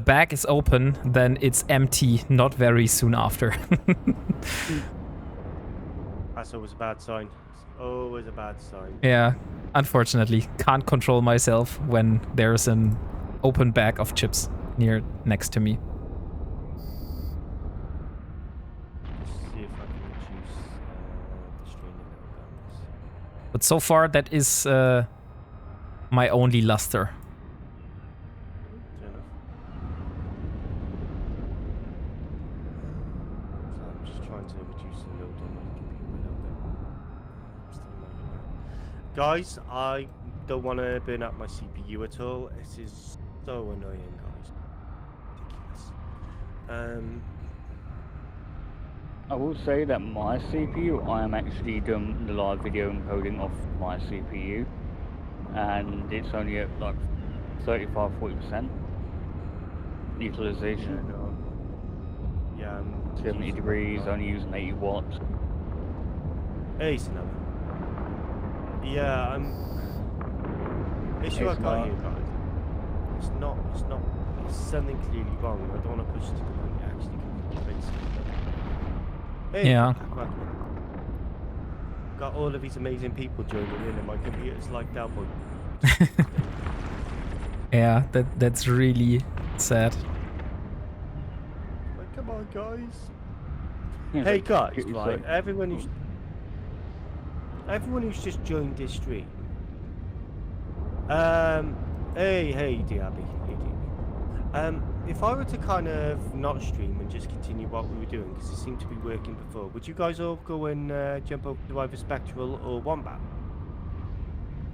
bag is open, then it's empty not very soon after. That's always a bad sign. It's always a bad sign. Yeah, unfortunately, can't control myself when there's an open bag of chips next to me. Just see if I can reduce the strain a little bit on this. But so far, that is my only luster. Fair enough. So I'm just trying to reduce the load on my computer a little bit. I'm still loading now. Guys, I don't want to burn up my CPU at all. This is so annoying, guys. Ridiculous. I will say that my CPU, I am actually doing the live video encoding off my CPU, and it's only at like 35-40% utilization. Yeah, 70 degrees, only using 80 watts. Hey, Sonoma. Yeah, issue I It's got not. here, guys. It's not. It's something clearly wrong. I don't want to push to the point it actually can be basic. Hey, Yeah. got all of these amazing people joining in, and my computer's like that one. Yeah, that's really sad. Like, come on, guys. Yeah, Hey, like, guys, it's right? like- Everyone who's just joined this stream. Hey, Diaby. Hey, Diaby. If I were to kind of not stream and just continue what we were doing, because it seemed to be working before, would you guys all go and jump over to either Spectral or Wombat?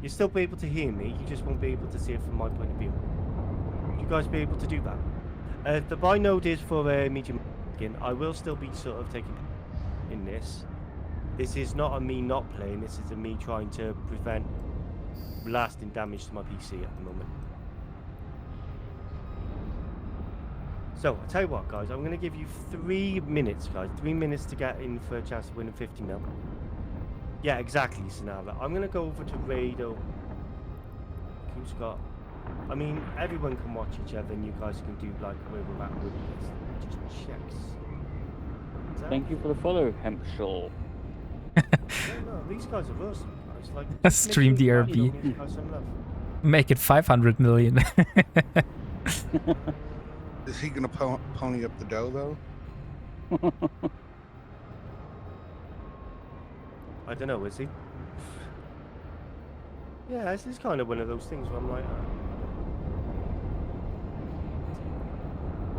You'll still be able to hear me, you just won't be able to see it from my point of view. Would you guys be able to do that? The buy node is for medium skin. I will still be sort of taking in this. This is not a me not playing, this is a me trying to prevent lasting damage to my PC at the moment. So, I'll tell you what, guys, I'm going to give you 3 minutes, guys. 3 minutes to get in for a chance to win a 50 mil. Yeah, exactly, Sonava. I'm going to go over to Rado. Who's got... I mean, everyone can watch each other, and you guys can do, like, where we're at with this. Just checks. Thank you for the follow, Hempshall. No, these guys are awesome, guys. Like, just make Stream sure you DRB. give these guys some love. Make it 500 million. Is he gonna pony up the dough though? I don't know, is he? Yeah, this is kind of one of those things where I'm like,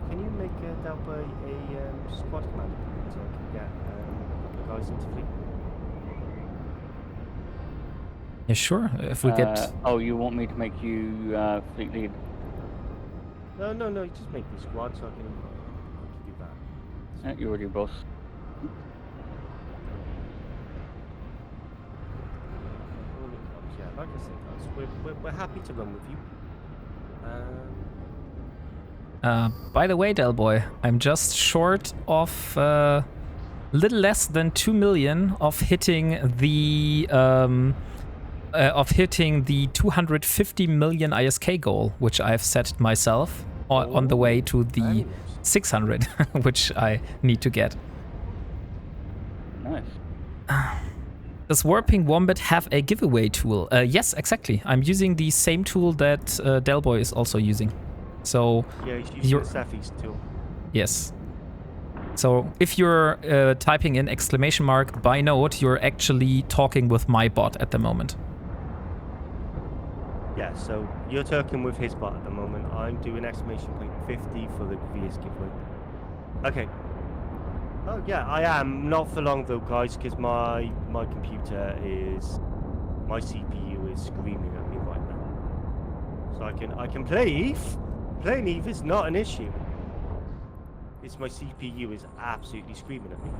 can you make Delpa a squad commander so I can get the guys into fleet? Yeah, sure. If we get... Oh, you want me to make you fleet lead? No, you just make me squad so I can do that. You're already boss. Yeah, like I said, guys, we're happy to run with you. by the way, Delboy, I'm just short of little less than 2 million of hitting the 250 million ISK goal, which I've set myself on the way to the 600, which I need to get. Nice. Does WarpingWombat have a giveaway tool? Yes, exactly. I'm using the same tool that Delboy is also using. So yeah, he's using the Cephis tool. yes. So if you're typing in ! by note, you're actually talking with my bot at the moment. Yeah, so you're talking with his bot at the moment. I'm doing !50 for the VS giveaway. Okay. Oh yeah, I am. Not for long though, guys, because my computer is... my CPU is screaming at me right now. So I can play Eve. Playing Eve is not an issue. It's my CPU is absolutely screaming at me.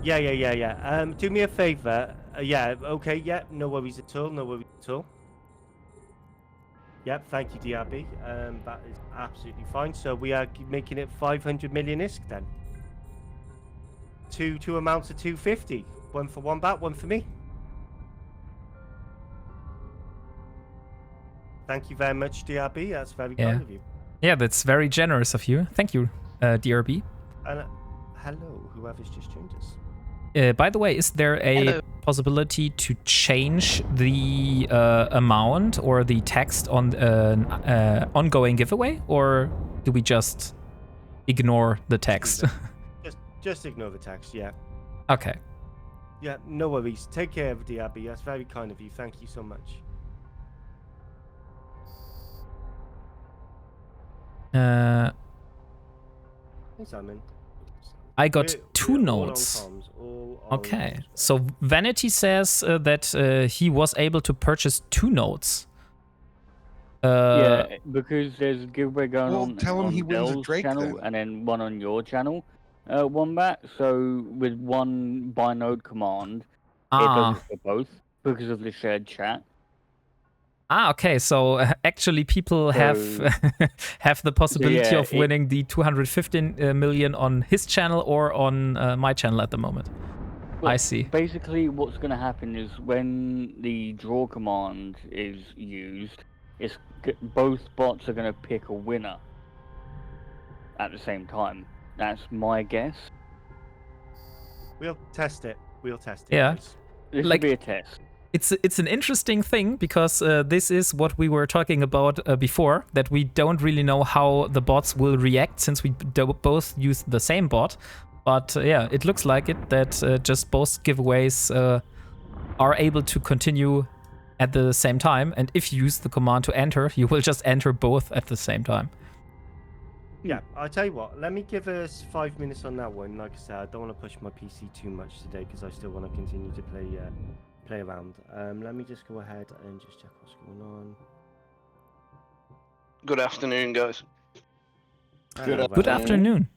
Yeah. Do me a favor. Yeah, okay, yeah, no worries at all, Yep, thank you, DRB. That is absolutely fine. So we are making it 500 million ISK then. Two amounts of 250. One for Wombat, one for me. Thank you very much, DRB. That's very kind of you. Yeah, that's very generous of you. Thank you, DRB. And hello, whoever's just joined us. By the way, is there a possibility to change the amount or the text on an ongoing giveaway, or do we just ignore the text? Just ignore the text, yeah. Okay. Yeah, no worries. Take care of DRB. That's very kind of you. Thank you so much. Hey, Simon. I got two notes. Okay, so Vanity says that he was able to purchase 2 notes. Yeah, because there's a giveaway going on tell him he wins a Dell's Drake channel then. and then one on your channel, Wombat. So with one buy node command, it does it for both because of the shared chat. Okay, so actually people have have the possibility of winning the 215 million on his channel or on my channel at the moment. I see. Basically, what's going to happen is when the draw command is used, both bots are going to pick a winner at the same time. That's my guess. We'll test it. Yeah. Guys. This Like- will be a test. It's an interesting thing because this is what we were talking about before, that we don't really know how the bots will react since we both use the same bot. But yeah, it looks like it that just both giveaways are able to continue at the same time. And if you use the command to enter, you will just enter both at the same time. Yeah, I'll tell you what. Let me give us 5 minutes on that one. Like I said, I don't want to push my PC too much today because I still want to continue to play around. Let me just go ahead and just check what's going on. Good afternoon, guys. Good afternoon.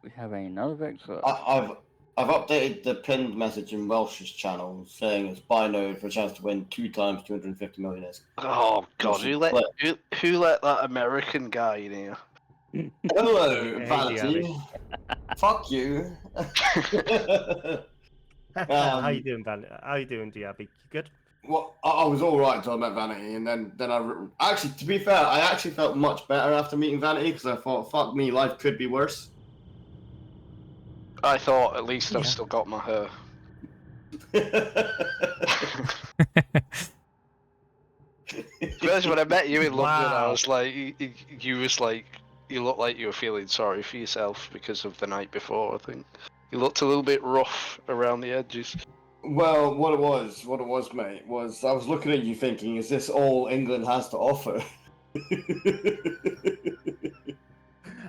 We have another vector. I've updated the pinned message in Welsh's channel saying it's buy node for a chance to win 2 times 250 million. Oh God, who let that American guy in here? Hello, Hey, Vanity. Fuck you. How you doing, How you doing, Diaby? You good? Well, I was all right until I met Vanity, and then actually, to be fair, I actually felt much better after meeting Vanity because I thought, fuck me, life could be worse. I thought at least I've still got my hair. Especially when I met you in London, I was like, you looked like you were feeling sorry for yourself because of the night before. I think you looked a little bit rough around the edges. Well, what it was, mate, was I was looking at you thinking, is this all England has to offer?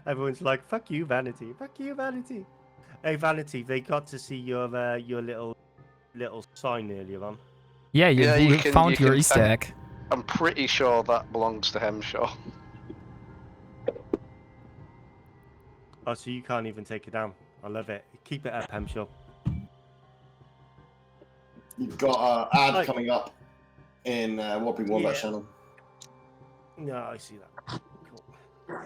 Everyone's like, "Fuck you, Vanity! Fuck you, Vanity!" Hey, Vanity, they got to see your little sign earlier on. Yeah, you found your can Easter egg. I'm pretty sure that belongs to Hemshaw. Oh, so you can't even take it down. I love it. Keep it up, Hemshaw. You've got an ad coming up in WarpingWombat channel. No, I see that. Cool.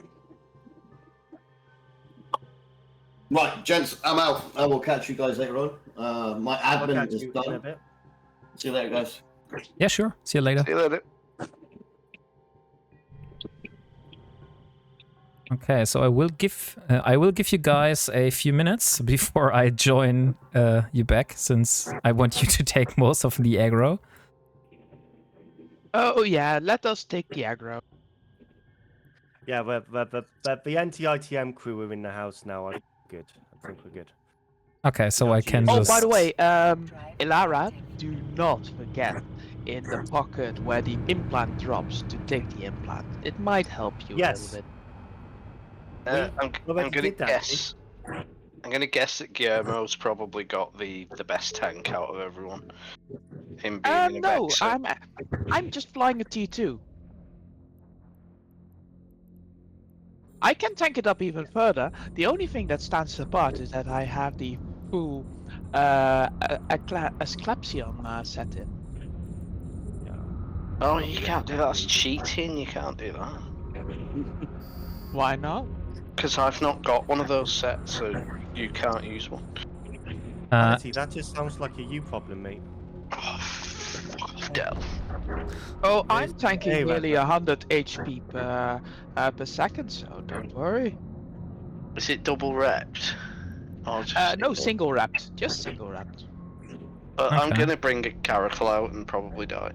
Right, gents, I'm out. I will catch you guys later on. My admin is done. In a bit. See you later, guys. Yeah, sure. See you later. See you later. Okay, so I will give you guys a few minutes before I join you back, since I want you to take most of the aggro. Oh yeah, let us take the aggro. Yeah, the anti-ITM crew are in the house now. I think we're good. I think we're good. Okay, so No, I can Oh, just... by the way, Ilara, do not forget in the pocket where the implant drops to take the implant. It might help you a Yes. little bit. I'm gonna guess. I'm gonna guess that Guillermo's probably got the best tank out of everyone. Him being in a No, Vexor. I'm just flying a T2. I can tank it up even further. The only thing that stands apart is that I have the full Asclepion set in. Oh, you can't do that. That's cheating. You can't do that. Why not? Because I've not got one of those sets, so you can't use one. Vanity, that just sounds like a you problem, mate. Oh, fuck off, Del. Oh, I'm tanking Hey, nearly Rafa. 100 HP per second, so don't worry. Is it double repped? Or just No, single wrapped. Just single wrapped. I'm Okay. gonna bring a Caracal out and probably die.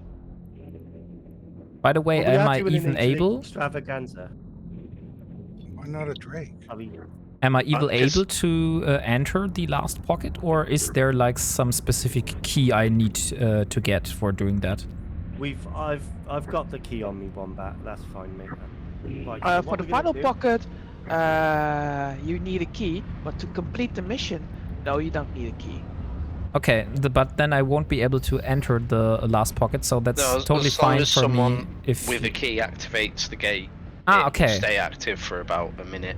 By the way, Well, we am are I doing an even Interlink able? Extravaganza. Why not a Drake? I mean, Am I even just- able to enter the last pocket, or is there like some specific key I need to get for doing that? I've got the key on me, Wombat. That's fine, mate. Right, so For what the we're gonna final do- pocket, you need a key, but to complete the mission, no, you don't need a key. Okay, but then I won't be able to enter the last pocket, so that's No, totally as long fine as for me. someone If with a key activates the gate, it will okay, stay active for about a minute.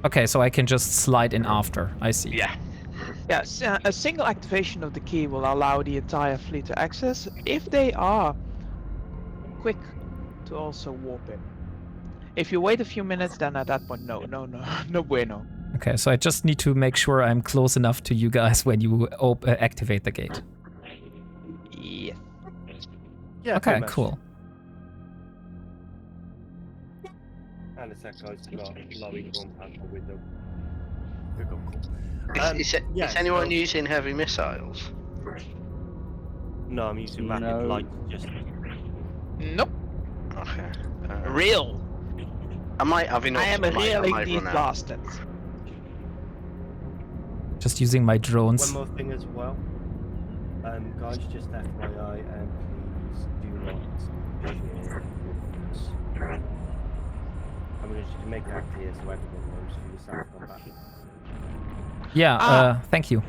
okay, so I can just slide in after. I see. Yeah. Yeah, a single activation of the key will allow the entire fleet to access if they are quick to also warp in. If you wait a few minutes, then at that point, no bueno. Okay, so I just need to make sure I'm close enough to you guys when you activate the gate. Yes. Yeah. Okay, pretty much. cool. And a sec, guys. Got Laurie going past the window. We go, cool. Is anyone using heavy missiles? No, I'm using rapid light. Just Nope. Okay. Real. I might have enough. I am but reeling might these run out. bastards. Just using my drones. one more thing as well. Guys, just FYI, please do not share this. I'm going to make that clear so everyone knows for yourself on that. Yeah, thank you.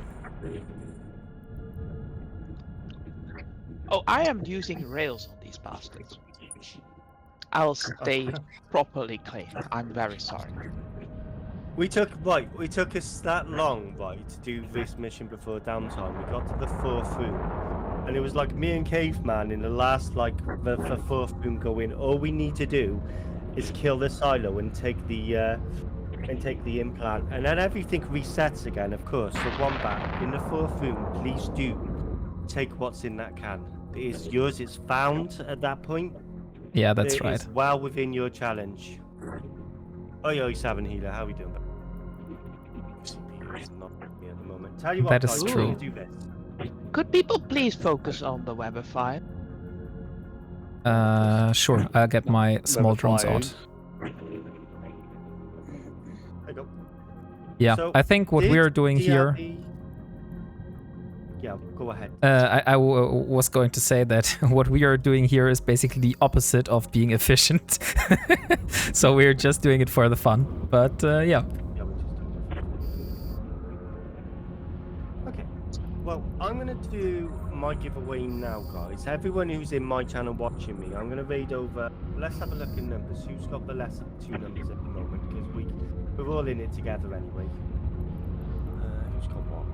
Oh, I am using rails on these bastards. I'll stay properly clean. I'm very sorry. We took us that long, right, to do this mission before downtime. We got to the fourth room, and it was like me and Caveman in the last, like, the fourth room going, all we need to do is kill the silo and take the implant, and then everything resets again, of course. So Wombat, in the fourth room, please do take what's in that can. It is yours, it's found at that point. Yeah, that's right. It's well within your challenge. Oi, Seven Healer, how are we doing? CP is not here at the moment. Tell you what, That is guys, true. we're gonna do this. Could people please focus on the Weber file? Sure, I'll get my small drones out. There you go. Yeah, So, I think what did we're doing here... DRB Yeah, go ahead. I was going to say that what we are doing here is basically the opposite of being efficient. So we're just doing it for the fun. But yeah. Yeah, we're just doing it. Okay. Well, I'm going to do my giveaway now, guys. Everyone who's in my channel watching me, I'm going to raid over... Let's have a look in numbers. Who's got the lesser two numbers at the moment? Because we're all in it together anyway. Who's got what?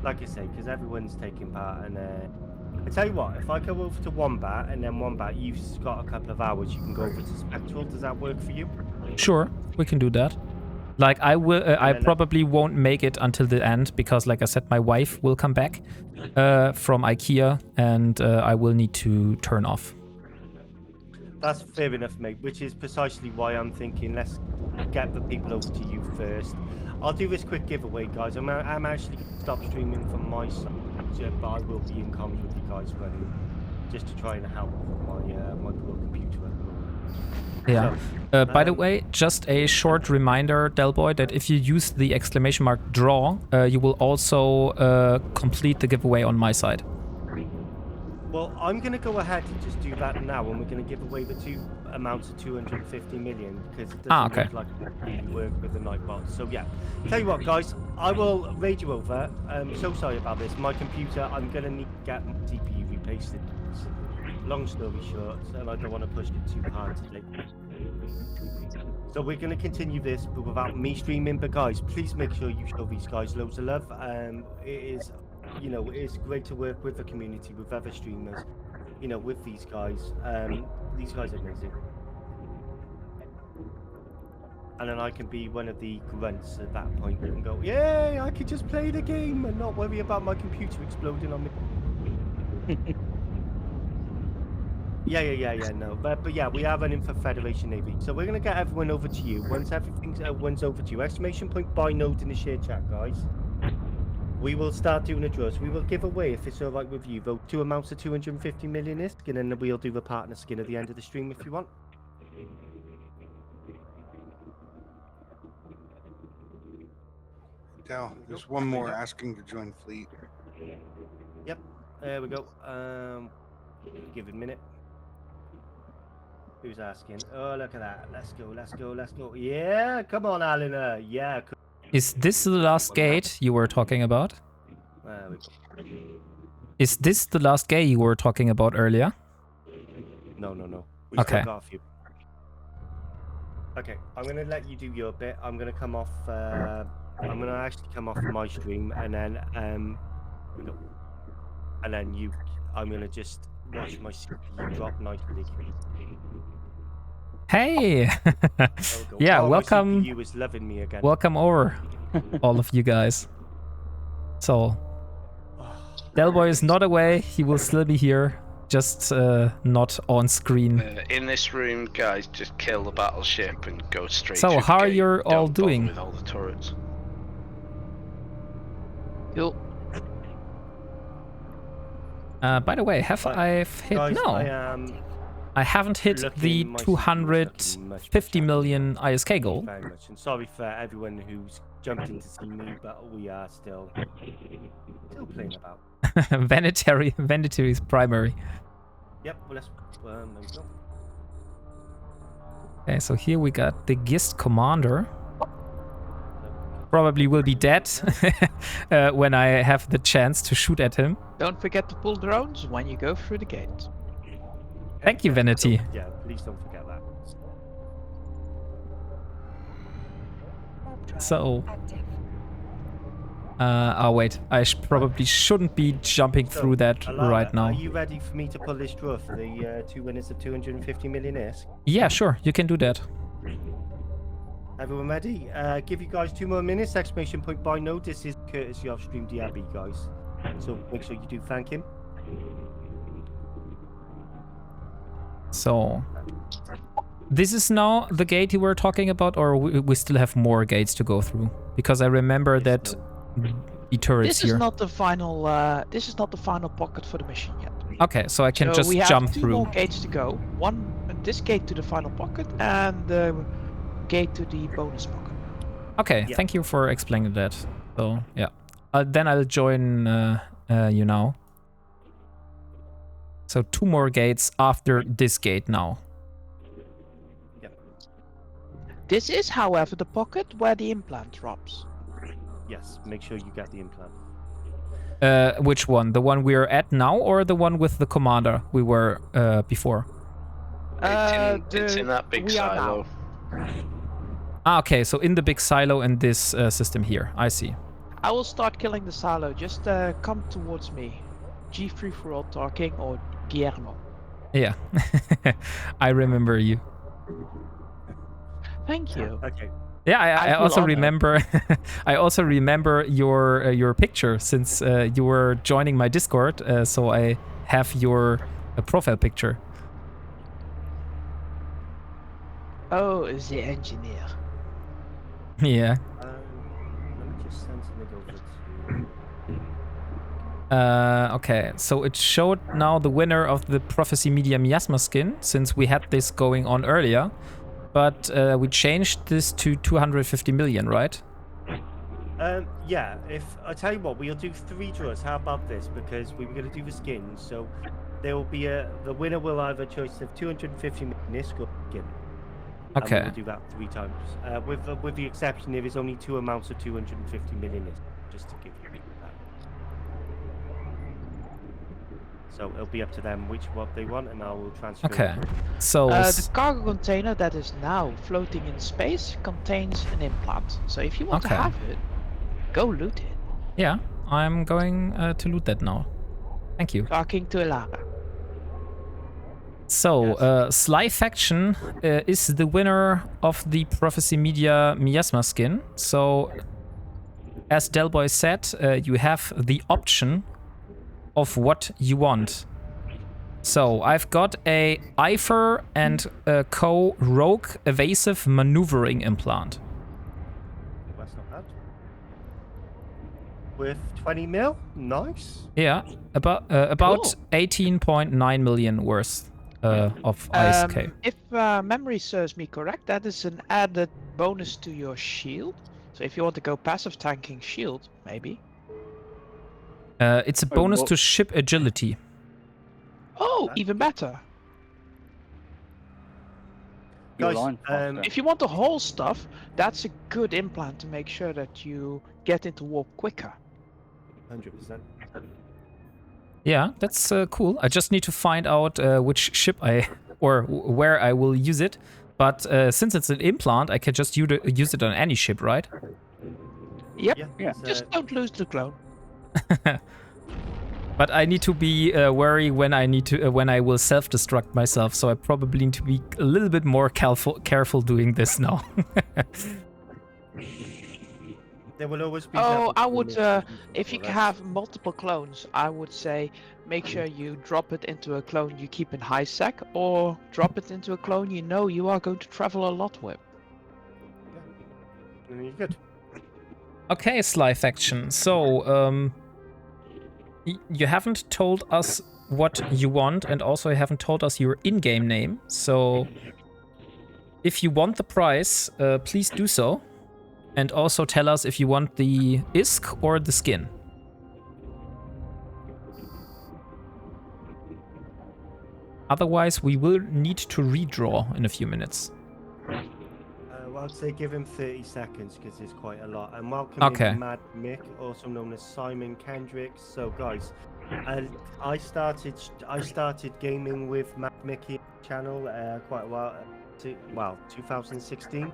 Like I say, because everyone's taking part, and I tell you what, if I go over to Wombat, and then Wombat, you've got a couple of hours, you can go over to Spectral. Does that work for you? Sure, we can do that. Like I will, I probably won't make it until the end because, like I said, my wife will come back from IKEA, and I will need to turn off. That's fair enough, mate. Which is precisely why I'm thinking let's get the people over to you first. I'll do this quick giveaway, guys. I'm actually going to stop streaming from my side, but I will be in comms with you guys running, just to try and help my poor computer at the moment. Yeah. So, By the way, just a short reminder, Delboy, that if you use the exclamation mark draw, you will also complete the giveaway on my side. Well, I'm going to go ahead and just do that now, and we're going to give away the two amounts of 250 million because it doesn't okay. look like it really work with the Nightbot. So yeah, tell you what, guys, I will raid you over. So sorry about this. My computer, I'm going to need to get my CPU replaced. Long story short, and I don't want to push it too hard today. So we're going to continue this, but without me streaming. But guys, please make sure you show these guys loads of love. It is, you know, it's great to work with the community, with other streamers, you know, with these guys. These guys are amazing. And then I can be one of the grunts at that point and go, yay, I could just play the game and not worry about my computer exploding on me. Yeah, no. But yeah, we are running for Federation Navy. So we're going to get everyone over to you. Once everyone's over to you, exclamation point buy node in the share chat, guys. We will start doing a draw. So we will give away, if it's all right with you, those two amounts of 250 million ISK, and then we'll do the partner skin at the end of the stream if you want. Del, there's one more asking to join fleet. Yep, there we go. Give it a minute. Who's asking? Oh, look at that. Let's go. Yeah, come on, Alan. Yeah. Is this the last gate you were talking about? There we go. Is this the last gate you were talking about earlier? No. We okay. Still got a few. Okay, I'm gonna let you do your bit. I'm gonna come off. I'm gonna actually come off my stream, and then here we go. And then I'm gonna just watch my CPU drop nicely. Hey! There we go. Yeah, Oh, welcome. My CPU is loving me again. Welcome over, all of you guys. So, Delboy is not away. He will still be here, just not on screen. In this room, guys, just kill the battleship and go straight. So, through how the are gate. you all Don't bother doing? with all the turrets. Cool. By the way, have I hit? Guys, No, I haven't hit the looking- my 250 million ISK goal. very much. And sorry for everyone who's jumped in to see me, but we are still playing about. Vanity is primary. Yep, well, let's there we go. Okay, so here we got the Gist Commander. Probably will be dead when I have the chance to shoot at him. Don't forget to pull drones when you go through the gate. Thank you, Vanity. Yeah, please don't forget that. Warp drive So, active. oh wait, I probably shouldn't be jumping So, through that Alara, right now. Are you ready for me to pull this draw for the 2 winners of 250 million ISK? Yeah, sure, you can do that. Everyone ready? Give you guys 2 more minutes. Exclamation point by note. This is courtesy of Stream DRB, guys. So make sure you do thank him. So, this is now the gate you were talking about, or we still have more gates to go through? Because I remember that the turrets This here. is not the final. This is not the final pocket for the mission yet. Okay, so I can So just we have jump 2 through. more gates to go. This gate to the final pocket, and the gate to the bonus pocket. Okay, Yeah. thank you for explaining that. So, yeah. Then I'll join you now. So 2 more gates after this gate now. This is, however, the pocket where the implant drops. Yes, make sure you get the implant. Which one? The one we're at now, or the one with the commander we were before? It's in that big we are silo. now. Ah, okay, so in the big silo in this system here. I see. I will start killing the silo. Just come towards me. G3 for all talking, or Guillermo. Yeah, I remember you. Thank you. Okay. Yeah, I I feel also honored. remember. I also remember your picture since you were joining my Discord. So I have your profile picture. Oh, the engineer. Yeah. Let me just send something over to. Okay, so it showed now the winner of the Prophecy Media Miasma skin, since we had this going on earlier. But we changed this to 250 million, right? Yeah, if I tell you what, we'll do 3 draws. How about this? Because we were going to do the skins, so there will be the winner will have a choice of 250 million ISK or skin. And Okay. we'll do that 3 times. With the exception, there is only 2 amounts of 250 million ISK, just to give you that. So it'll be up to them what they want, and I will transfer. Okay. So The cargo container that is now floating in space contains an implant. So if you want Okay. to have it, go loot it. yeah, I'm going to loot that now. Thank you. Talking to Elara. So, Sly Faction is the winner of the Prophecy Media Miasma skin. So, as Delboy said, you have the option of what you want. So, I've got a IFER and a Co Rogue Evasive Maneuvering Implant. That's not bad. With 20 mil, nice. Yeah, about Cool. 18.9 million worth of ISK. If memory serves me correct, that is an added bonus to your shield. So if you want to go passive tanking shield, maybe. It's a bonus what- to ship agility. Oh, Okay. even better. Your Guys, line faster. If you want to haul stuff, that's a good implant to make sure that you get into warp quicker. 100%. Yeah, that's cool. I just need to find out which ship or where I will use it. But since it's an implant, I can just use it on any ship, right? Yep. Yeah. Yeah. it's, Just don't lose the clone. But I need to be wary when I will self-destruct myself. So I probably need to be a little bit more careful doing this now. There will always be. Oh, levels I in would, this game, if you that's- have multiple clones, I would say make sure you drop it into a clone you keep in high sec, or drop it into a clone you know you are going to travel a lot with. And you're good. Okay, Sly Faction. So, you haven't told us what you want, and also you haven't told us your in-game name. So, if you want the prize, please do so. And also tell us if you want the ISK or the skin. Otherwise, we will need to redraw in a few minutes. Well, I'd say give him 30 seconds because it's quite a lot. And welcome Okay. in Mad Mick, also known as Simon Kendricks. So, guys, I started gaming with Mad Mickey channel quite a while. 2016.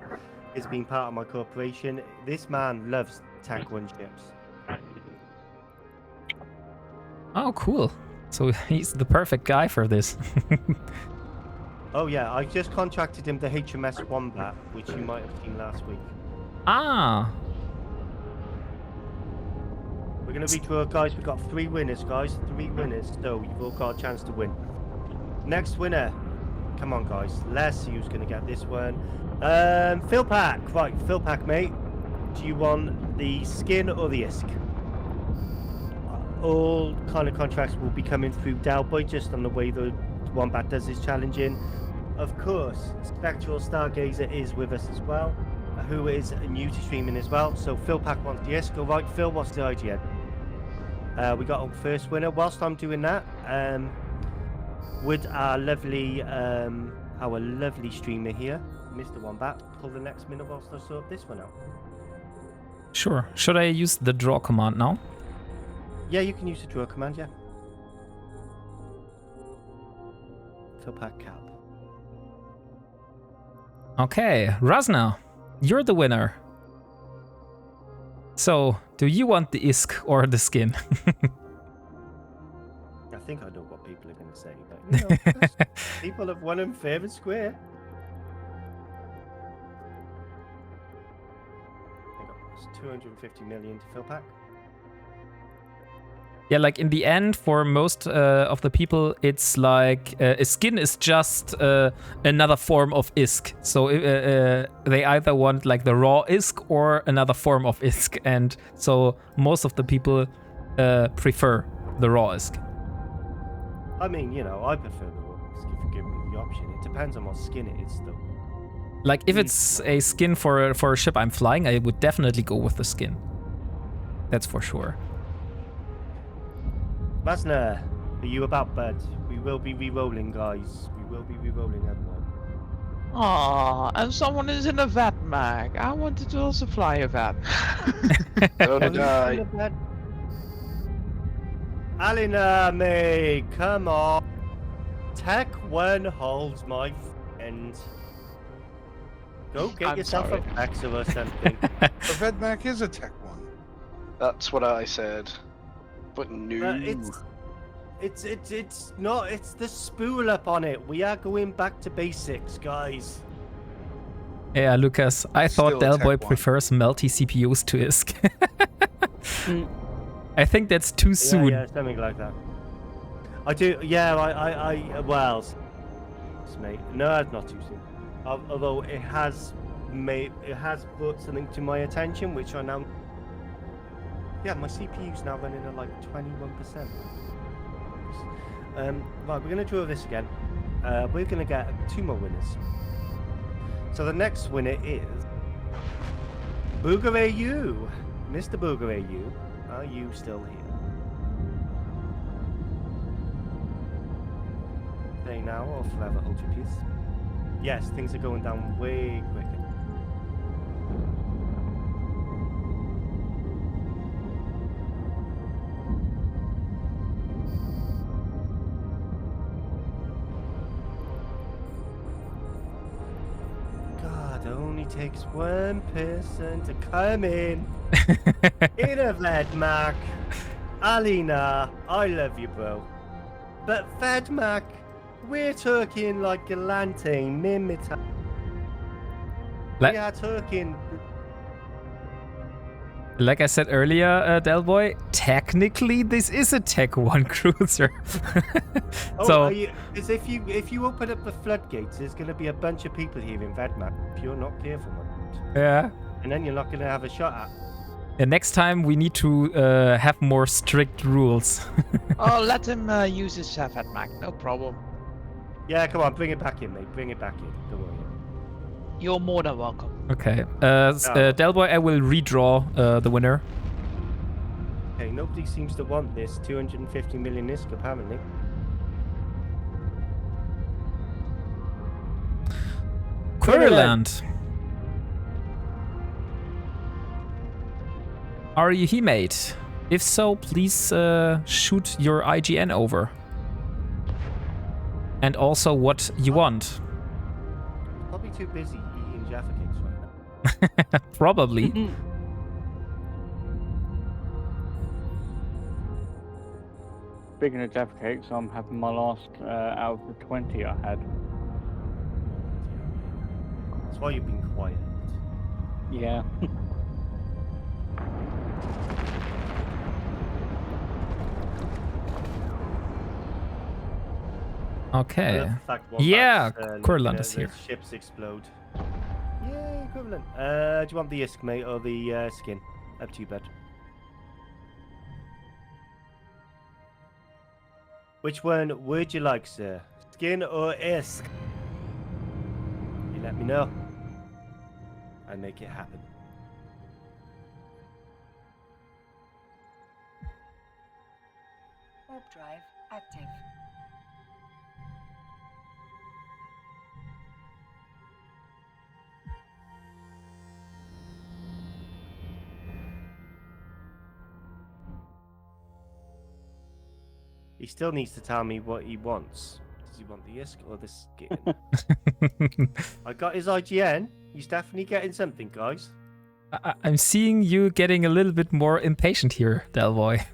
It's been part of my corporation. This man loves Tech 1 ships. Oh, cool. So he's the perfect guy for this. Oh yeah, I just contracted him the HMS Wombat, which you might have seen last week. Ah, We're gonna redraw, guys. We've got 3 winners, guys. 3 winners, so you've all got a chance to win. Next winner. Come on, guys. Let's see who's gonna get this one. Phil Pack. Right, Phil Pack, mate. Do you want the skin or the ISK? All kind of contracts will be coming through Delboy, just on the way the Wombat does his challenging. Of course, Spectral Stargazer is with us as well, who is new to streaming as well. So Phil Pack wants the ISK. All right, Phil, what's the IGN? We got our first winner. Whilst I'm doing that, would our lovely streamer here, Mr. Wombat, pull the next minute whilst I sort this one out? sure. Should I use the draw command now? Yeah, you can use the draw command, yeah. Phil Pack cap. Okay, Razna, you're the winner. So, do you want the ISK or the skin? I think I know what people are going to say, but you know, people have won in fair and square. I got 250 million to Phil Pack. Yeah, like in the end, for most of the people, it's like a skin is just another form of ISK. So they either want like the raw ISK or another form of ISK. And so most of the people prefer the raw ISK. I mean, you know, I prefer the raw ISK if you give me the option. It depends on what skin it is, though. Like if it's a skin for a ship I'm flying, I would definitely go with the skin. That's for sure. Masner, are you about, bud? We will be re-rolling, guys. We will be re-rolling everyone. Aww, and someone is in a VAT mag. I wanted to also fly a VAT. So did I. Alina, me, come on. Tech 1 holds, my friend. Go get I'm yourself sorry. a Vexor or something. The Vedmac is a tech one. That's what I said. But no. It's not. It's the spool up on it. We are going back to basics, guys. Yeah, Lucas, I thought Still a tech Delboy one. prefers melty CPUs to ISK. I think that's too soon. Yeah, something like that. I do. Yeah, well, mate. No, it's not too soon. Although it has brought something to my attention, which I now. Yeah, my CPU's now running at like 21%. Right, we're gonna draw this again. We're gonna get 2 more winners. So the next winner is Booger AU. Mr. Booger AU, are you still here? Say now or forever hold your peace. Yes, things are going down way quicker. God, it only takes one person to come in a vet mark. Alina, I love you, bro. But Vedmak, we're talking like Galantine, Mimita. Like- We are talking. Like I said earlier, Delboy, technically this is a Tech 1 cruiser. Oh, so because if you open up the floodgates, there's going to be a bunch of people here in Vedmak if you're not careful, man. yeah. And then you're not going to have a shot at. And next time we need to have more strict rules. Oh, let him use his Mac, no problem. Yeah, come on, bring it back in, mate. Bring it back in. Don't worry. You're more than welcome. Okay. Delboy, I will redraw the winner. Okay, nobody seems to want this 250 million ISK, apparently. Queryland. Are you he mate? If so, please shoot your IGN over. And also what you want. Probably too busy eating Jaffa cakes right now. Probably. Speaking of Jaffa cakes, I'm having my last out of the 20 I had. That's why you've been quiet. Yeah. Okay. I love the fact Yeah, Wombats, Queryland is the here. Ships explode. Yay, equivalent. Do you want the ISK, mate, or the skin? Up to you, bud. Which one would you like, sir? Skin or ISK? You let me know. I make it happen. Warp drive active. He still needs to tell me what he wants. Does he want the ISK or the skin? I got his IGN. He's definitely getting something, guys. I'm seeing you getting a little bit more impatient here, Delboy.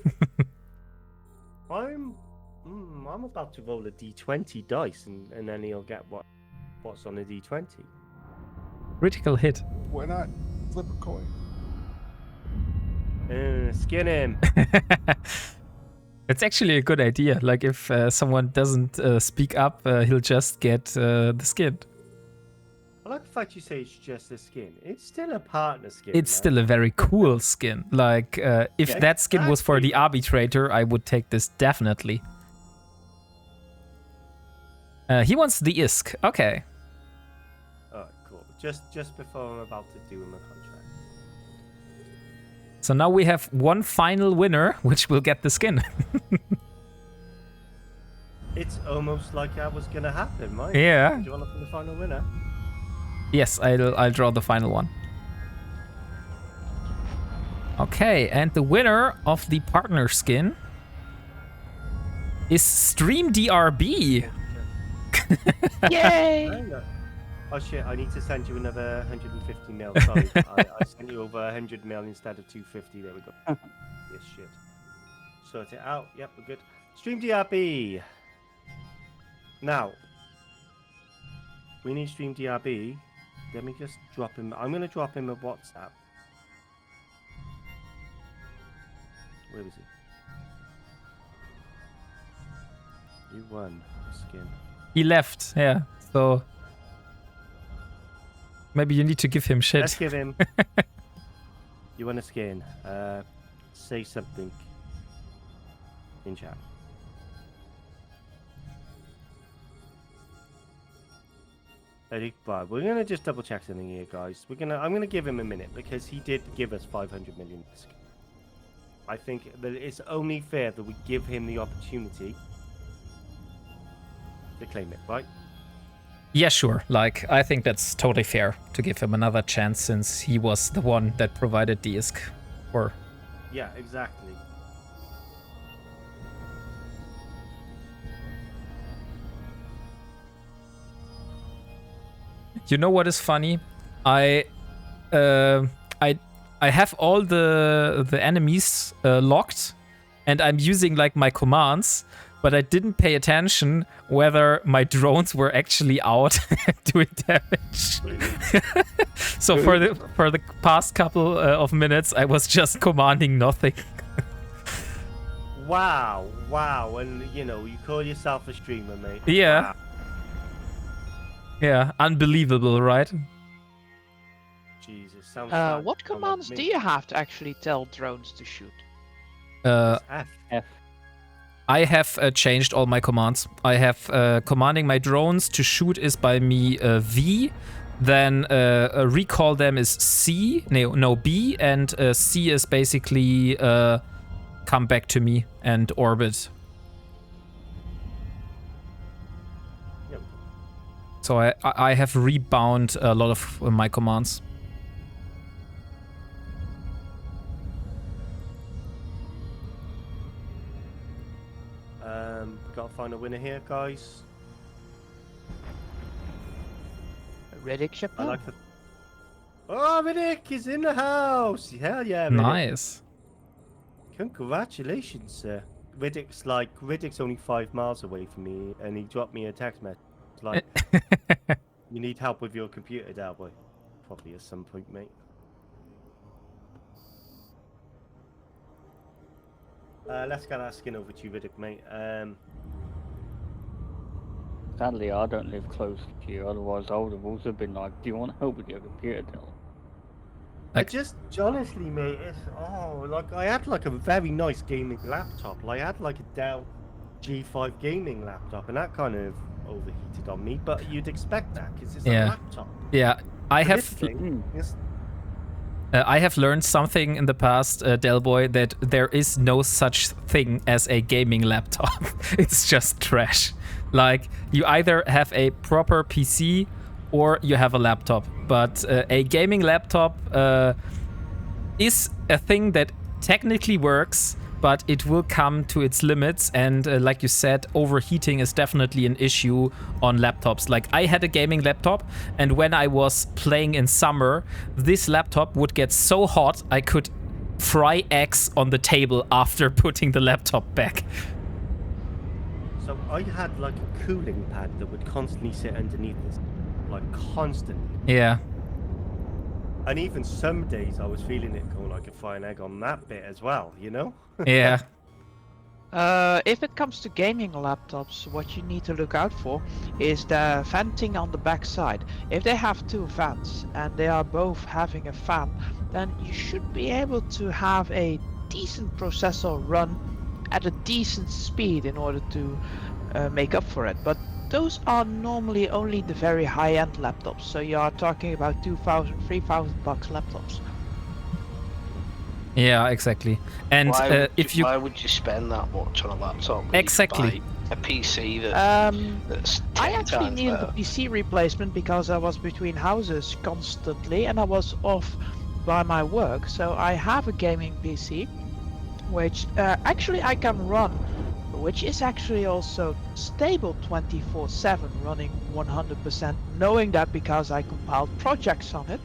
I'm about to roll a d20 dice, and then he'll get what's on a d20. Critical hit. Why not flip a coin? Skin him. It's actually a good idea. Like if someone doesn't speak up, he'll just get the skin. I like the fact you say it's just a skin. It's still a partner skin. It's man. still a very cool skin. Like if Yeah, that skin was for exactly. the arbitrator, I would take this definitely. He wants the ISK. Okay. Alright, cool. Just before I'm about to do him a contract. So now we have one final winner, which will get the skin. It's almost like that was gonna happen, right? Yeah. Do you want to be the final winner? Yes, I'll draw the final one. Okay, and the winner of the partner skin is StreamDRB. Yay! Oh shit, I need to send you another 150 mil. Sorry, I sent you over 100 mil instead of 250. There we go. Yes, shit. Sort it out. Yep, we're good. StreamDRB. Now, we need StreamDRB. Let me just drop him. I'm going to drop him a WhatsApp. Where was he? You won. Skin. He left, yeah. So maybe you need to give him shit. Let's give him. You want a skin? Say something in chat. But we're gonna just double check something here, guys. I'm gonna give him a minute because he did give us 500 million. I think that it's only fair that we give him the opportunity to claim it, right? Yeah, sure. Like, I think that's totally fair to give him another chance since he was the one that provided the ISK. Or Yeah, exactly. you know what is funny? I have all the enemies locked, and I'm using like my commands, but I didn't pay attention whether my drones were actually out doing damage. So for the past couple of minutes, I was just commanding nothing. Wow, and you call yourself a streamer, mate. Yeah. Wow. Yeah, unbelievable, right? Jesus, sounds bad. What commands do you have to actually tell drones to shoot? F. I have changed all my commands. I have commanding my drones to shoot is by me V, then recall them is C, no B, and C is basically come back to me and orbit. Yep. So I have rebound a lot of my commands. Gotta find a winner here, guys. Riddick ship. I like the. Oh, Riddick is in the house! Hell yeah, Riddick. Nice. Congratulations, sir. Riddick's only 5 miles away from me, and he dropped me a text message. Like, you need help with your computer, Dalboy. Probably at some point, mate. Let's get that skin over to you, Riddick, mate. Sadly, I don't live close to you, otherwise I would have also been like, do you want help with your computer, Dylan? I just, honestly, mate, I had like a very nice gaming laptop. Like, I had like a Dell G5 gaming laptop, and that kind of overheated on me. But you'd expect that because it's a laptop. Yeah, I have learned something in the past, Delboy, that there is no such thing as a gaming laptop. It's just trash. Like, you either have a proper PC or you have a laptop. But a gaming laptop is a thing that technically works, but it will come to its limits. And like you said, overheating is definitely an issue on laptops. Like, I had a gaming laptop, and when I was playing in summer, this laptop would get so hot I could fry eggs on the table after putting the laptop back. So I had like a cooling pad that would constantly sit underneath this, like constantly. Yeah. And even some days I was feeling it going like a fry an egg on that bit as well, you know? Yeah. If it comes to gaming laptops, what you need to look out for is the venting on the back side. If they have 2 vents and they are both having a fan, then you should be able to have a decent processor run at a decent speed in order to make up for it. But those are normally only the very high-end laptops, so you are talking about $2,000, $3,000 laptops. Yeah, exactly. And why would you spend that much on a laptop? Exactly. A PC that's 10 I actually times needed better. a PC replacement because I was between houses constantly and I was off by my work. So I have a gaming PC, which actually I can run, which is actually also stable 24/7, running 100%, knowing that because I compiled projects on it.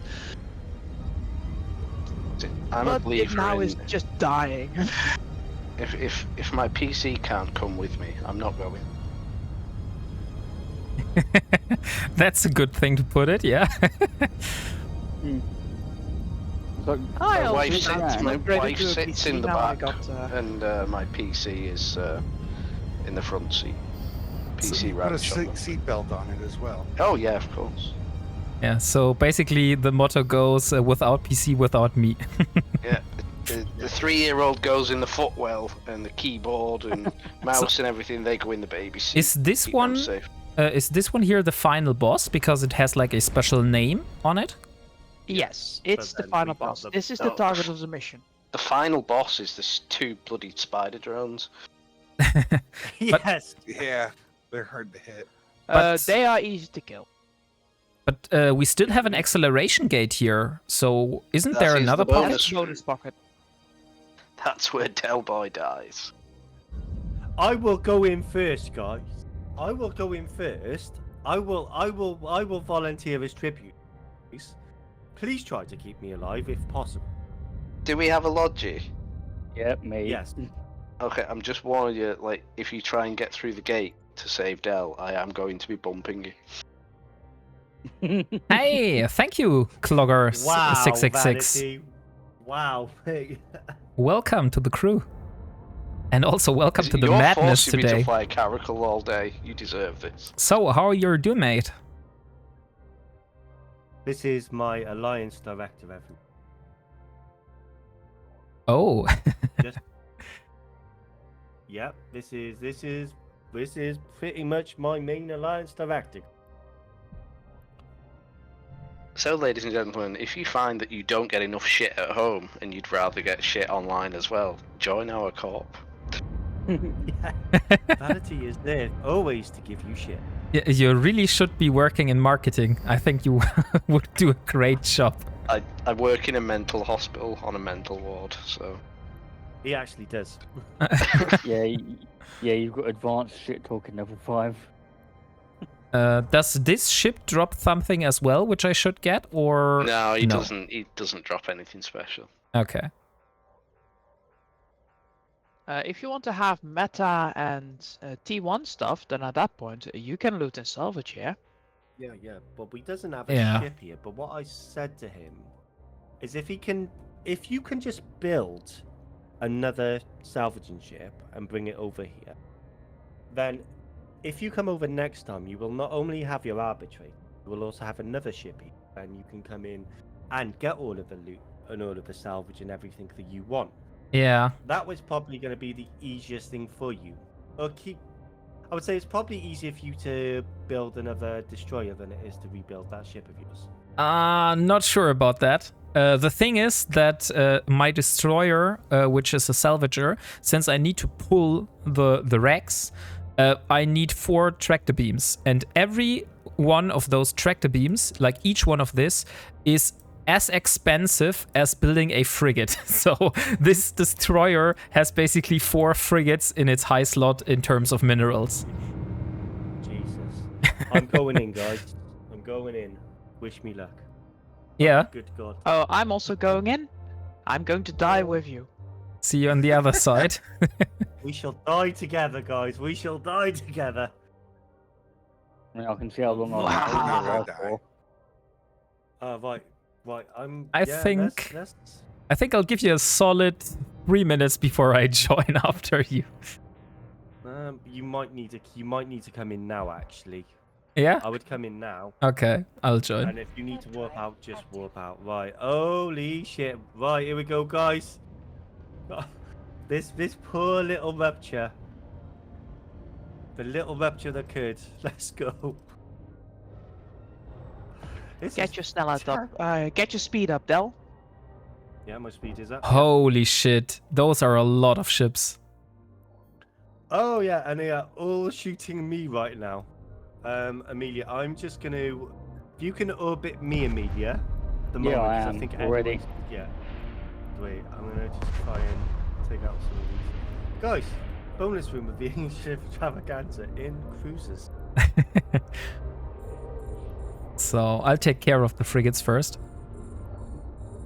I'm a But it believer now in is just dying. if my PC can't come with me, I'm not going. That's a good thing to put it, yeah. So, I My also wife upgraded to a sits PC in the now I back, got, and my PC is in the front seat. PC Put a right shot. seatbelt on it as well. Oh yeah, of course. Yeah, so basically the motto goes, without PC, without me. Yeah, the 3-year-old goes in the footwell, and the keyboard and mouse and everything, they go in the baby seat. Is this Keep them one safe. is this one here the final boss because it has like a special name on it? Yes, it's the then final we got boss. the- This is the Oh, target of the mission. The final boss is the 2 bloody spider drones. Yes. Yeah, they're hard to hit. But- They are easy to kill. But we still have an acceleration gate here, so isn't That there is another the bonus. pocket? That's bonus pocket. That's where Delboy dies. I will go in first, guys. I will go in first. I will volunteer as tribute. Please try to keep me alive if possible. Do we have a Logi? Yep, me. Yes. Okay, I'm just warning you. Like, if you try and get through the gate to save Del, I am going to be bumping you. Hey, thank you, Clogger Wow, 666. Vanity. Wow. Welcome to the crew. And also welcome to the You're madness forcing me today. to fly a caracal all day. You deserve this. So, how are you doing, mate? This is my alliance director, everyone. Oh. Yep, this is pretty much my main alliance director. So, ladies and gentlemen, if you find that you don't get enough shit at home and you'd rather get shit online as well, join our corp. Vanity is there always to give you shit. You really should be working in marketing. I think you would do a great job. I work in a mental hospital on a mental ward, so... He actually does. Yeah, you've got advanced shit talking level 5. Does this ship drop something as well, which I should get, or No, he doesn't. He doesn't drop anything special. Okay. If you want to have meta and T1 stuff, then at that point you can loot and salvage here. Yeah, but he doesn't have a Yeah. ship here. But what I said to him is if you can just build another salvaging ship and bring it over here, then if you come over next time, you will not only have your arbitrary, you will also have another ship here, and you can come in and get all of the loot and all of the salvage and everything that you want. Yeah. That was probably going to be the easiest thing for you. I would say it's probably easier for you to build another destroyer than it is to rebuild that ship of yours. Not sure about that. The thing is that my destroyer, which is a salvager, since I need to pull the racks, I need 4 tractor beams, and every one of those tractor beams, like each one of this, is as expensive as building a frigate. So this destroyer has basically 4 frigates in its high slot in terms of minerals. Jesus. I'm going in, guys. I'm going in. Wish me luck. Yeah. Good God. Oh, I'm also going in. I'm going to die with you. See you on the other side. We shall die together, guys. We shall die together. I mean, I can see how long Wow. I'll be there for. Right. I think I'll give you a solid 3 minutes before I join after you. You might need to come in now, actually. Yeah? I would come in now. Okay, I'll join. And if you need to warp out, just warp out. Right. Holy shit. Right, here we go, guys. This poor little rupture. The little rupture that could. Let's go. Get your snell out up. Get your speed up, Del. Yeah, my speed is up. Holy shit, those are a lot of ships. Oh yeah, and they are all shooting me right now. Amelia, I'm just gonna. If you can orbit me, Amelia. The moment, I 'cause am I think already. Yeah. Wait, I'm gonna just try and take out some of these. Guys, bonus room of the Ancient Extravaganza in cruisers. So I'll take care of the frigates first.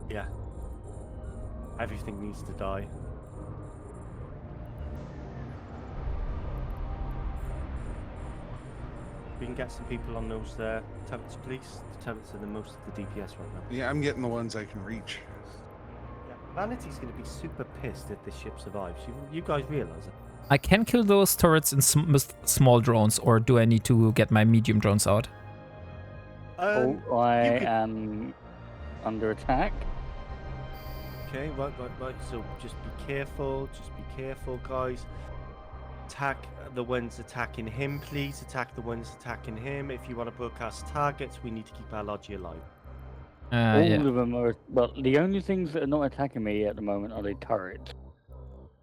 Yeah. Everything needs to die. We can get some people on those turrets, please. The turrets are the most of the DPS right now. Yeah, I'm getting the ones I can reach. Yeah. Vanity's going to be super pissed if this ship survives. You guys realize it? I can kill those turrets in small drones, or do I need to get my medium drones out? I am under attack. Okay, right. So just be careful. Guys. Attack the ones attacking him, please. Attack the ones attacking him. If you want to broadcast targets, we need to keep our Logi alive. Yeah. All of them are. But the only things that are not attacking me at the moment are the turrets.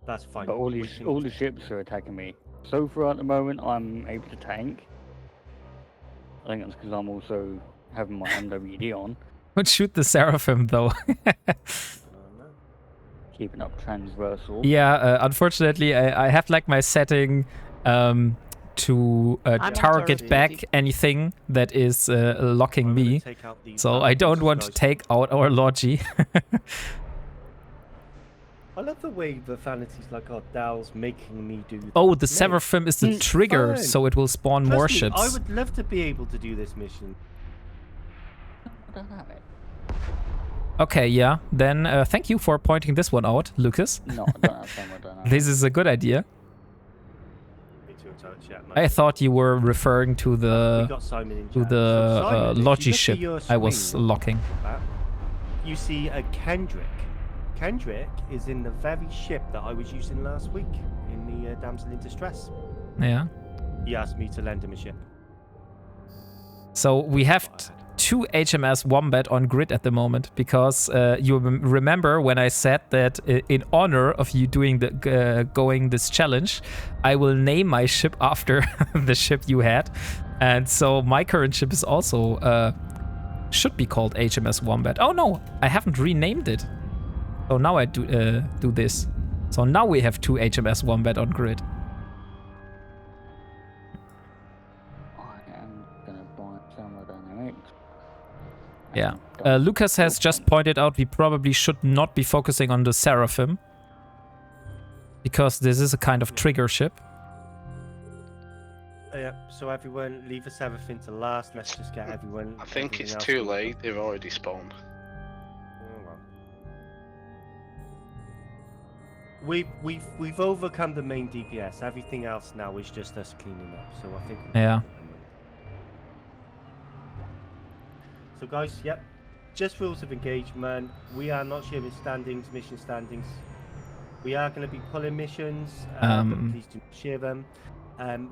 That's fine. But all the ships are attacking me. So far at the moment, I'm able to tank. I think that's because I'm also having my MWD on. Don't shoot the Seraphim, though. Keeping up transversal. Yeah, unfortunately, I have like my setting to target back anything that is locking me. So I don't want to take out our Logi. I love the way the Vanity's like, oh, Dal's making me do. Oh, the Mate, Seraphim is the trigger, fine. so it will spawn trust more me, ships. I would love to be able to do this mission. I don't have it. Okay, yeah. Then thank you for pointing this one out, Lucas. No, I don't have some. I don't have. This is a good idea. Me too, touch, yeah, I thought you were referring to we the got Simon in to chat. the So Simon, if you Logi look at ship your I was screen, locking. you see a Kendrick. Kendrick is in the very ship that I was using last week in the Damsel in Distress. Yeah. He asked me to lend him a ship. So we have two HMS Wombat on grid at the moment because you remember when I said that in honor of you doing the going this challenge, I will name my ship after the ship you had, and so my current ship is also should be called HMS Wombat. Oh no, I haven't renamed it. So now I do this. So now we have two HMS Wombat on grid. I am gonna buy thermodynamics. Yeah. Lucas has just pointed out we probably should not be focusing on the Seraphim because this is a kind of trigger ship. Yeah, so everyone leave the Seraphim to last. Let's just get everyone. I think it's everything else too moved late. up. They've already spawned. Oh, well. We've overcome the main DPS. Everything else now is just us cleaning up. So I think. Yeah. So guys, yep, just rules of engagement. We are not sharing standings, mission standings. We are going to be pulling missions, but please do not share them.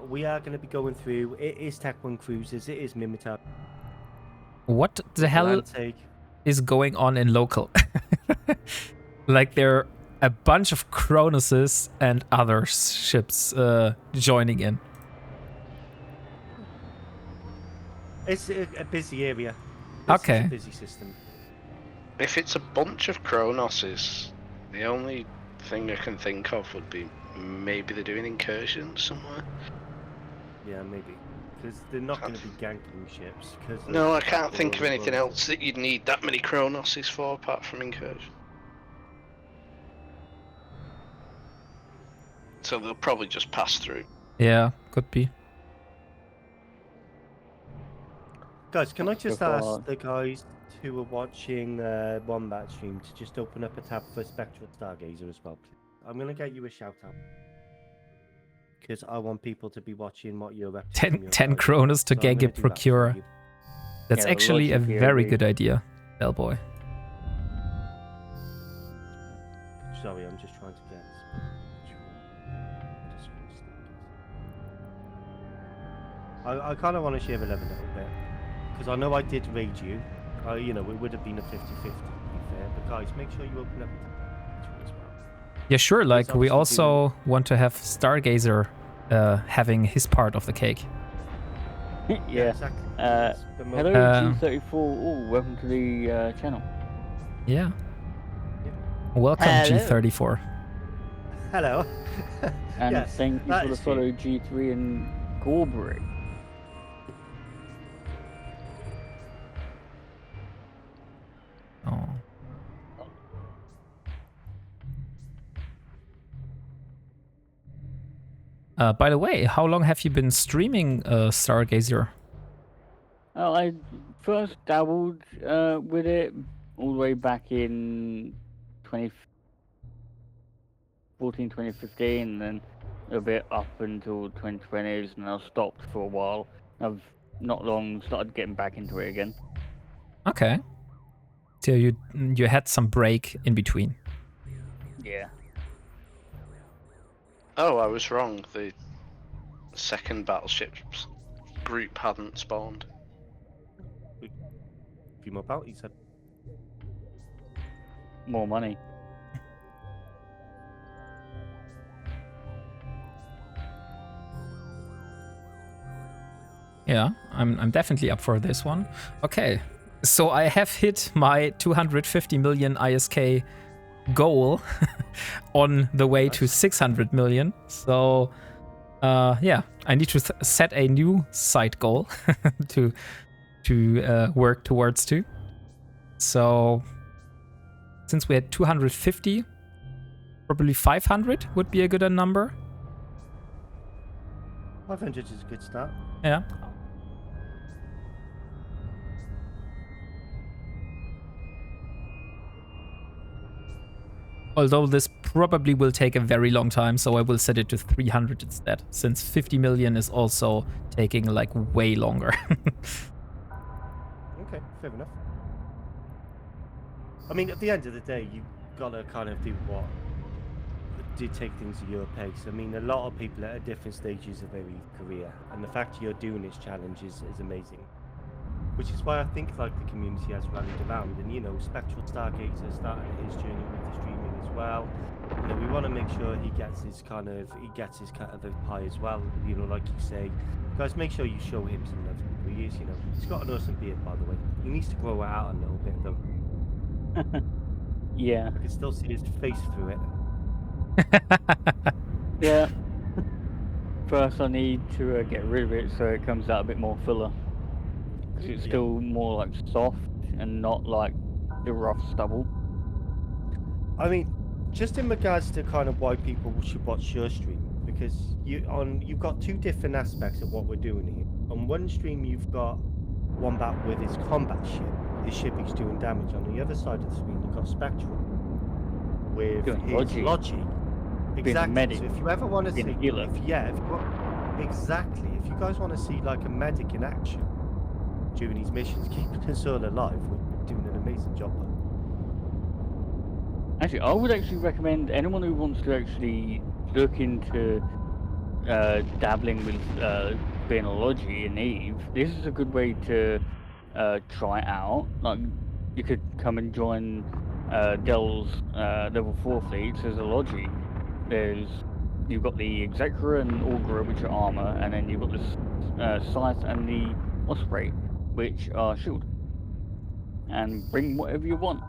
We are going to be going through. It is Tech 1 cruisers. It is Mimitar. What the hell Atlantic. is going on in local? Like there are a bunch of Cronoses and other ships joining in. It's a busy area. Okay. It's a busy system. If it's a bunch of Cronoses, the only thing I can think of would be maybe they're doing incursions somewhere. Yeah, maybe. Because they're not going to be ganking ships. Cause No, I can't think of anything else that you'd need that many Cronoses for apart from incursion. So they'll probably just pass through. Yeah, could be. Guys, can I just Before- ask the guys who are watching Wombat stream to just open up a tab for Spectral Stargazer as well, please? I'm going to get you a shout out. Because I want people to be watching what you're up to. from your 10 side. Kronos to So I'm gonna Gege do that for Procura. you. That's Yeah, actually a lots of very POV. good idea, Bellboy. Sorry, I'm just trying to get I kind of want to share the love a little bit. Because I know I did raid you. You know, it would have been a 50-50 to be fair. But guys, make sure you open up the as well. Yeah, sure. Like we obviously also want to have Stargazer having his part of the cake. Yeah. Exactly. Uh, It's the mo- Hello, Uh, G34. Oh, welcome to the channel. Yeah. Welcome, Hello. G34. Hello. And Yes, thank you that for the is true. follow, G3 and Gorbury. Oh. By the way, how long have you been streaming Stargazer? Oh, I first dabbled with it all the way back in 2014, 2015, and then a bit up until 2020s, and I stopped for a while. I've not long started getting back into it again. Okay. So you had some break in between. Yeah. Oh, I was wrong. The second battleship's group hadn't spawned. A few more bounties. More money. Yeah, I'm definitely up for this one. Okay, so I have hit my 250 million ISK goal on the way to 600 million. So, yeah, I need to set a new side goal to work towards to. So, since we had 250, Probably 500 would be a good number. 500 is a good start. Yeah. Although this probably will take a very long time, so I will set it to 300 instead, since 50 million is also taking like way longer. Okay, fair enough. I mean, at the end of the day, you've got to kind of do take things at your pace. I mean, a lot of people at different stages of their career, and the fact you're doing this challenge is amazing. Which is why I think like the community has rallied around, and you know, Spectral Stargazer starting his journey with the streaming as well. You know, we want to make sure he gets his cut of the pie as well. You know, like you say, guys, make sure you show him some love. He is, you know, he's got an awesome beard, by the way. He needs to grow it out a little bit though. Yeah. I can still see his face through it. Yeah. First, I need to get rid of it so it comes out a bit more fuller. Because it's still more like soft and not like the rough stubble. I mean, just in regards to kind of why people should watch your stream, because you've got two different aspects of what we're doing here. On one stream, you've got Wombat with his combat ship. His ship is doing damage. On the other side of the screen, you've got Spectral with his logic. Exactly. So if you ever want to see, if you guys want to see like a medic in action during these missions, keeping us all alive, we're doing an amazing job. Actually, I would actually recommend anyone who wants to actually look into dabbling with being a Logi in Eve. This is a good way to try it out. Like, you could come and join Dell's level 4 fleets as a Logi. You've got the Executor and Augurer, which are armor, and then you've got the Scythe and the Osprey, which are shield. And bring whatever you want.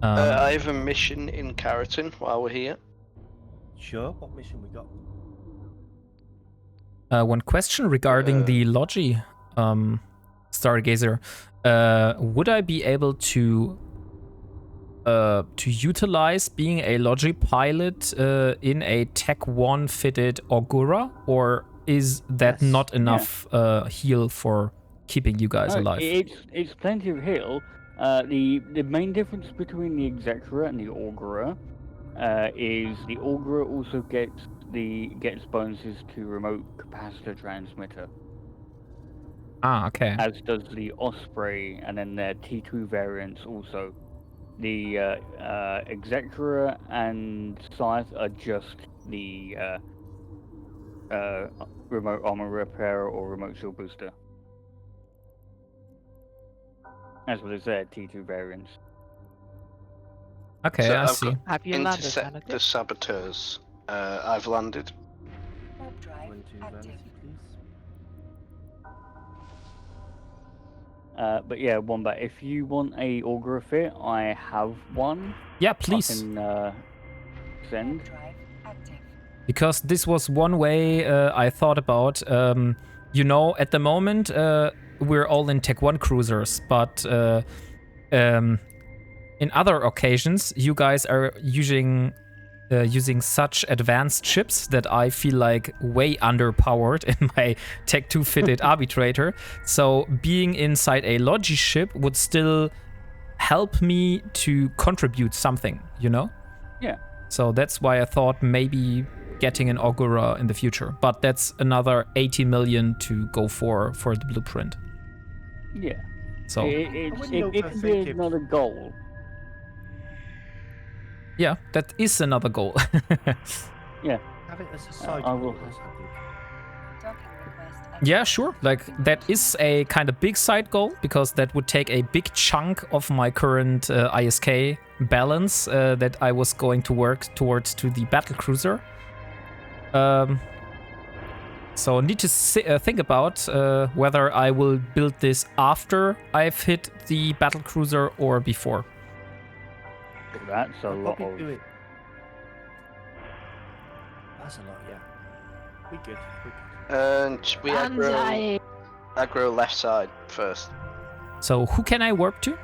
I have a mission in Keratin while we're here. Sure, what mission we got? One question regarding the Logi Stargazer. Would I be able to utilize being a Logi pilot in a Tech 1 fitted Augura, or is that not enough heal for keeping you guys alive? It's plenty of heal. The main difference between the Executor and the Augurer is the Augurer also gets bonuses to remote capacitor transmitter. Ah, okay. As does the Osprey, and then their T2 variants also. The Executor and Scythe are just the remote armor repair or remote shield booster. As well as their T2 variants. Okay, So I see. Have you landed, Intercept Vanity? the saboteurs. I've landed. Warp drive active. But yeah, Wombat, if you want a Augurer fit, I have one. Yeah, please. I can send. Warp drive active. Because this was one way I thought about. You know, at the moment, we're all in Tech 1 cruisers, but in other occasions, you guys are using such advanced ships that I feel like way underpowered in my Tech 2 fitted arbitrator. So being inside a Logi ship would still help me to contribute something, you know? Yeah. So that's why I thought maybe getting an Augura in the future. But that's another 80 million to go for the blueprint. Yeah. So It can be another goal. yeah, that is another goal. Yeah. Have it as a side I will. goal or something. Docking request. Yeah, sure. Like, that is a kind of big side goal, because that would take a big chunk of my current ISK balance that I was going to work towards to the battle cruiser. So need to think about whether I will build this after I've hit the battle cruiser or before. That's a lot of. Do it. That's a lot, yeah. We good. And we aggro left side first. So who can I warp to?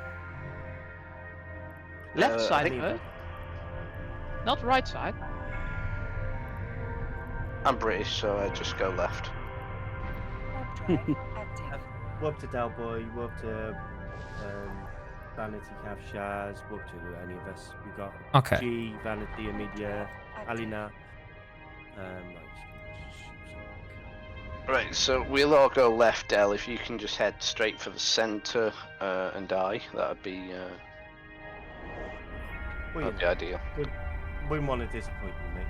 Left I side think- first. Not right side. I'm British, so I just go left. Warp drive active. Warp to Delboy, warp to Vanity Cav Shaz, warp to any of us. We got Okay. G, Vanity, Amelia, Active. Alina. Right, so we'll all go left, Del. If you can just head straight for the centre and die, that'd be ideal. Wouldn't want to disappoint you, mate.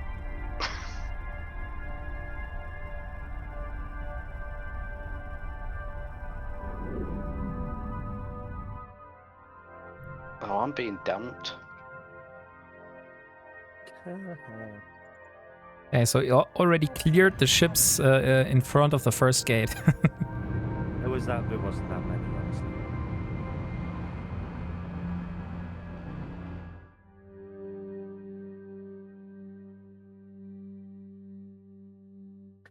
Oh, I'm being damped. Okay, so you already cleared the ships in front of the first gate. There wasn't that many, honestly.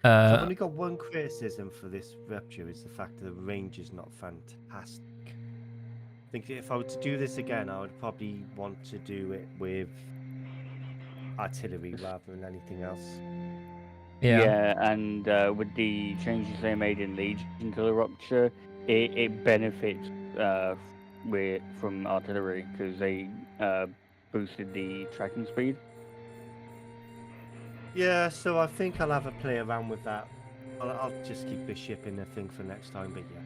I've only got one criticism for this rupture, is the fact that the range is not fantastic. I think if I were to do this again, I would probably want to do it with artillery rather than anything else. Yeah. And with the changes they made in Legion to the Rupture, it benefits from artillery because they boosted the tracking speed. Yeah, so I think I'll have a play around with that. I'll just keep the ship in the thing for next time, but yeah.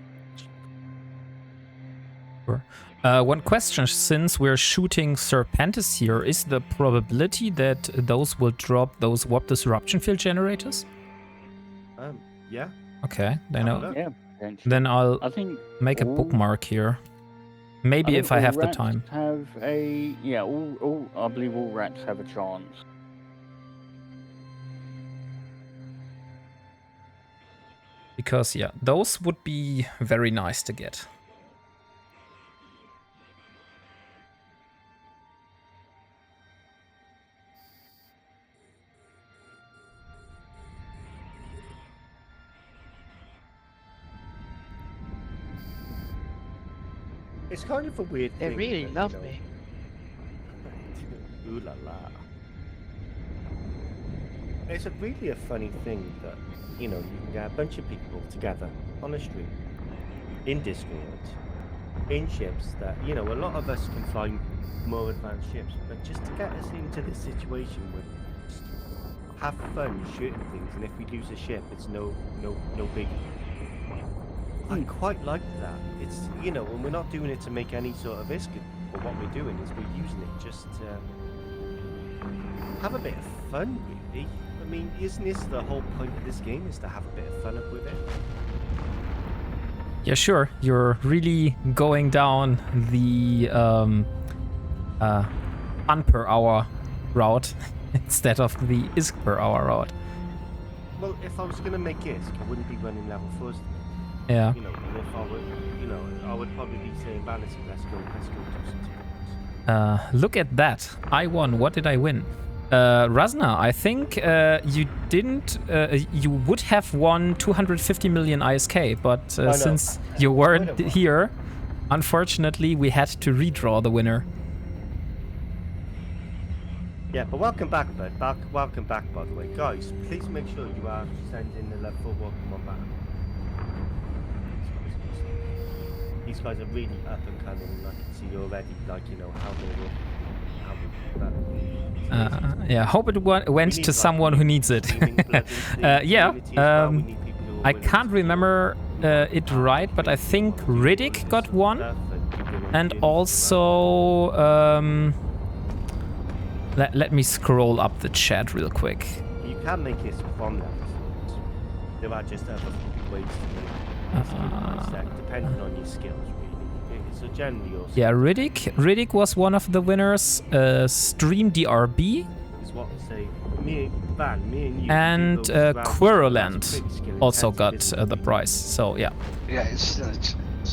Sure. One question, since we're shooting Serpentis here, is the probability that those will drop those warp disruption field generators? Yeah. Okay, then Yeah, then I'll I think make a all- bookmark here. Maybe if I have the rats time. Have a all I believe all rats have a chance. Because, yeah, those would be very nice to get. It's kind of a weird They thing. really that, love you know, me. Ooh la la. It's really a funny thing that, you know, you can get a bunch of people together on a stream, in Discord, in ships that, you know, a lot of us can fly more advanced ships, but just to get us into this situation where we just have fun shooting things, and if we lose a ship, it's no biggie. I quite like that. It's, you know, and we're not doing it to make any sort of risk, but what we're doing is we're using it just to have a bit of fun, really. I mean, isn't this the whole point of this game, is to have a bit of fun with it? Yeah, sure. You're really going down the fun per hour route instead of the ISK per hour route. Well, if I was going to make ISK, I wouldn't be running level 4s. Yeah. You know, and if I would, you know, I would probably be saying, Vanity, let's go do something. Look at that. I won. What did I win? Razna, I think you didn't. You would have won 250 million ISK, but since you weren't here, unfortunately, we had to redraw the winner. Yeah, but welcome back, bud. Welcome back, by the way. Guys, please make sure you are sending the level 4 WarpingWombat. These guys are really up and coming, and I can see already, like, you know, how they will. Yeah, hope it went to someone who needs it. Yeah, I can't remember it right, but I think Riddick got one, and also let me scroll up the chat real quick. You can make it from that. There are just other ways to make it, depending on your skills, really. So generally, also, yeah, Riddick was one of the winners. Stream DRB. Is what I say. Me and you. And Querulant also got the prize. So yeah. Yeah, it's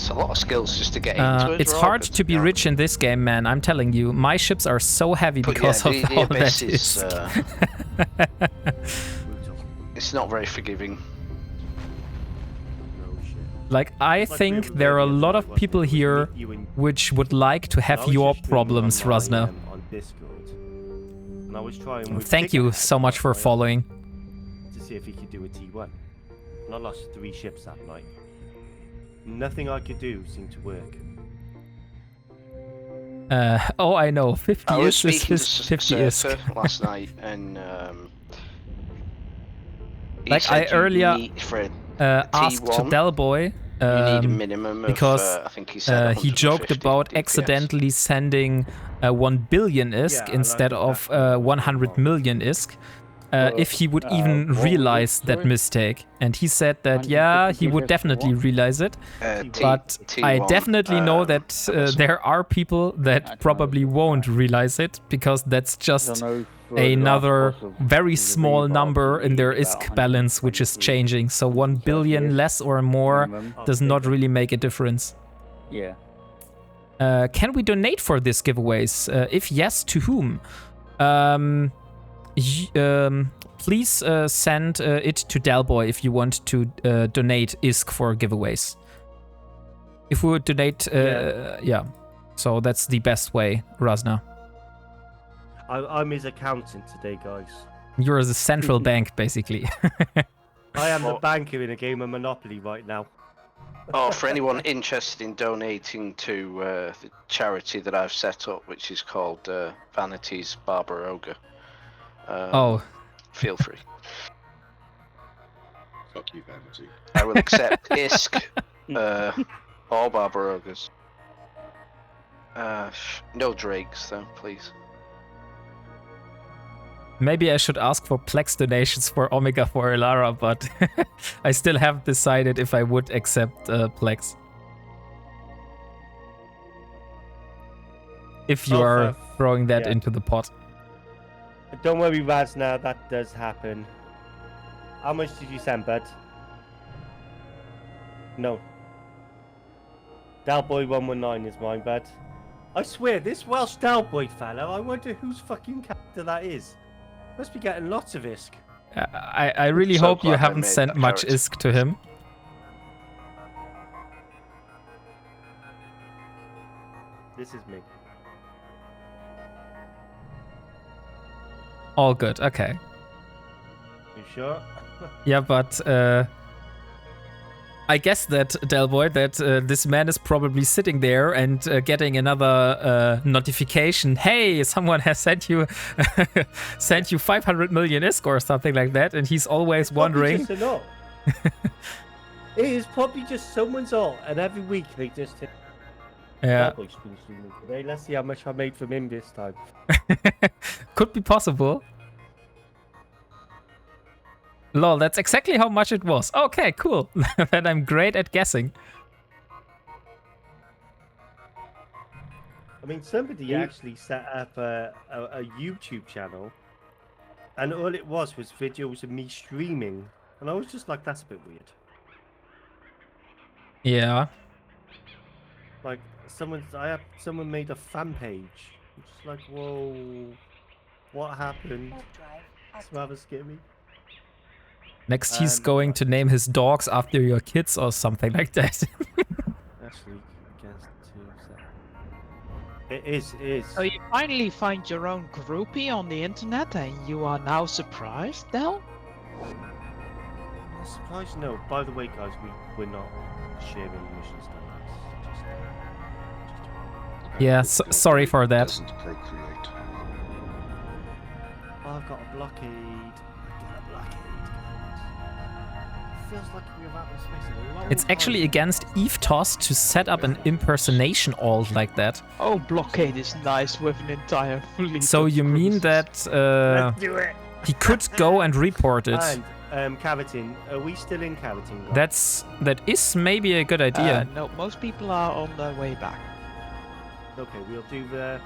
a lot of skills just to get into it. It's hard to be rich in this game, man. I'm telling you, my ships are so heavy because of all that. It's not very forgiving. Like, I think there are a lot of people here which would like to have your problems, Razna. And I was trying with Thank you so much for following. to see if he could do a T1. And I lost 3 ships that night. Nothing I could do seemed to work. Oh, I know. 50 I was is speaking to 50 is. Surfer last night, and he Like I said you earlier need, for a asked to T1, Delboy you need a minimum because of, I think he said he joked 150 about DPS. accidentally sending 1 billion ISK Yeah, instead and I of think that's what 100 million ISK. If he would even what was it, realize that sorry? mistake. And he said that, yeah, he would 150 definitely what? realize it. But I T1, definitely know that there are people that probably won't realize it, because that's just another very small number in their ISK balance which is changing. So 1 billion less or more does not really make a difference. Yeah. Can we donate for this giveaways? If yes, to whom? Please send it to Delboy if you want to donate ISK for giveaways. If we would donate, yeah. So that's the best way, Razna. I'm his accountant today, guys. You're the central bank, basically. I am the banker in a game of Monopoly right now. Oh, for anyone interested in donating to the charity that I've set up, which is called Vanity's Barbaroga. Oh. Feel free. Fuck you, Vanity. I will accept ISK or Barbarogas. No Drakes, though, please. Maybe I should ask for Plex donations for Omega for Elara, but I still haven't decided if I would accept Plex. If you are throwing that into the pot. Don't worry, Raz, now that does happen. How much did you send, bud? No. Dalboy119 is mine, bud. I swear, this Welsh Dalboy fella, I wonder whose fucking character that is. Must be getting lots of ISK. I really So hope you glad I haven't made sent that much character. ISK to him. This is me. All good, okay. You sure? Yeah, but I guess that, Delboy, that this man is probably sitting there and getting another notification. Hey, someone has sent you sent you 500 million ISK or something like that, and he's always wondering. Just an it is probably just someone's alt, and every week they just hit. Yeah. Dalboy's been streaming today. Let's see how much I made from him this time. Could be possible. Lol, that's exactly how much it was. Okay, cool. Then I'm great at guessing. I mean, somebody actually set up a YouTube channel, and all it was videos of me streaming, and I was just like, that's a bit weird. Yeah. Like, someone made a fan page. I'm just like, whoa, what happened? It's rather scary. Next, he's going to name his dogs after your kids or something like that. Actually, against 2 It is. So you finally find your own groupie on the internet and you are now surprised, Del? I'm surprised, no. By the way, guys, we're not sharing missions. Yeah, sorry for that. Doesn't procreate. Oh, I've got a blockade. Feels like we're out in space a long It's actually against EveToss to set up an impersonation alt like that. Oh, blockade is nice with an entire fleet. So you mean that Let's do it. he could go and report it? And Cavatin, are we still in Cavatin? That is maybe a good idea. No, most people are on their way back. Okay, we'll do the.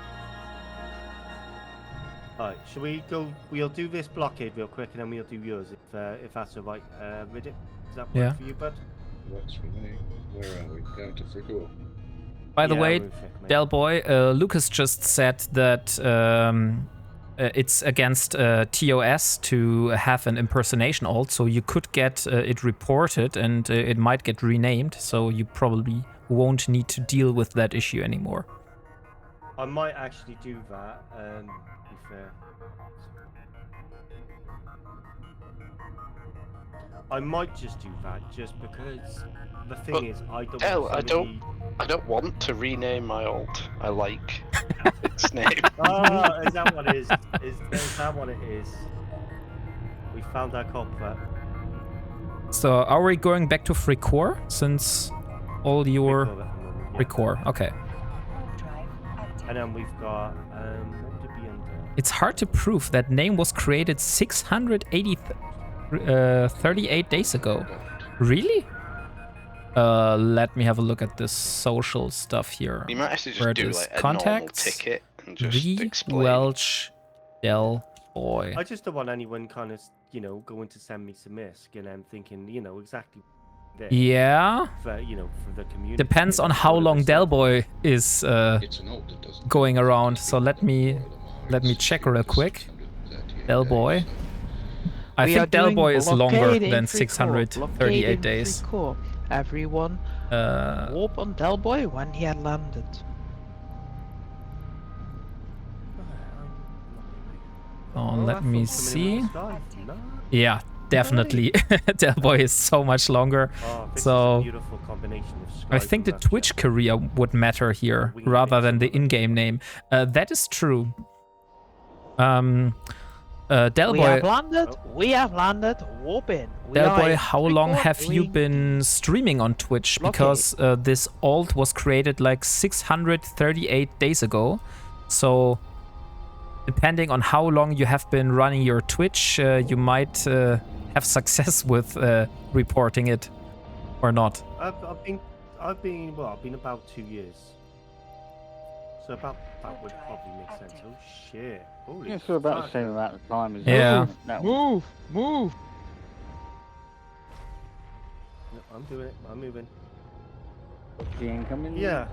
Alright, shall we go? We'll do this blockade real quick, and then we'll do yours if that's alright. Riddick, does that work for you, bud? Works for me. Where are we? Going to Frickle. By the way, we're in Frick, mate. Delboy, Lucas just said that it's against TOS to have an impersonation alt, so you could get it reported and it might get renamed, so you probably won't need to deal with that issue anymore. I might actually do that. To be fair. I might just do that just because the thing But, is I don't. Hell, want I somebody- I don't want to rename my alt. I like its name. Oh, is that what it is? Is that what it is? We found our culprit. So are we going back to free core since all your Record at the moment, yeah. free core? Okay. Warp drive active. And then we've got what would it be under? It's hard to prove that name was created 38 days ago. Really? Let me have a look at this social stuff here. You might actually Where just it do is like a contacts, normal ticket and just V explain. Welch Del Boy. I just don't want anyone kind of, going to send me some misc and then thinking, exactly this. Yeah. For, for the community. Depends on how long Del Boy is It's an alt that doesn't going around. So let me check real quick. Del Boy. I We are think Del doing Boy is longer blockade in than free core, 638 blockade in days. free core. Everyone warp on Del Boy when he had landed. Oh, let me see. Active. No. Yeah, definitely. Del Boy is so much longer. Oh, this So, is a beautiful combination of I Skype think the and Twitch career would matter here We rather mix than the them up. in-game name. That is true. Del We Boy, have landed. We have landed. Warp in. We Del are Boy, in how free long core have you doing- been streaming on Twitch? Because this alt was created like 638 days ago. So, depending on how long you have been running your Twitch, you might have success with reporting it or not. I've been about 2 years. So that would probably make sense. Oh shit! Holy Yeah, so about the fuck. same amount of time as Yeah. that one. Move. No, I'm doing it. I'm moving. The incoming. Yeah.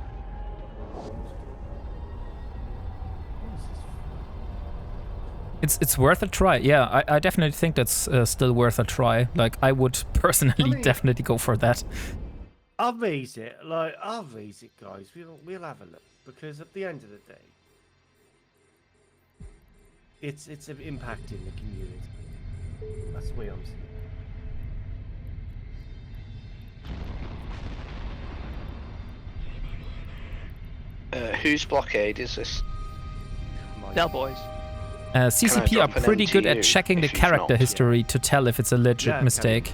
It's worth a try. Yeah, I definitely think that's still worth a try. Like, I would personally definitely go for that. I'll raise it. I'll raise it, guys. We'll have a look because at the end of the day, it's impacting the community. That's the way I'm seeing it. Whose blockade is this? Mine. Del Boys. CCP are drop an pretty good at MTU checking the if he's character not? history to tell if it's a legit Yeah, can mistake.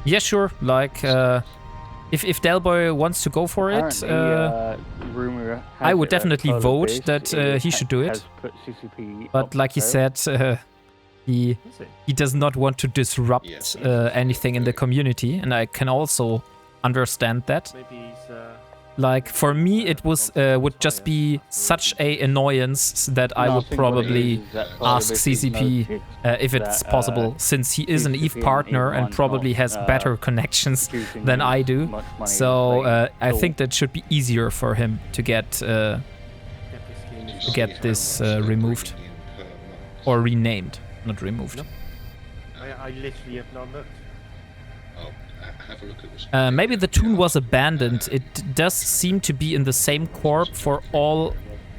Yeah, sure. Like, if Del Boy wants to go for it, Rumor I would has it definitely Polar vote Base that he should do it. has put CCP but up like he there. said, he Is it? does not want to disrupt Yes. anything in the community, and I can also understand that. Maybe he's. Like, for me, it was would just be such a annoyance that I No, would think what it probably is that Polar ask Base has CCP noticed if it's that, possible, since he is an CCP EVE and partner and EVE probably aren't, has better connections producing than I as do. much money as So they I thought. think that should be easier for him to get get this removed or renamed, not removed. No. I literally have not looked. Have a look at this. Maybe the toon was abandoned. It does seem to be in the same corp for all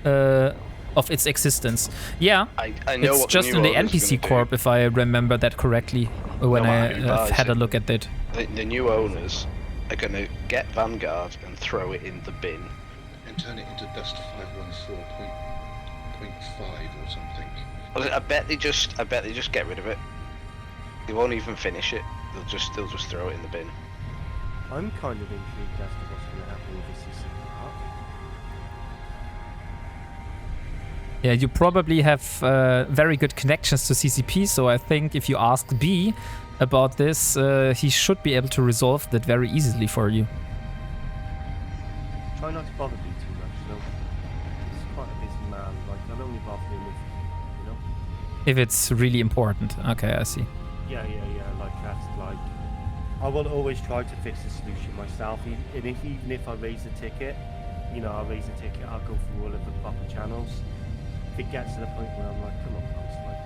of its existence. Yeah, I know it's what just the in new the owner's NPC gonna corp, if I remember that correctly, when No I matter who buys had a it. look at it. The new owners are going to get Vanguard and throw it in the bin. And turn it into Dust 514.5 or something. I bet they just get rid of it. They won't even finish it. They'll just throw it in the bin. I'm kind of intrigued as to what's going to happen with this CCP part. Yeah, you probably have very good connections to CCP, so I think if you ask B about this, he should be able to resolve that very easily for you. Try not to bother me too much, though. He's quite a busy man. Like, I'll only bother him if, If it's really important. Okay, I see. Yeah. Like, that's like. I will always try to fix the solution myself. Even if I raise the ticket, I'll raise the ticket, I'll go through all of the proper channels. If it gets to the point where I'm like, come on, guys, like,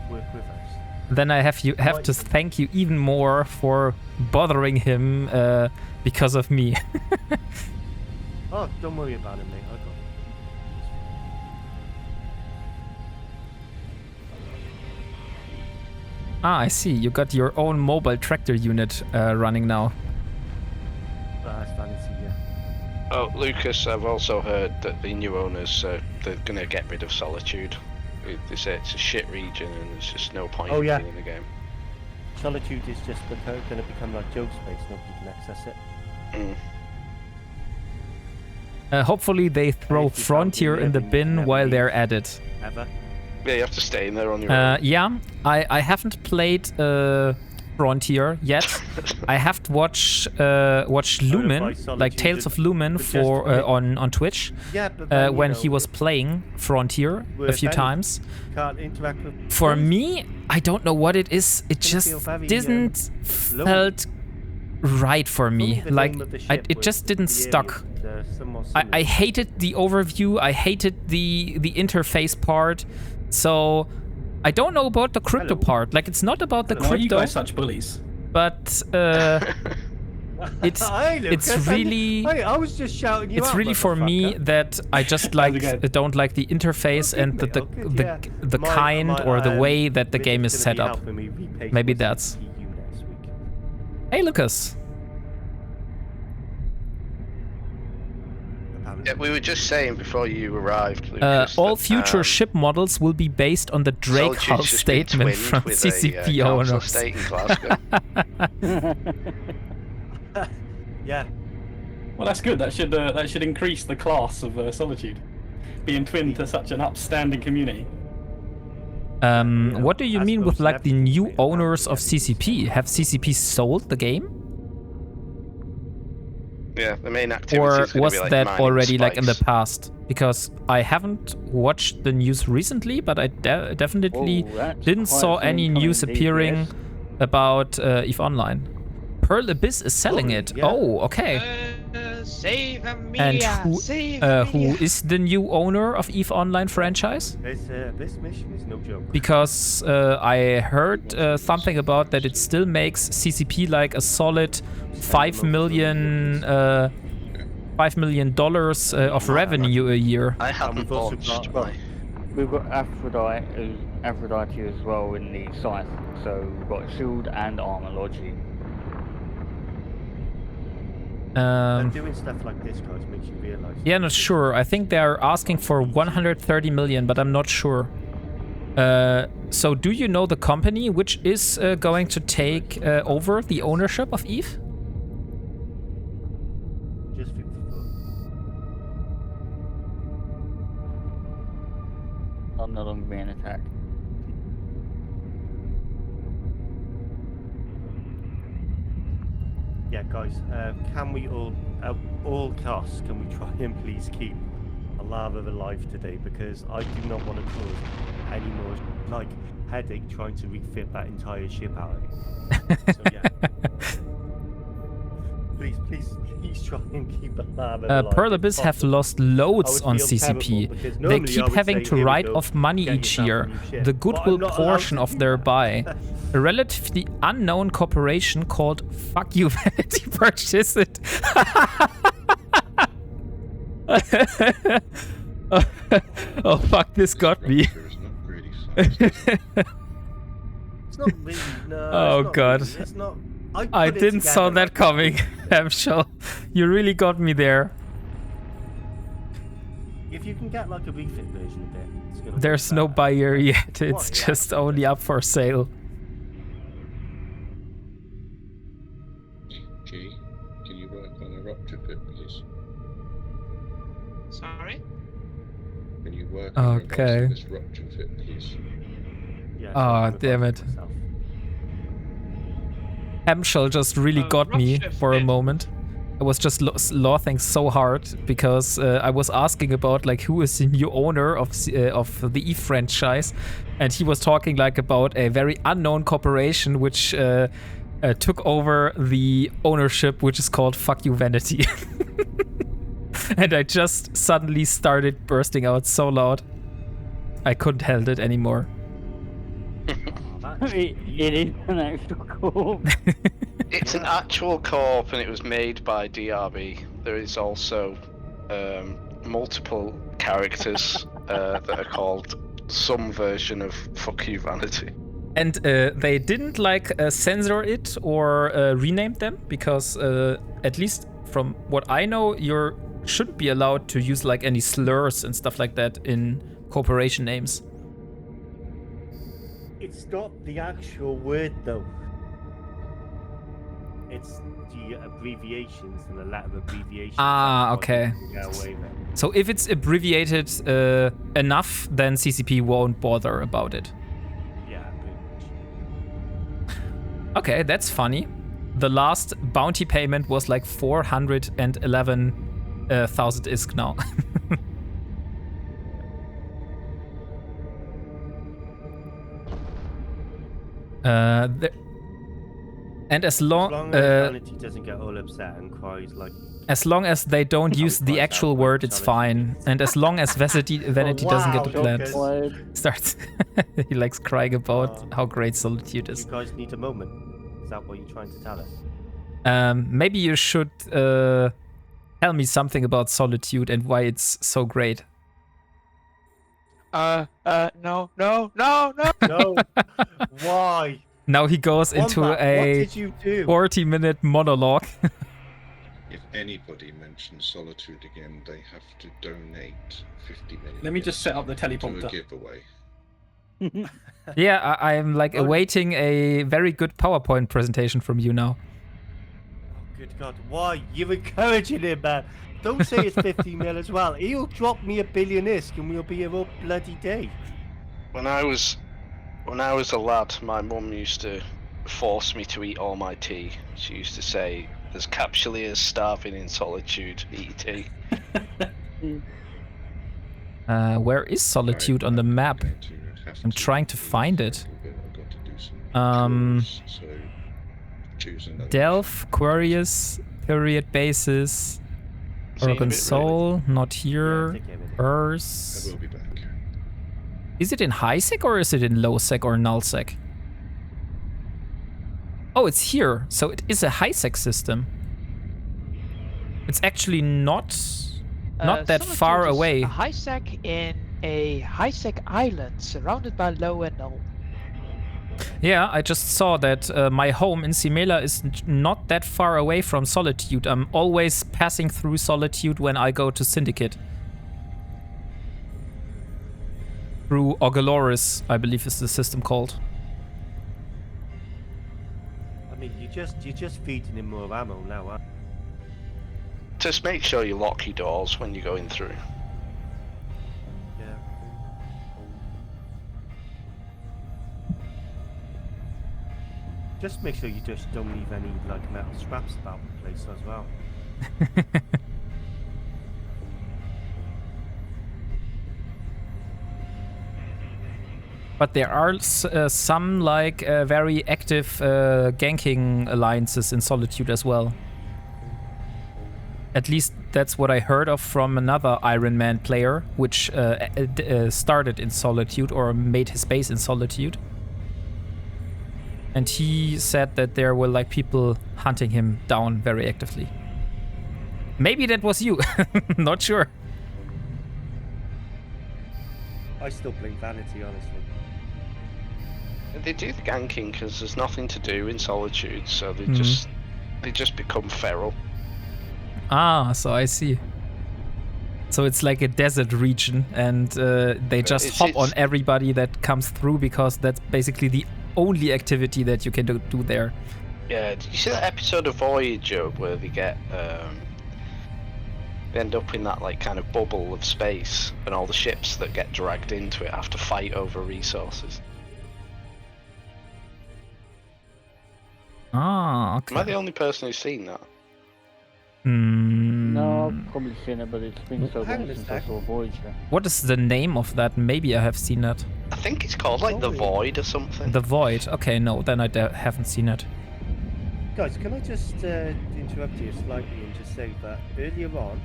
work with us. Then I have to thank you even more for bothering him because of me. Oh, don't worry about it, mate. Ah, I see. You got your own mobile tractor unit running now. That's fancy, yeah. Oh, Lucas, I've also heard that the new owners, they're going to get rid of Solitude. They say it's a shit region and there's just no point in being in the game. Solitude is just going to become like Joe Space. Nobody can access it. Hopefully they throw Frontier in the bin while they're at it. Ever? Yeah, you have to stay in there on your own. Yeah, I haven't played Frontier yet. I have to watch Lumen, like Tales of Lumen, for on Twitch. Yeah, but then, when he was playing Frontier a few times. Can't interact with For me, I don't know what it is. It just didn't felt right for me. Like it just didn't stuck. I hated the overview. I hated the interface part. So I don't know about the crypto part. Like it's not about the crypto. Why are you guys such bullies? But it's really I was just shouting you it's out, really for me that I just don't like the interface and the kind or the way that the game is set up. Maybe that's. Hey Lucas. Yeah, we were just saying before you arrived, Lucas, all that, future ship models will be based on the Drake Hull statement from CCP owners. Yeah. Well, that's good. That should increase the class of Solitude, being twinned to such an upstanding community. What do you mean with like the new owners of CCP? Have CCP sold the game? Yeah, the main activity. Or is was be, like, that already spikes. like in the past? Because I haven't watched the news recently, but I definitely didn't saw any news appearing about EVE Online. Pearl Abyss is selling it. Yeah. Oh, okay. Save And who is the new owner of EVE Online franchise? This mission is no joke. Because I heard something about that it still makes CCP like a solid $5 million of revenue a year. I haven't launched my... We've got Aphrodite as well in the scythe, so we've got shield and armor logi. Doing stuff like this, guys, makes you realize. Yeah, not sure. I think they're asking for 130 million, but I'm not sure. So do you know the company which is going to take over the ownership of EVE? Just 54. I'm no longer being attacked. Yeah, guys, can we all, at all costs, can we try and please keep a lava alive today? Because I do not want to cause any more, like, headache trying to refit that entire ship out again. So, yeah. Please try and keep a lava alive. Pearl Abyss have lost loads on CCP. They keep having to write off money each year, the goodwill portion of their buy. A relatively unknown corporation called Fuck You Vanity purchased it. Oh fuck, this got me. It's not really, no. Oh it's not god. Really. It's not. I didn't saw that coming, Hamshell. You really got me there. If you can get like a refit version of it, it's gonna There's no buyer yet. It's just only up for sale. G, can you work on a rupture fit, please? Sorry? Can you work on Okay. this rupture fit, please? Yeah, Oh, so damn it. myself. Hamshell just really got me rupture for a fit. moment. I was just laughing so hard because I was asking about like who is the new owner of the EVE franchise, and he was talking like about a very unknown corporation which took over the ownership, which is called Fuck You Vanity. And I just suddenly started bursting out so loud. I couldn't hold it anymore. It is an actual corp. It's an actual corp and it was made by DRB. There is also multiple characters that are called some version of Fuck You Vanity. And they didn't like censor it or rename them because at least from what I know, you shouldn't be allowed to use like any slurs and stuff like that in corporation names. It's not the actual word though. It's the abbreviations and the Latin abbreviations. Ah, okay. So if it's abbreviated enough, then CCP won't bother about it. Yeah, pretty much. Okay, that's funny. The last bounty payment was like 411,000 ISK now. And as long as Vanity doesn't get all upset and cries like. As long as they don't use the actual word, it's fine. And as long as Vanity doesn't get declared. Starts. He likes crying about how great Solitude is. You guys need a moment. Is that what you're trying to tell us? Maybe you should tell me something about Solitude and why it's so great. No. No. Why? Now he goes into a 40-minute monologue. If anybody mentions Solitude again, they have to donate 50 million. Let me just set up the teleprompter. To a giveaway. Yeah, I'm like awaiting a very good PowerPoint presentation from you now. Oh, good God. Why? You're encouraging him, man. Don't say it's 50 mil as well. He'll drop me 1 billion ISK and we'll be here all bloody day. When I was a lad, my mum used to force me to eat all my tea. She used to say, "There's capsuleers starving in Solitude. Eat tea." Where is Solitude on the map? I'm trying to find it. Delph, Quarius, Period Basis, Oregon Soul, not here. Earth. I will be back. Is it in high sec or is it in low sec or null sec? Oh, it's here. So it is a high sec system. It's actually not that far away. A high sec in a high sec island surrounded by low and null. Yeah, I just saw that my home in Simela is not that far away from Solitude. I'm always passing through Solitude when I go to Syndicate. Through Ogaloris, I believe is the system called. I mean, you're just feeding him more ammo now, huh? Just make sure you lock your doors when you're going through. Yeah. Just make sure you just don't leave any like metal scraps about the place as well. But there are some like very active ganking alliances in Solitude as well. At least that's what I heard of from another Ironman player, which started in Solitude or made his base in Solitude. And he said that there were like people hunting him down very actively. Maybe that was you, not sure. I still blame Vanity, honestly. They do the ganking because there's nothing to do in Solitude, so they just become feral. Ah, so I see. So it's like a desert region, and they just hop on everybody that comes through because that's basically the only activity that you can do there. Yeah, did you see that episode of Voyager where they get they end up in that like kind of bubble of space, and all the ships that get dragged into it have to fight over resources? Ah, okay. Am I the only person who's seen that? No, I've probably seen it, but it's been so long since I saw Voyager. What is the name of that? Maybe I have seen that. I think it's called like The Void or something. The Void. Okay, no, then I haven't seen it. Guys, can I just interrupt you slightly and just say that earlier on,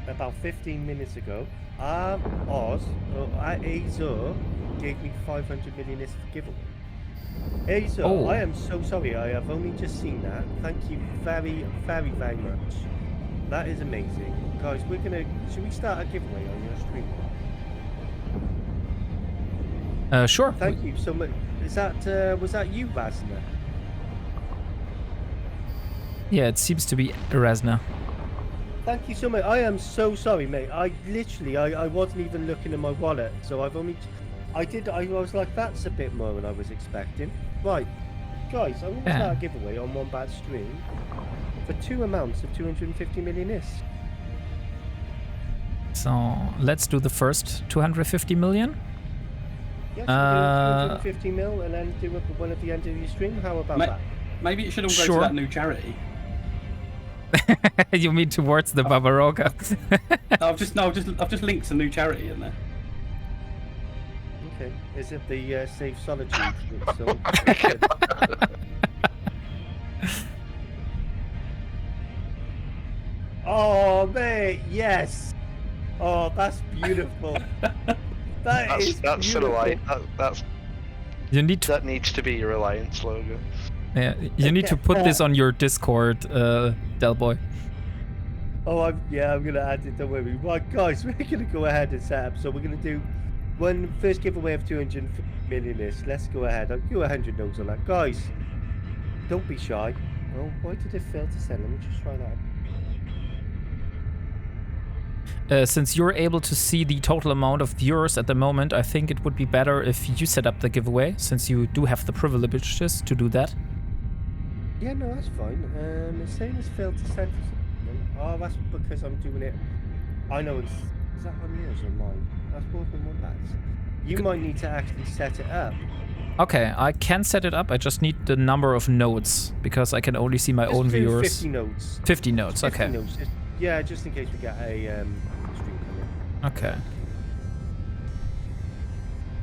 about 15 minutes ago, Azor gave me 500 million ISK for giveaway. Azor, I am so sorry, I have only just seen that. Thank you very, very, very much. That is amazing. Guys, should we start a giveaway on your stream? Sure. Thank you so much. Is that was that you, Razna? Yeah, it seems to be Razna. Thank you so much. I am so sorry, mate. I literally, I wasn't even looking in my wallet, so I've only, I was like, that's a bit more than I was expecting. Right, guys, I'm gonna start a giveaway on Wombat stream for 2 amounts of 250 million ISK. So let's do the first 250 million. Yes, we'll do 250 mil and then do one at the end of your stream. How about that? Maybe it should all go to that new charity. You mean towards the Barbaroga? I've just linked a new charity in there. Okay, is it the Save Solitude? So, oh mate, yes. Oh, that's beautiful. That's beautiful. That's you need to, that needs to be your alliance logo. Yeah, you need to put this on your Discord, Delboy. Oh, I'm gonna add it. Don't worry. Right, guys, we're gonna go ahead and set up. So we're gonna do one first giveaway of 250 million ISK. Let's go ahead. I'll do 100 notes on that, guys. Don't be shy. Oh, why did it fail to send? Let me just try that. Since you're able to see the total amount of viewers at the moment, I think it would be better if you set up the giveaway, since you do have the privileges to do that. Yeah, no, that's fine. It's saying it's failed to send. Oh, that's because I'm doing it. I know it's. Is that on yours or mine? That's WarpingWombat. You might need to actually set it up. Okay, I can set it up. I just need the number of nodes because I can only see my own viewers. 50 nodes. 50 nodes. 50 okay. Nodes. Yeah, just in case we get a stream coming. Okay.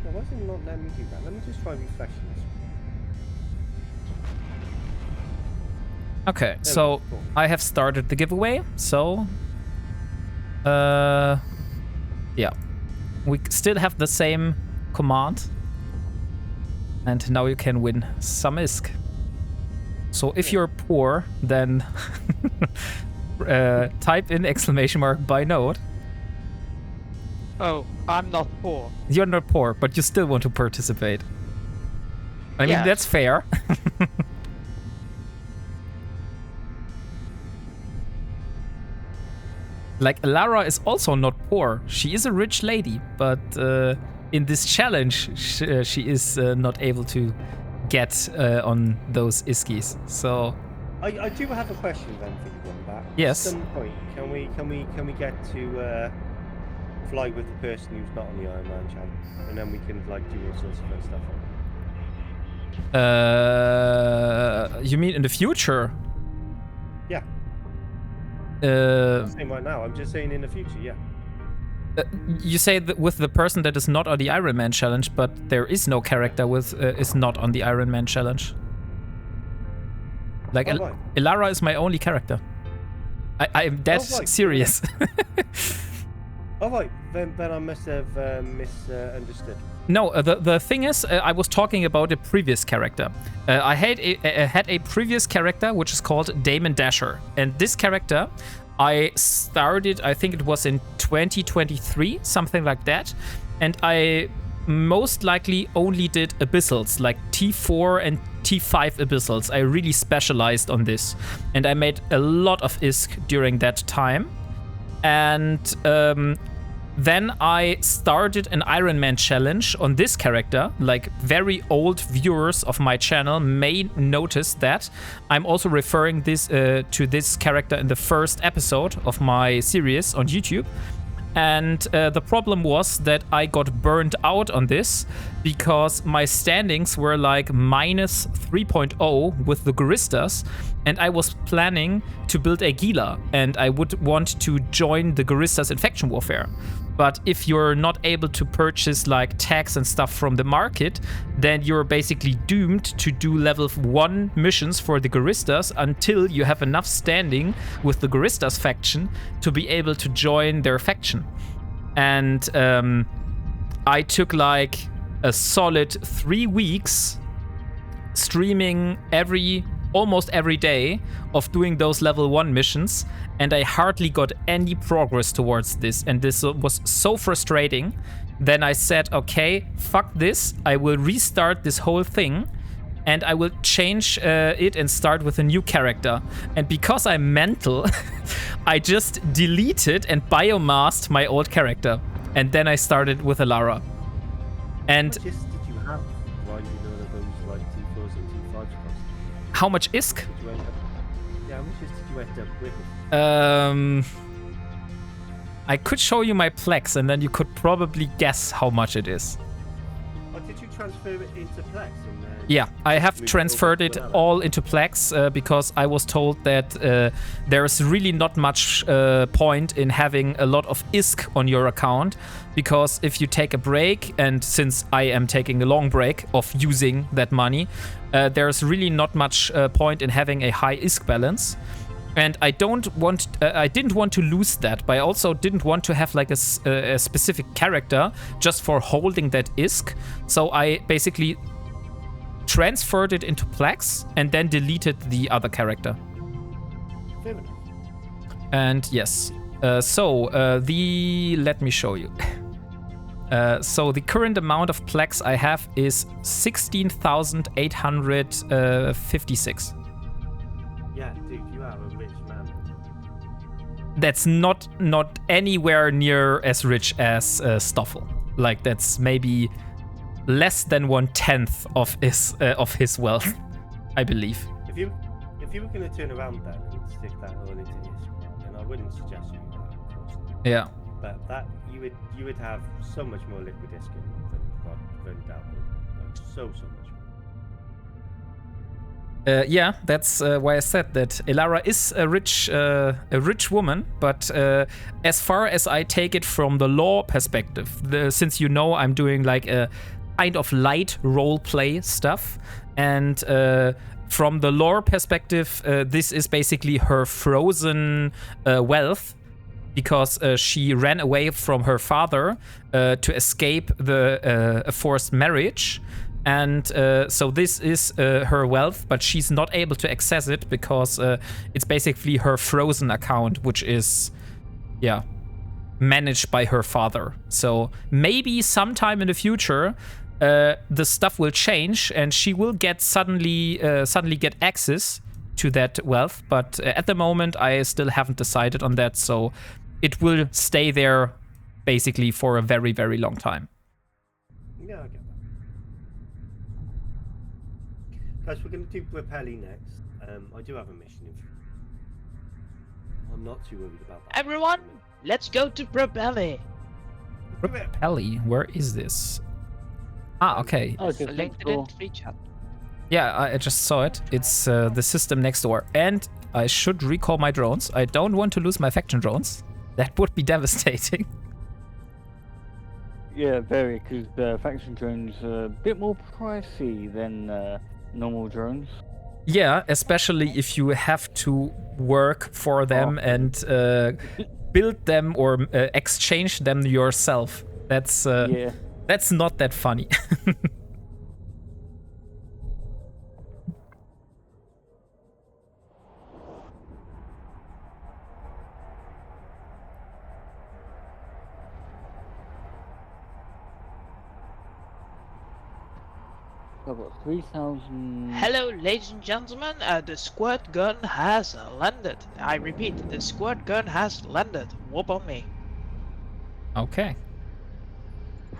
No, why is it not letting me do that? Let me just try refreshing this. Okay, so I have started the giveaway, so yeah, we still have the same command, and now you can win some ISK. So if you're poor, then type in ! by node. Oh, I'm not poor. You're not poor, but you still want to participate. I mean, that's fair. Like, Lara is also not poor. She is a rich lady, but in this challenge, she is not able to get on those iskis. So I do have a question then for you on that. Yes. At some point, can we get to fly with the person who's not on the Ironman challenge, and then we can like do all sorts of fun stuff. You mean in the future? Yeah. I'm saying right now. I'm just saying in the future. Yeah. You say that with the person that is not on the Ironman challenge, but there is no character with is not on the Ironman challenge. Like Ilara is my only character. I am dead serious. Oh right, then I must have misunderstood. No, the thing is, I was talking about a previous character. I had a previous character which is called Damon Dasher, and this character I started, I think it was in 2023, something like that, and I most likely only did abyssals, like T4 and T5 abyssals. I really specialized on this, and I made a lot of ISK during that time, and then I started an Ironman challenge on this character. Like, very old viewers of my channel may notice that I'm also referring this to this character in the first episode of my series on YouTube. And the problem was that I got burned out on this because my standings were like minus 3.0 with the Guristas, and I was planning to build a Gila, and I would want to join the Guristas in faction warfare. But if you're not able to purchase like tags and stuff from the market, then you're basically doomed to do level 1 missions for the Guristas until you have enough standing with the Guristas faction to be able to join their faction. And I took like a solid 3 weeks streaming every almost every day of doing those level 1 missions, and I hardly got any progress towards this, and this was so frustrating. Then I said, okay, fuck this, I will restart this whole thing, and I will change it and start with a new character. And because I'm mental, I just deleted and biomasked my old character, and then I started with Alara. And What gist did you have while you know those like T4s and T5s cost? how much ISK? Did you end up? Yeah, how much gist did you end up with? I could show you my Plex, and then you could probably guess how much it is. Or did you transfer it into Plex? Yeah, I have moved transferred over it to Alara? all into Plex because I was told that there's really not much point in having a lot of ISK on your account, because if you take a break, and since I am taking a long break of using that money, there's really not much point in having a high ISK balance. And I didn't want to lose that, but I also didn't want to have like a specific character just for holding that ISK. So I basically transferred it into Plex and then deleted the other character. Fair enough. And yes, let me show you. So the current amount of Plex I have is 16,856. Yeah, dude, you are a rich man. That's not anywhere near as rich as Stoffel. Like, that's maybe less than 1/10 of his wealth, I believe. If you were going to turn around that and stick that all into history, and I wouldn't suggest you do that, of course. Yeah. But that you would have so much more liquid ISK than Dalbo. Like so much more. Yeah, that's why I said that Elara is a rich woman, but as far as I take it from the lore perspective, since you know I'm doing like a kind of light role play stuff, and from the lore perspective, this is basically her frozen wealth, because she ran away from her father to escape a forced marriage. And so this is her wealth, but she's not able to access it because it's basically her frozen account, which is, yeah, managed by her father. So maybe sometime in the future, the stuff will change and she will get suddenly get access to that wealth. But at the moment, I still haven't decided on that. So it will stay there basically for a very, very long time. Yeah, I get that. Guys, we're going to do Repelli next. I do have a mission. I'm not too worried about that. Everyone, let's go to Propelli. Repelli, where is this? Ah, okay. Oh, just Linked it in free chat. Yeah, I just saw it. It's the system next door. And I should recall my drones. I don't want to lose my faction drones. That would be devastating. Yeah, very, because faction drones are a bit more pricey than normal drones. Yeah, especially if you have to work for them and build them or exchange them yourself. That's not that funny. I've got 3,000. Hello, ladies and gentlemen. The squirt gun has landed. I repeat, the squirt gun has landed. Whoop on me. Okay.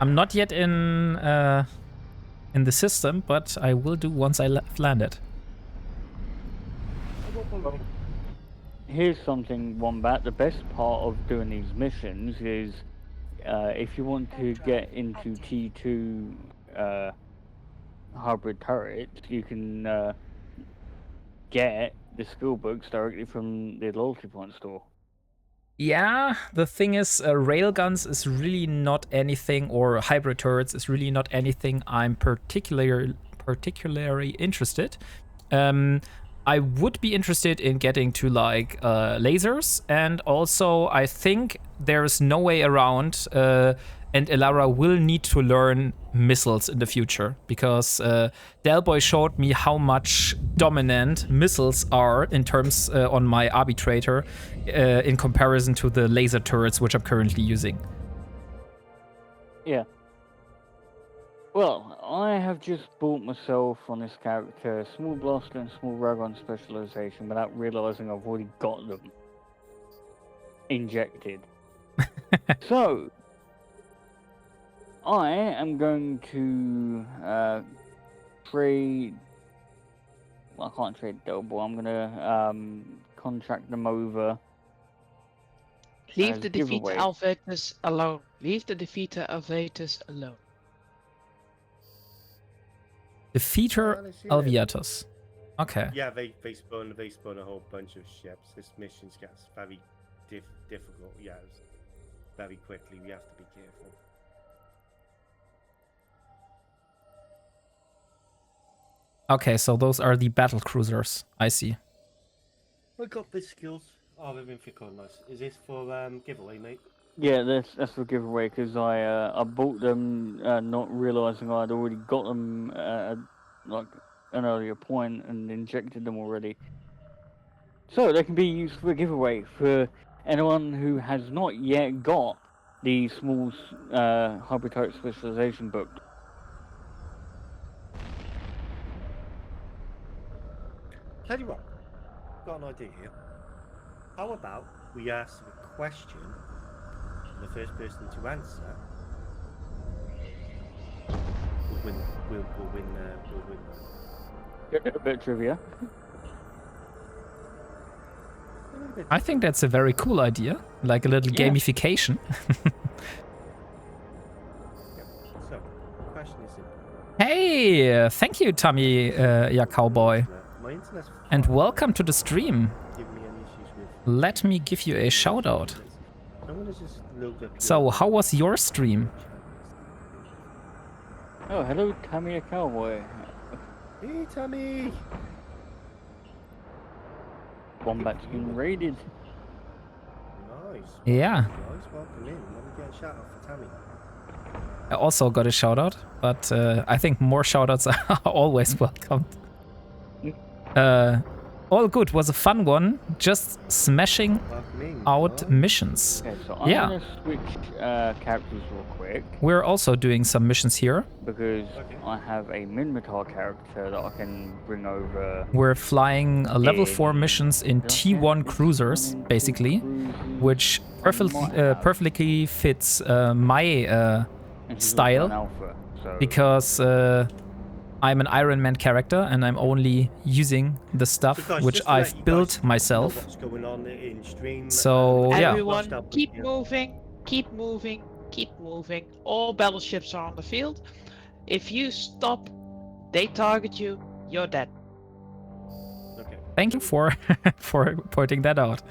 I'm not yet in the system, but I will do once I've landed. Here's something, Wombat. The best part of doing these missions is if you want to get into T2 hybrid turrets, you can get the skill books directly from the loyalty point store. Yeah, the thing is, railguns is really not anything, or hybrid turrets is really not anything I'm particularly interested. I would be interested in getting to like lasers, and also I think there's no way around and Elara will need to learn missiles in the future, because Delboy showed me how much dominant missiles are in terms on my arbitrator in comparison to the laser turrets which I'm currently using. Yeah. Well, I have just bought myself on this character small blaster and small ragon specialization without realizing I've already got them injected. So, I am going to trade. Well, I can't trade Delbo. I'm gonna contract them over. Leave as the defeater giveaway. Alvatus alone. Leave the defeater Alvatus alone. Defeater Alviatus. Okay. Yeah, they spawn a whole bunch of ships. This mission gets very difficult. Yeah, very quickly. We have to be careful. Okay, so those are the battle cruisers. I see. I got the skills. Oh, they've been thick on nice. Is this for giveaway, mate? Yeah, that's for giveaway because I bought them not realizing I'd already got them at like an earlier point and injected them already. So they can be used for a giveaway for anyone who has not yet got the small hybrid type specialization book. Tell you what, got an idea here. How about we ask a question, and the first person to answer will win. Will win. A bit of trivia. I think that's a very cool idea, like a little gamification. So, the question is simple. Hey, thank you, Tommy, yeah, cowboy, My internet's and welcome to the stream. giving me any issues with. Let me give you a shout out. I'm gonna just load up. So, how was your stream? Oh, hello, Tammy, a cowboy. Hey, Tommy. Wombat's been raided. Nice. Yeah. Guys, welcome in. Let me get a shout out for Tammy. I also got a shout out, but I think more shout outs are always welcomed. All good, was a fun one, just smashing Welcome in. out missions. Okay, so I'm gonna switch characters real quick We're also doing some missions here. because I have a Minmatar character that I can bring over. We're flying level 4 missions in T1 cruisers, basically, which perfectly fits my and she's also style, an alpha, so because I'm an Ironman character and I'm only using the stuff So guys, which just to let I've you built guys know myself. what's going on in stream. So, yeah. Everyone, Washed up with keep you. moving, keep moving, keep moving. All battleships are on the field. If you stop, they target you, you're dead. Okay. Thank you for for pointing that out.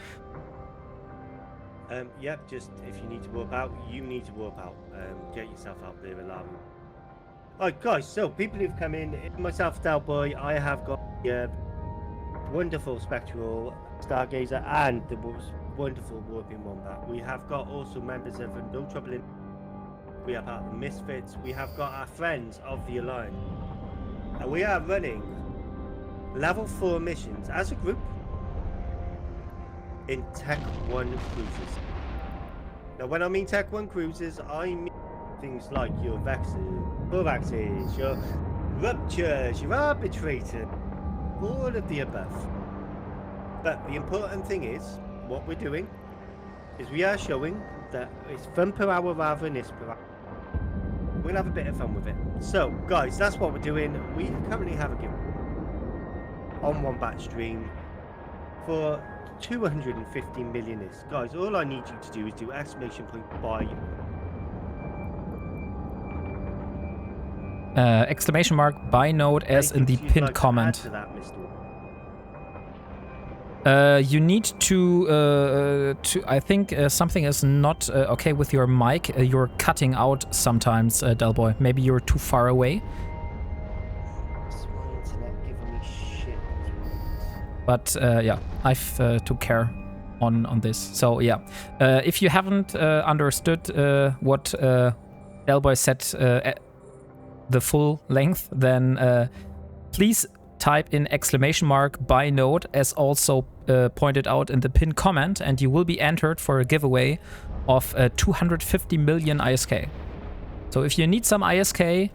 Yep, just if you need to warp out, you need to warp out. Get yourself out there, alarm. Alright, guys, so people who've come in, myself, Dalboy, I have got the wonderful Spectral Stargazer and the wonderful WarpingWombat. We have got also members of No Trouble in. We are part of the Misfits. We have got our friends of the Alliance. And we are running level 4 missions as a group in Tech 1 cruises. Now, when I mean Tech 1 cruises, I mean things like your Vexes, Thoraxes, your Ruptures, your Arbitrator, all of the above. But the important thing is, what we're doing is we are showing that it's fun per hour rather than this per hour. We'll have a bit of fun with it. So, guys, that's what we're doing. We currently have a giveaway on Wombat stream for 250 millionaires. Guys, all I need you to do is do exclamation point buy. Exclamation mark buy node as in the Anything you'd pinned like to add comment. to that, Mr. You need to I think something is not okay with your mic. You're cutting out sometimes, Delboy. Maybe you're too far away. It's my internet giving me shit. But yeah, I've took care on this. So yeah, if you haven't understood what Delboy set the full length, then please type in ! by node as also pointed out in the pinned comment, and you will be entered for a giveaway of 250 million ISK. So if you need some ISK,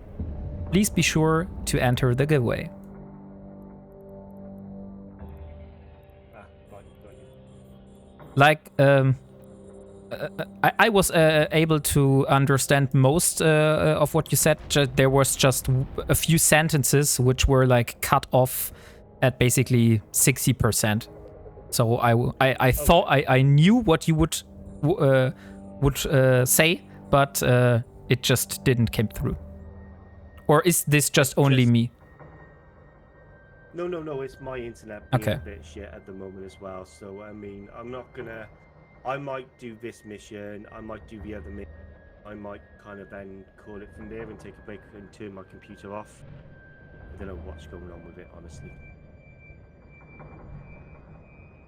please be sure to enter the giveaway. Like, I was able to understand most of what you said. There was just a few sentences which were like cut off at basically 60%. So I thought I knew what you would say, but it just didn't come through. Or is this just only me? No, it's my internet being a bit shit at the moment as well. So, I mean, I'm not gonna... I might do this mission, I might do the other mission. I might kind of then call it from there and take a break and turn my computer off. I don't know what's going on with it, honestly.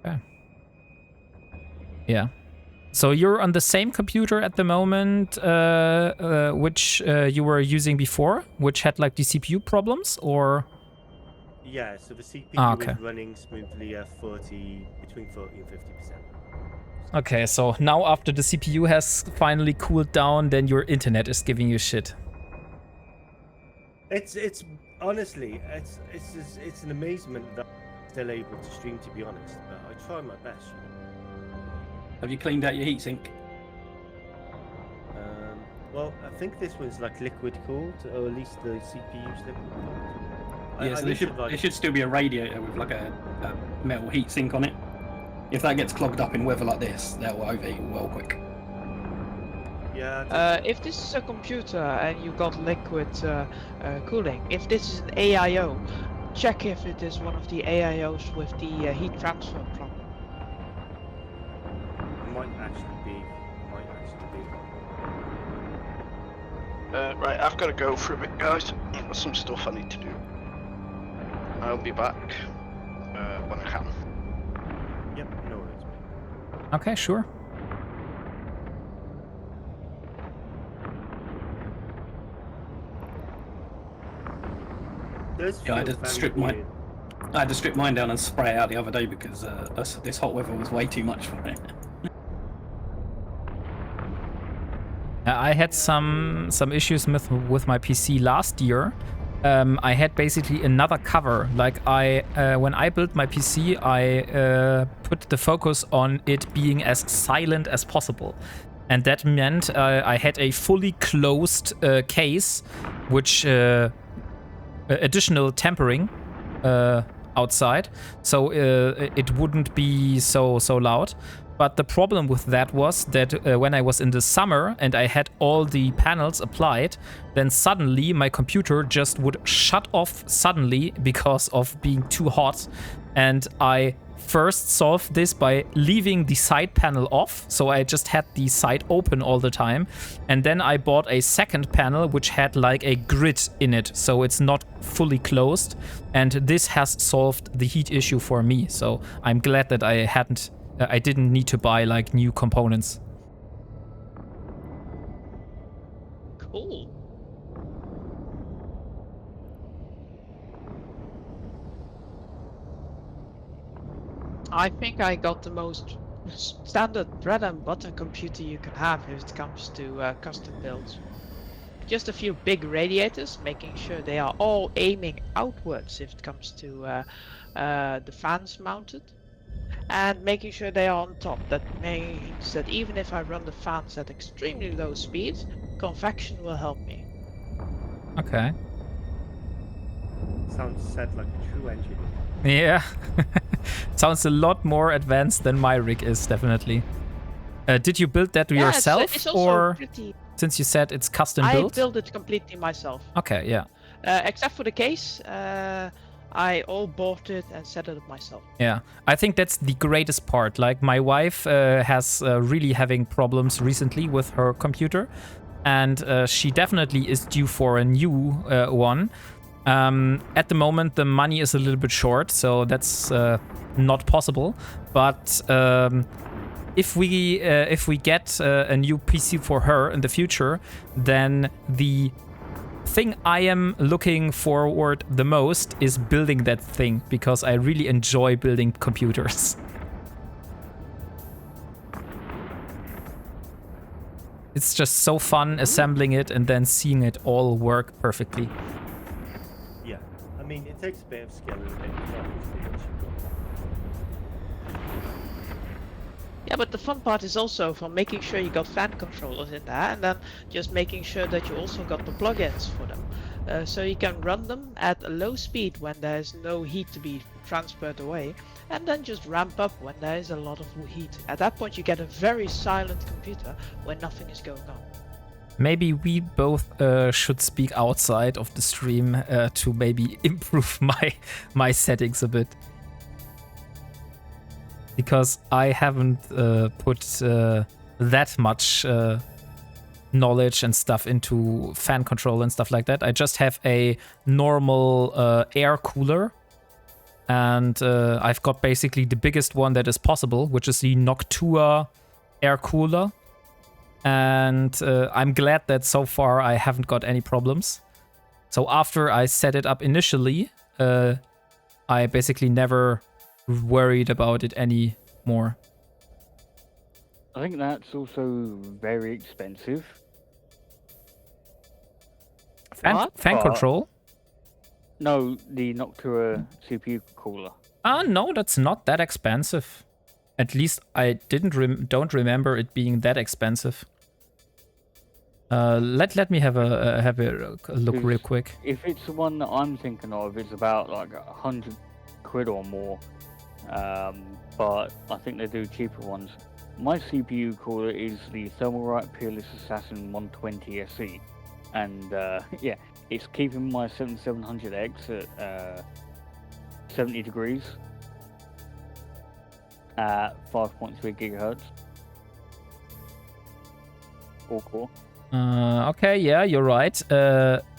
Okay. Yeah. So you're on the same computer at the moment, which you were using before, which had like the CPU problems, or? Yeah, so the CPU is running smoothly at between 40 and 50%. Okay, so now after the CPU has finally cooled down, then your internet is giving you shit. It's honestly, it's an amazement that I'm still able to stream, to be honest. But I try my best. You know? Have you cleaned out your heatsink? Well, I think this one's like liquid cooled, or at least the CPU's liquid cooled. Yeah, so there should still be a radiator with like a metal heatsink on it. If that gets clogged up in weather like this, that will overheat well quick. Yeah. If this is a computer and you got liquid cooling, if this is an AIO, check if it is one of the AIOs with the heat transfer problem. It might actually be. Right, I've got to go for a bit, guys. I've got some stuff I need to do. I'll be back when I can. Yep, no worries. Okay, sure. Yeah, I had to strip mine down and spray it out the other day because this hot weather was way too much for it. I had some issues with my PC last year. I had basically another cover. Like when I built my PC, I put the focus on it being as silent as possible. And that meant I had a fully closed case, which additional tempering outside, so it wouldn't be so loud. But the problem with that was that when I was in the summer and I had all the panels applied, then suddenly my computer just would shut off suddenly because of being too hot. And I first solved this by leaving the side panel off, so I just had the side open all the time. And then I bought a second panel which had like a grid in it, so it's not fully closed. And this has solved the heat issue for me, so I'm glad that I didn't need to buy like new components. Cool. I think I got the most standard bread and butter computer you can have if it comes to custom builds. Just a few big radiators, making sure they are all aiming outwards if it comes to the fans mounted. And making sure they are on top. That means that even if I run the fans at extremely low speeds, convection will help me. Okay. Sounds said like a true engineer. Yeah. Sounds a lot more advanced than my rig is, definitely. Did you build that yourself, it's also or pretty... since you said it's custom built? I built it completely myself. Okay, yeah. Except for the case, I all bought it and set it up myself. Yeah, I think that's the greatest part. Like, my wife has really having problems recently with her computer, and she definitely is due for a new one. At the moment, the money is a little bit short, so that's not possible. But if we get a new PC for her in the future, then the thing I am looking forward the most is building that thing, because I really enjoy building computers. It's just so fun assembling it and then seeing it all work perfectly. Yeah, I mean, it takes a bit of skill and a bit of obviously, once you've got Yeah, but the fun part is also from making sure you got fan controllers in there, and then just making sure that you also got the plugins for them. So you can run them at a low speed when there's no heat to be transferred away, and then just ramp up when there is a lot of heat. At that point you get a very silent computer when nothing is going on. Maybe we both should speak outside of the stream to maybe improve my settings a bit. Because I haven't put that much knowledge and stuff into fan control and stuff like that. I just have a normal air cooler, and I've got basically the biggest one that is possible, which is the Noctua air cooler. And I'm glad that so far I haven't got any problems. So after I set it up initially, I basically never worried about it anymore. I think that's also very expensive. Fan control? No, the Noctua CPU cooler. No, that's not that expensive. At least I don't remember it being that expensive. Let me have a look real quick. If it's the one that I'm thinking of, it's about like £100 or more. But I think they do cheaper ones. My CPU cooler is the Thermalright Peerless Assassin 120 SE, and yeah, it's keeping my 7700X at 70 degrees at 5.3 gigahertz. All core. Okay, yeah, you're right.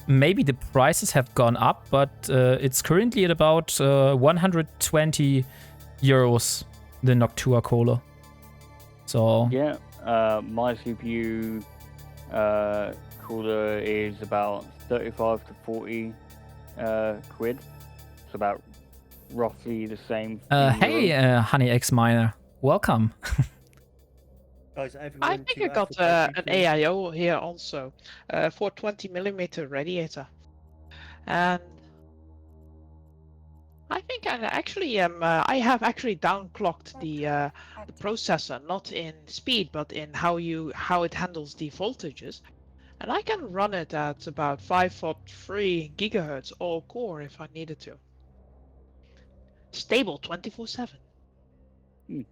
Maybe the prices have gone up, but it's currently at about 120 euros, the Noctua cooler. So yeah, my CPU cooler is about 35 to 40 quid. It's about roughly the same. Hey, Honey X Miner, welcome. Guys, I think I got an AIO here also for 20mm radiator, and I think I actually am. I have actually downclocked the processor, not in speed, but in how it handles the voltages, and I can run it at about 5.3 gigahertz all core if I needed to. Stable 24/7. You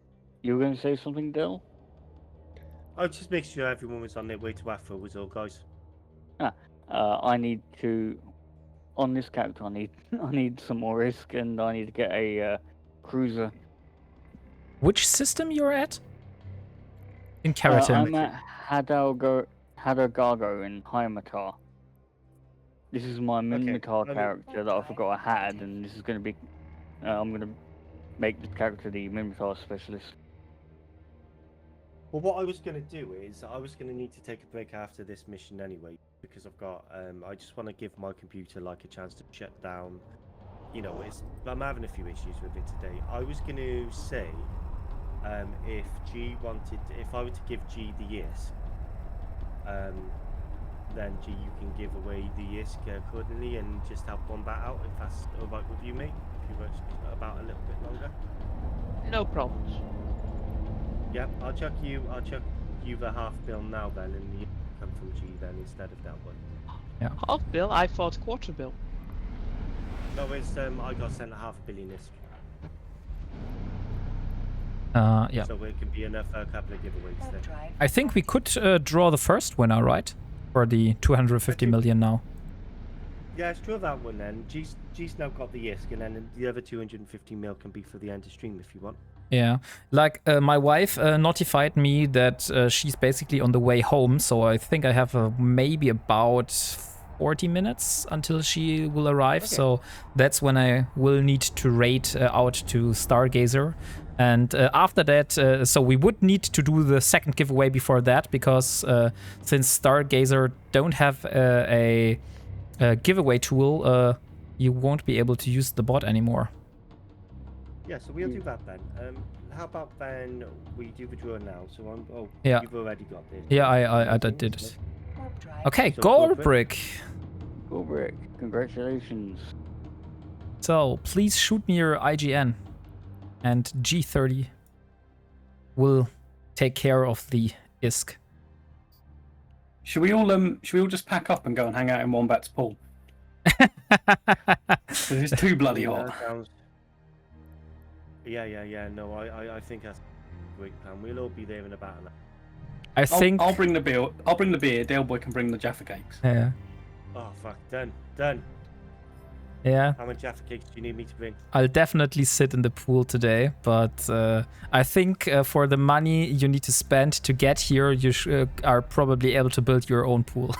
were going to say something, Dell? I'll just make sure everyone was on their way to Afro was all, guys. I need to, on this character, I need some more risk, and I need to get a cruiser. Which system you're at? In Keratin. I'm at Hadar-Gargo in Heimatar. This is my Minmatar character that I forgot I had, and this is going to be, I'm going to make this character the Minmatar specialist. Well, what I was going to do is I was going to need to take a break after this mission anyway, because I've got I just want to give my computer like a chance to shut down. You know, I'm having a few issues with it today. I was going to say if I were to give G the ISK, then G, you can give away the ISK accordingly and just help Wombat out, if that's all right with you, mate. If you work about a little bit longer. No problems. Yep, I'll chuck you the half bill now then, and you come from G then instead of that one. Yeah. Half bill? I thought quarter bill. No, it's I got sent a $500 million ISK. Yeah. So it can be enough for a couple of giveaways then. I think we could draw the first winner, right? For the 250 million now. Yeah, let's draw that one then. G's now got the ISK, and then the other 250 mil can be for the end of stream if you want. Yeah, like my wife notified me that she's basically on the way home, so I think I have maybe about 40 minutes until she will arrive. Okay. So that's when I will need to raid out to Stargazer. And after that, so we would need to do the second giveaway before that, because since Stargazer don't have a giveaway tool, you won't be able to use the bot anymore. Yeah, so we'll do that then. How about then we do the draw now? So Yeah. You've already got this. Yeah, I did it. Warp drive. Okay, So Goldbrick. Goldbrick, congratulations. So please shoot me your IGN, and G30 will take care of the ISK. Should we all just pack up and go and hang out in Wombat's pool? 'Cause it's too bloody hot. Yeah. No, I think that's a great plan. We'll all be there in about an hour. I think. I'll bring the beer. I'll bring the beer. Daleboy can bring the Jaffa cakes. Yeah. Oh fuck, done. Yeah. How many Jaffa cakes do you need me to bring? I'll definitely sit in the pool today, but I think for the money you need to spend to get here, you are probably able to build your own pool.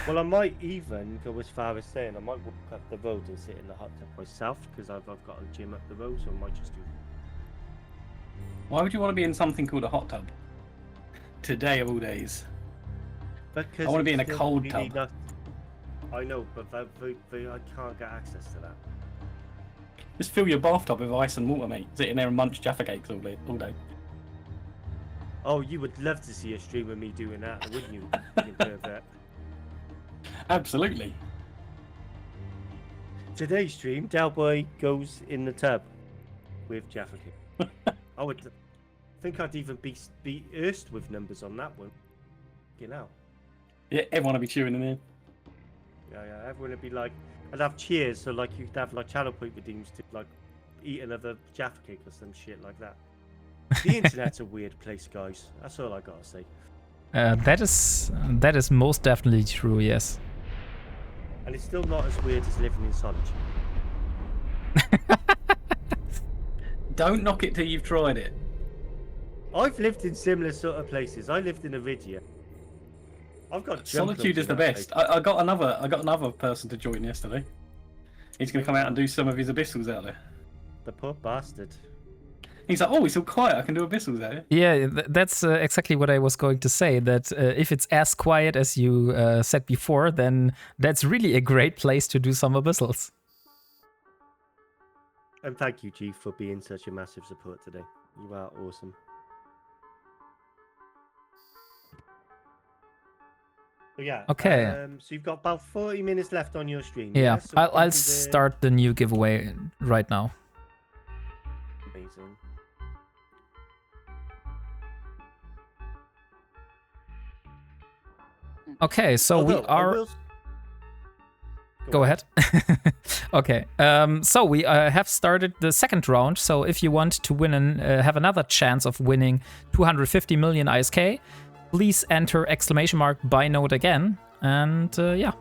Well, I might even go as far as saying I might walk up the road and sit in the hot tub myself, because I've got a gym up the road, so I might just do that. Why would you want to be in something called a hot tub? Today of all days. Because I want to be in a it's cold really tub. not- I know, but I can't get access to that. Just fill your bathtub with ice and water, mate. Sit in there and munch Jaffa cakes all day. Oh, you would love to see a stream of me doing that, wouldn't you? You pervert. Absolutely. Today's stream, Dalboy goes in the tub with Jaffa Cake. I would think I'd even be erst with numbers on that one. You know. Yeah, everyone will be cheering them in. Yeah, everyone would be like, I'd have cheers, so like you'd have like channel point redeems to like eat another Jaffa Cake or some shit like that. The internet's a weird place, guys. That's all I gotta say. That is most definitely true. Yes. And it's still not as weird as living in solitude. Don't knock it till you've tried it. I've lived in similar sort of places. I lived in Iridia. I've got Solitude is the best. I got another person to join yesterday. He's going to come out and do some of his abyssals out there. The poor bastard. He's like, oh, it's all quiet. I can do abyssals out here. Yeah, that's exactly what I was going to say. That if it's as quiet as you said before, then that's really a great place to do some abyssals. And thank you, Chief, for being such a massive support today. You are awesome. So yeah. Okay. So you've got about 40 minutes left on your stream. Yeah, So I'll start the new giveaway right now. Amazing. Okay, so we Although, I are. will- Go ahead. Okay. So we have started the second round. So if you want to win and have another chance of winning 250 million ISK, please enter / buy note again. And yeah,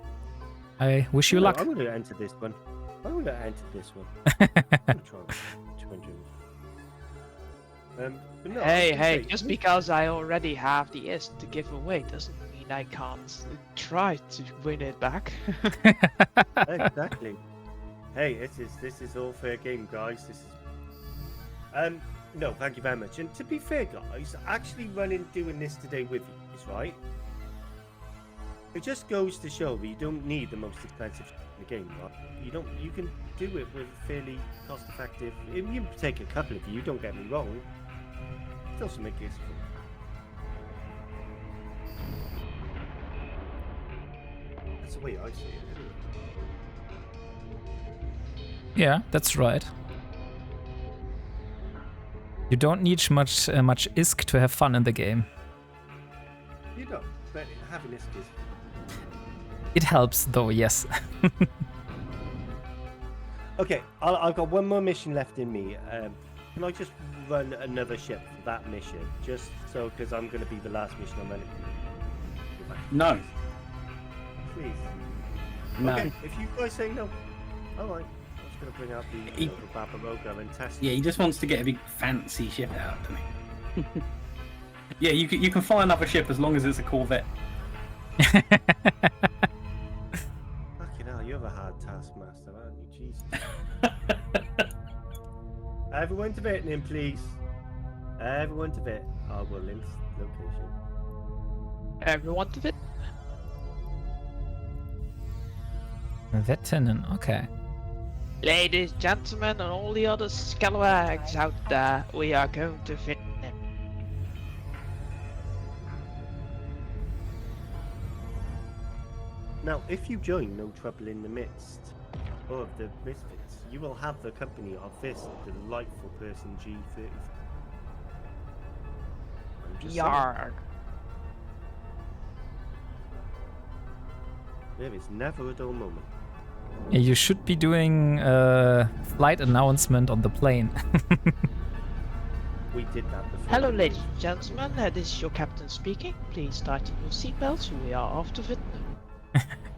I wish you luck. I'm going to enter this one. I'm going to enter this one. I'm gonna try 200. But no, I was Hey, gonna hey, say, just because I already have the ISK to give away doesn't mean I can't try to win it back. Exactly. Hey, this is all fair game, guys. This is no, thank you very much. And to be fair, guys, actually doing this today with you is right. It just goes to show that you don't need the most expensive in the game, right? You can do it with fairly cost-effective. If you take a couple of you, don't get me wrong. Still something useful. That's the way I see it. Yeah, that's right. You don't need much ISK to have fun in the game. You don't, but having this is. It helps, though. Yes. Okay, I've got one more mission left in me. Can I just run another ship for that mission? Just so, because I'm going to be the last mission I'm running. No. Please. No. Okay, if you guys say no, alright. I'm just going to bring out the Babaroga and test Yeah, he just wants to get a big fancy ship out, doesn't he? Yeah, you can fly another ship as long as it's a Corvette. Fucking hell, you're a hard taskmaster, aren't you? Jesus. Everyone to Vietnam, please. Everyone to Viet. I will link location. Everyone to it. Vettinen, okay. Ladies, gentlemen, and all the other scalawags out there, we are going to Vietnam. Now, if you join No Trouble in the Midst of the Misfits, you will have the company of this delightful person, G35. I'm just saying. Yarg. There is never a dull moment. You should be doing a flight announcement on the plane. We did that before. Hello, ladies and gentlemen, this is your captain speaking. Please tighten your seatbelts, we are off to Vietnam.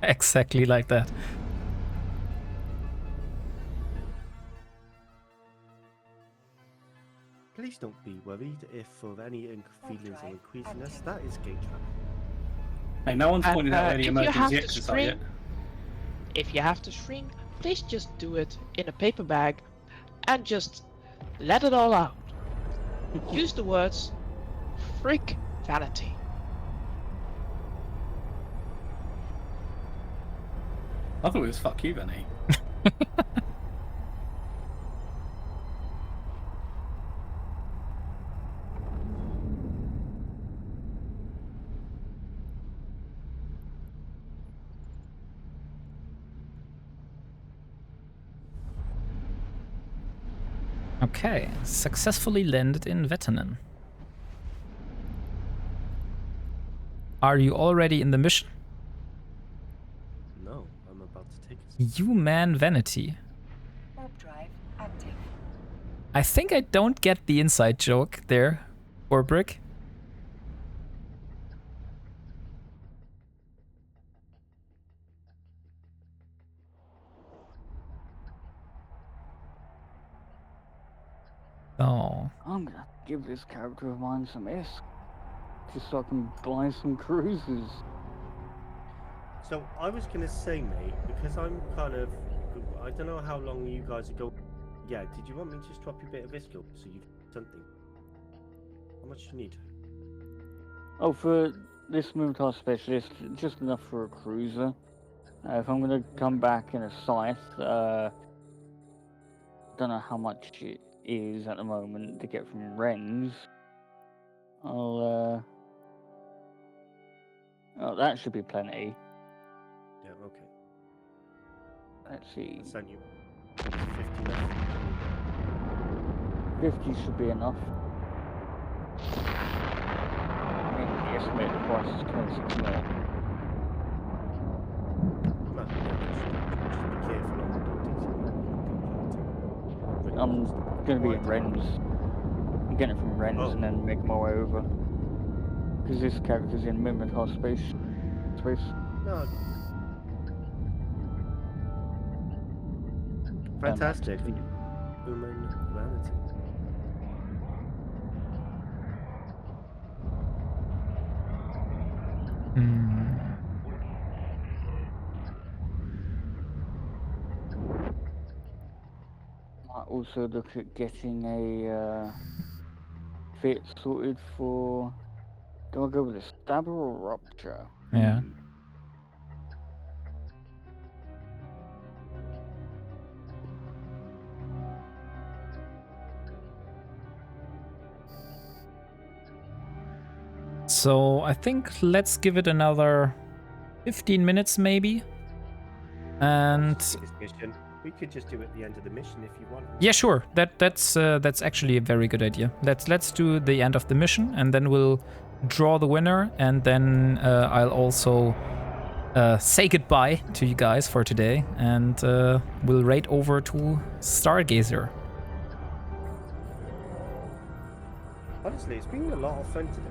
Exactly like that. Please don't be worried if for any feelings of increasiness, that is gate traffic. Hey, no one's pointed out any if you have emergency to exit scream, yet. if you have to scream, please just do it in a paper bag and just let it all out. Use the words frick vanity. I thought it was fuck you, Benny. Okay, successfully landed in Vettinen. Are you already in the mission? No, I'm about to take it. Human vanity. Warp drive active. I think I don't get the inside joke there, or Brick. Oh. I'm gonna give this character of mine some isk, just so I can buy some cruisers. So I was gonna say, mate, because I'm kind of, I don't know how long you guys are going. Yeah, did you want me to just drop you a bit of Visco so you something? How much do you need? Oh, for this Moontar Specialist, just enough for a cruiser. If I'm gonna come back in a scythe, don't know how much it is at the moment to get from Wren's. Oh, that should be plenty. Yeah, okay. Let's see. I'll send you 50 left. 50 should be enough. I mean, the estimated price is 26 mil. No, just be careful on the I'm gonna be in Wren's. I'm getting it from Wren's Oh. and then making my way over. Because this character's in Mimitar space. No. Fantastic. Human vanity. Might also look at getting a fit sorted for. Do I go with a stabber or rupture? Yeah. So I think let's give it another 15 minutes maybe. And This mission. We could just do it at the end of the mission if you want. yeah, sure. That's actually a very good idea. Let's do the end of the mission and then we'll draw the winner, and then I'll also say goodbye to you guys for today, and we'll raid over to Stargazer. Honestly, it's been a lot of fun today.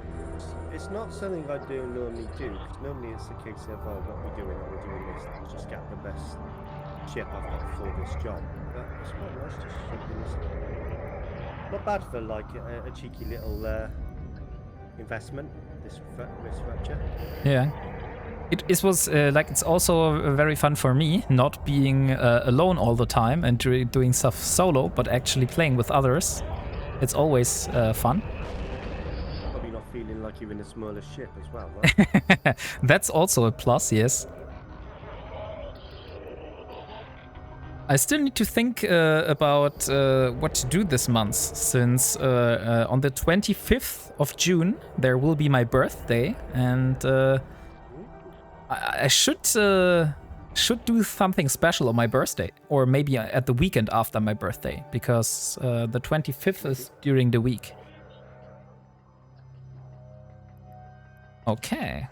It's not something I do normally do, because normally it's a case of, oh, what we're doing this, let's just get the best ship I've got for this job. But it's quite nice just something this. Not bad for like a cheeky little investment, this rupture. Yeah. It was like it's also very fun for me not being alone all the time and doing stuff solo, but actually playing with others. It's always fun. Probably not feeling like you're in a smaller ship as well, right? That's also a plus, yes. I still need to think about what to do this month, since on the 25th of June there will be my birthday, and I should do something special on my birthday, or maybe at the weekend after my birthday, because the 25th is during the week. Okay.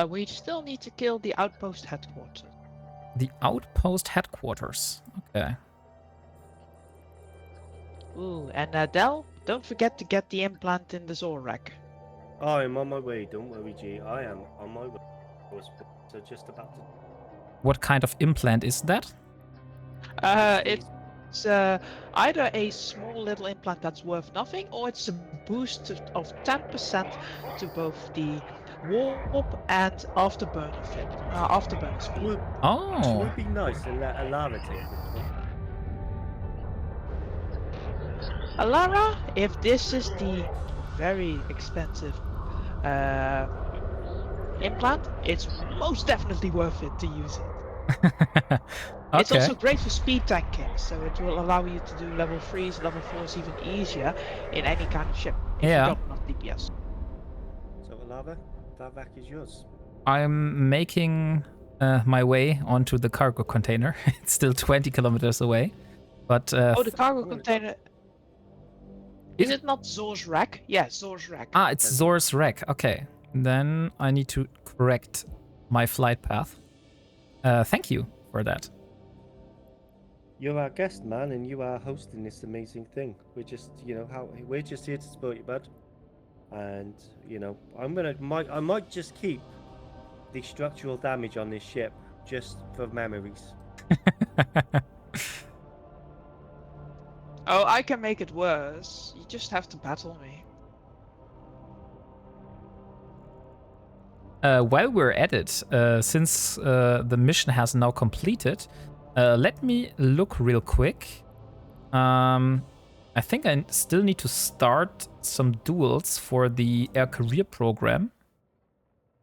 We still need to kill the outpost headquarters. The outpost headquarters. Okay. Ooh, and Del, don't forget to get the implant in the Zorak. Oh, I'm on my way. Don't worry, G. I am on my way. I was so just about to. What kind of implant is that? It's either a small little implant that's worth nothing, or it's a boost of 10% to both the warp and afterburner speed. Oh. Would be nice and let Alara take it. Alara, if this is the very expensive implant, it's most definitely worth it to use it. Okay. It's also great for speed tanking, so it will allow you to do level 3s, level 4s even easier in any kind of ship. If Yeah. you don't want DPS. So Alara, that vac is yours. I'm making my way onto the cargo container. It's still 20 kilometers away, but The cargo container. Is it not Zor's rack? Yeah, Zor's rack. it's Zor's wreck. Okay, then I need to correct my flight path. Thank you for that. You're our guest, man, and you are hosting this amazing thing. We're just, we're just here to support you, bud. And I might just keep the structural damage on this ship just for memories. Oh, I can make it worse. You just have to battle me. While we're at it, since the mission has now completed, let me look real quick. I think I still need to start some duels for the air career program.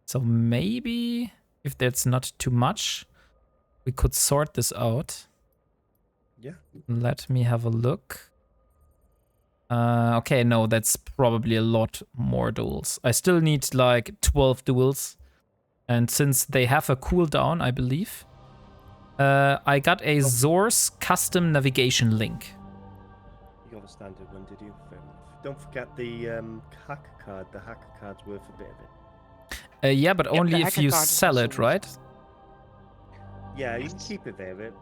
So maybe, if that's not too much, we could sort this out. Yeah. Let me have a look. Okay, no, that's probably a lot more duels. I still need like 12 duels. And since they have a cooldown, I believe, I got a Zor's custom navigation link. You got a standard one, did you? Fair enough. Don't forget the hacker card. The hacker card's worth a bit of it. Yeah, but only if you sell it, right? Yeah, you can keep it there, but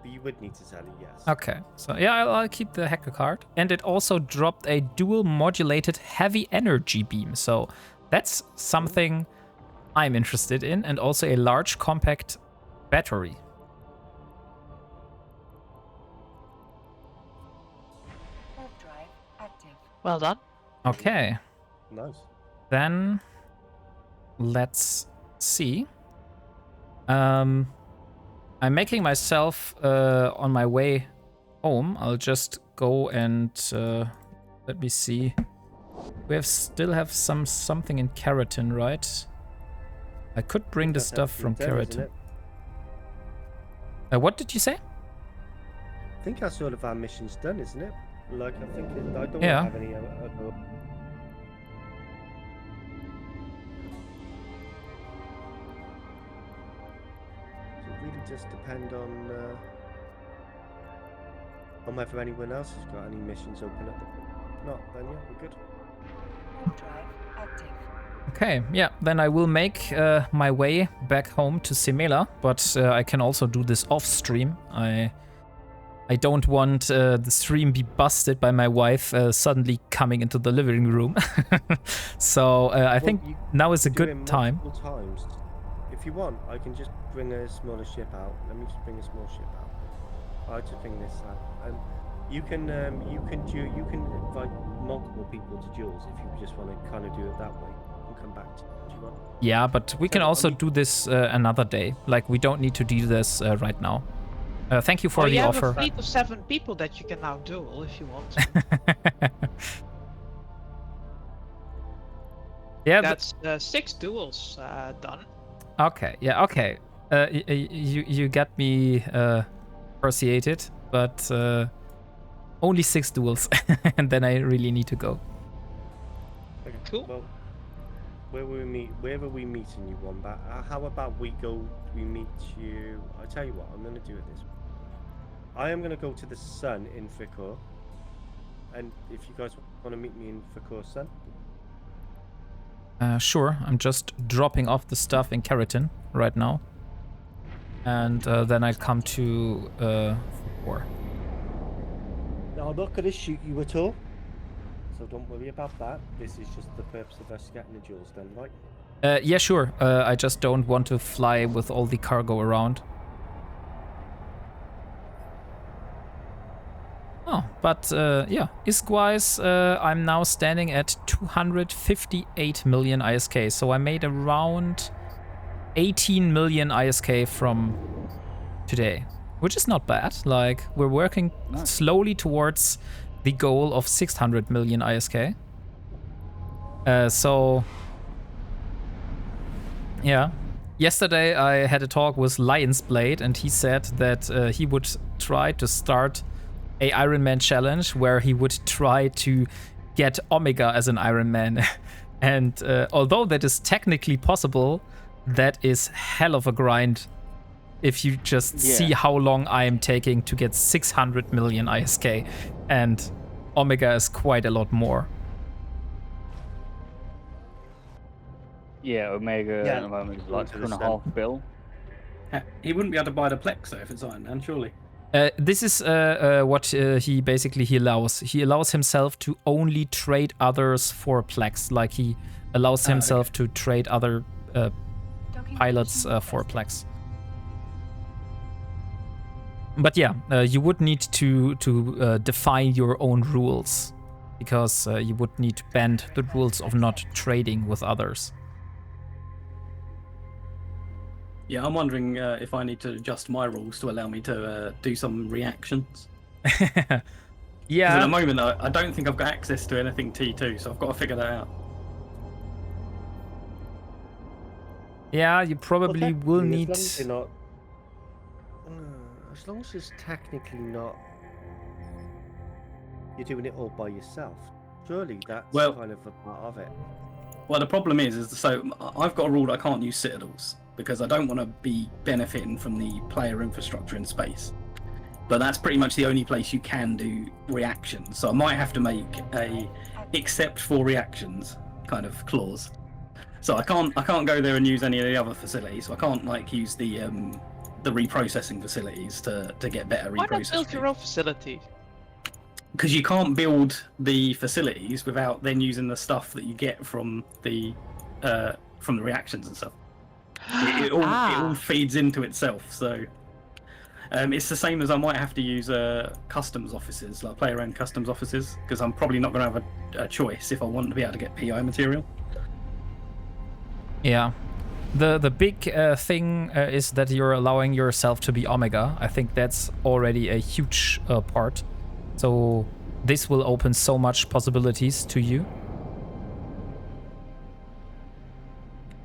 you would need to sell it, yes. Okay, so yeah, I'll keep the hacker card. And it also dropped a dual modulated heavy energy beam. So that's something I'm interested in. And also a large compact battery. Warp drive active. Well done. Okay. Nice. Then let's see. I'm making myself on my way home. I'll just go and let me see. We still have something in Keratin, right? I could bring the stuff from Keratin. What did you say? I think that's all of our missions done, isn't it? Like, I think I don't Yeah. have any other. It really just depend on whether anyone else has got any missions open at the. Not, then yeah, we're good. Warp drive active. Okay, yeah, then I will make my way back home to Semela, but I can also do this off stream. I don't want the stream be busted by my wife suddenly coming into the living room. So I think now is a good time. Times. If you want, I can just bring a smaller ship out. Let me just bring a small ship out. I just bring this out. You can invite multiple people to duels if you just want to kind of do it that way and come back to it. Do you want? Yeah, but we can also do this another day. Like, we don't need to do this right now. Thank you for the you offer. have a fleet of 7 people that you can now duel if you want. Yeah, that's 6 duels done. Okay, yeah, okay. You got me persuaded, but only 6 duels, and then I really need to go. Okay, cool. Well, wherever we meet in you, Wombat, how about we meet you? I tell you what, I'm going to do it this way. I am going to go to the Sun in Fikor, and if you guys want to meet me in Fikor Sun. Sure, I'm just dropping off the stuff in Keratin right now. And then I come to Fikor. Now, I'm not going to shoot you at all, so don't worry about that. This is just the purpose of us getting the duels done, right? Yeah, sure. I just don't want to fly with all the cargo around. Oh, but yeah, ISK-wise, I'm now standing at 258 million ISK, so I made around 18 million ISK from today, which is not bad. Like, we're working slowly towards the goal of 600 million ISK. So, yeah. Yesterday I had a talk with Lion's Blade, and he said that he would try to start a Ironman challenge where he would try to get Omega as an Ironman. And although that is technically possible, that is hell of a grind if you just see how long I am taking to get 600 million ISK. And Omega is quite a lot more. Yeah, Omega at the moment is like 2.5 bill. He wouldn't be able to buy the Plex though if it's Ironman, surely. This is what he basically allows. He allows himself to only trade others for Plex. Like, he allows himself to trade other pilots for Plex. But yeah, you would need to define your own rules, because you would need to bend the rules of not trading with others. Yeah, I'm wondering if I need to adjust my rules to allow me to do some reactions. Yeah. At the moment, I don't think I've got access to anything T2, so I've got to figure that out. Yeah, you probably will need. As long as it's technically not, you're doing it all by yourself. Surely that's kind of a part of it. Well, the problem is so I've got a rule that I can't use citadels because I don't want to be benefiting from the player infrastructure in space. But that's pretty much the only place you can do reactions. So I might have to make a except for reactions kind of clause. So I can't go there and use any of the other facilities. So I can't like use the reprocessing facilities to get better reprocessing. Why not build your own facility? Because you can't build the facilities without then using the stuff that you get from the reactions and stuff. It all feeds into itself. So it's the same as I might have to use customs offices, like player-owned customs offices, because I'm probably not going to have a choice if I want to be able to get PI material. Yeah. The big thing is that you're allowing yourself to be Omega. I think that's already a huge part. So this will open so much possibilities to you.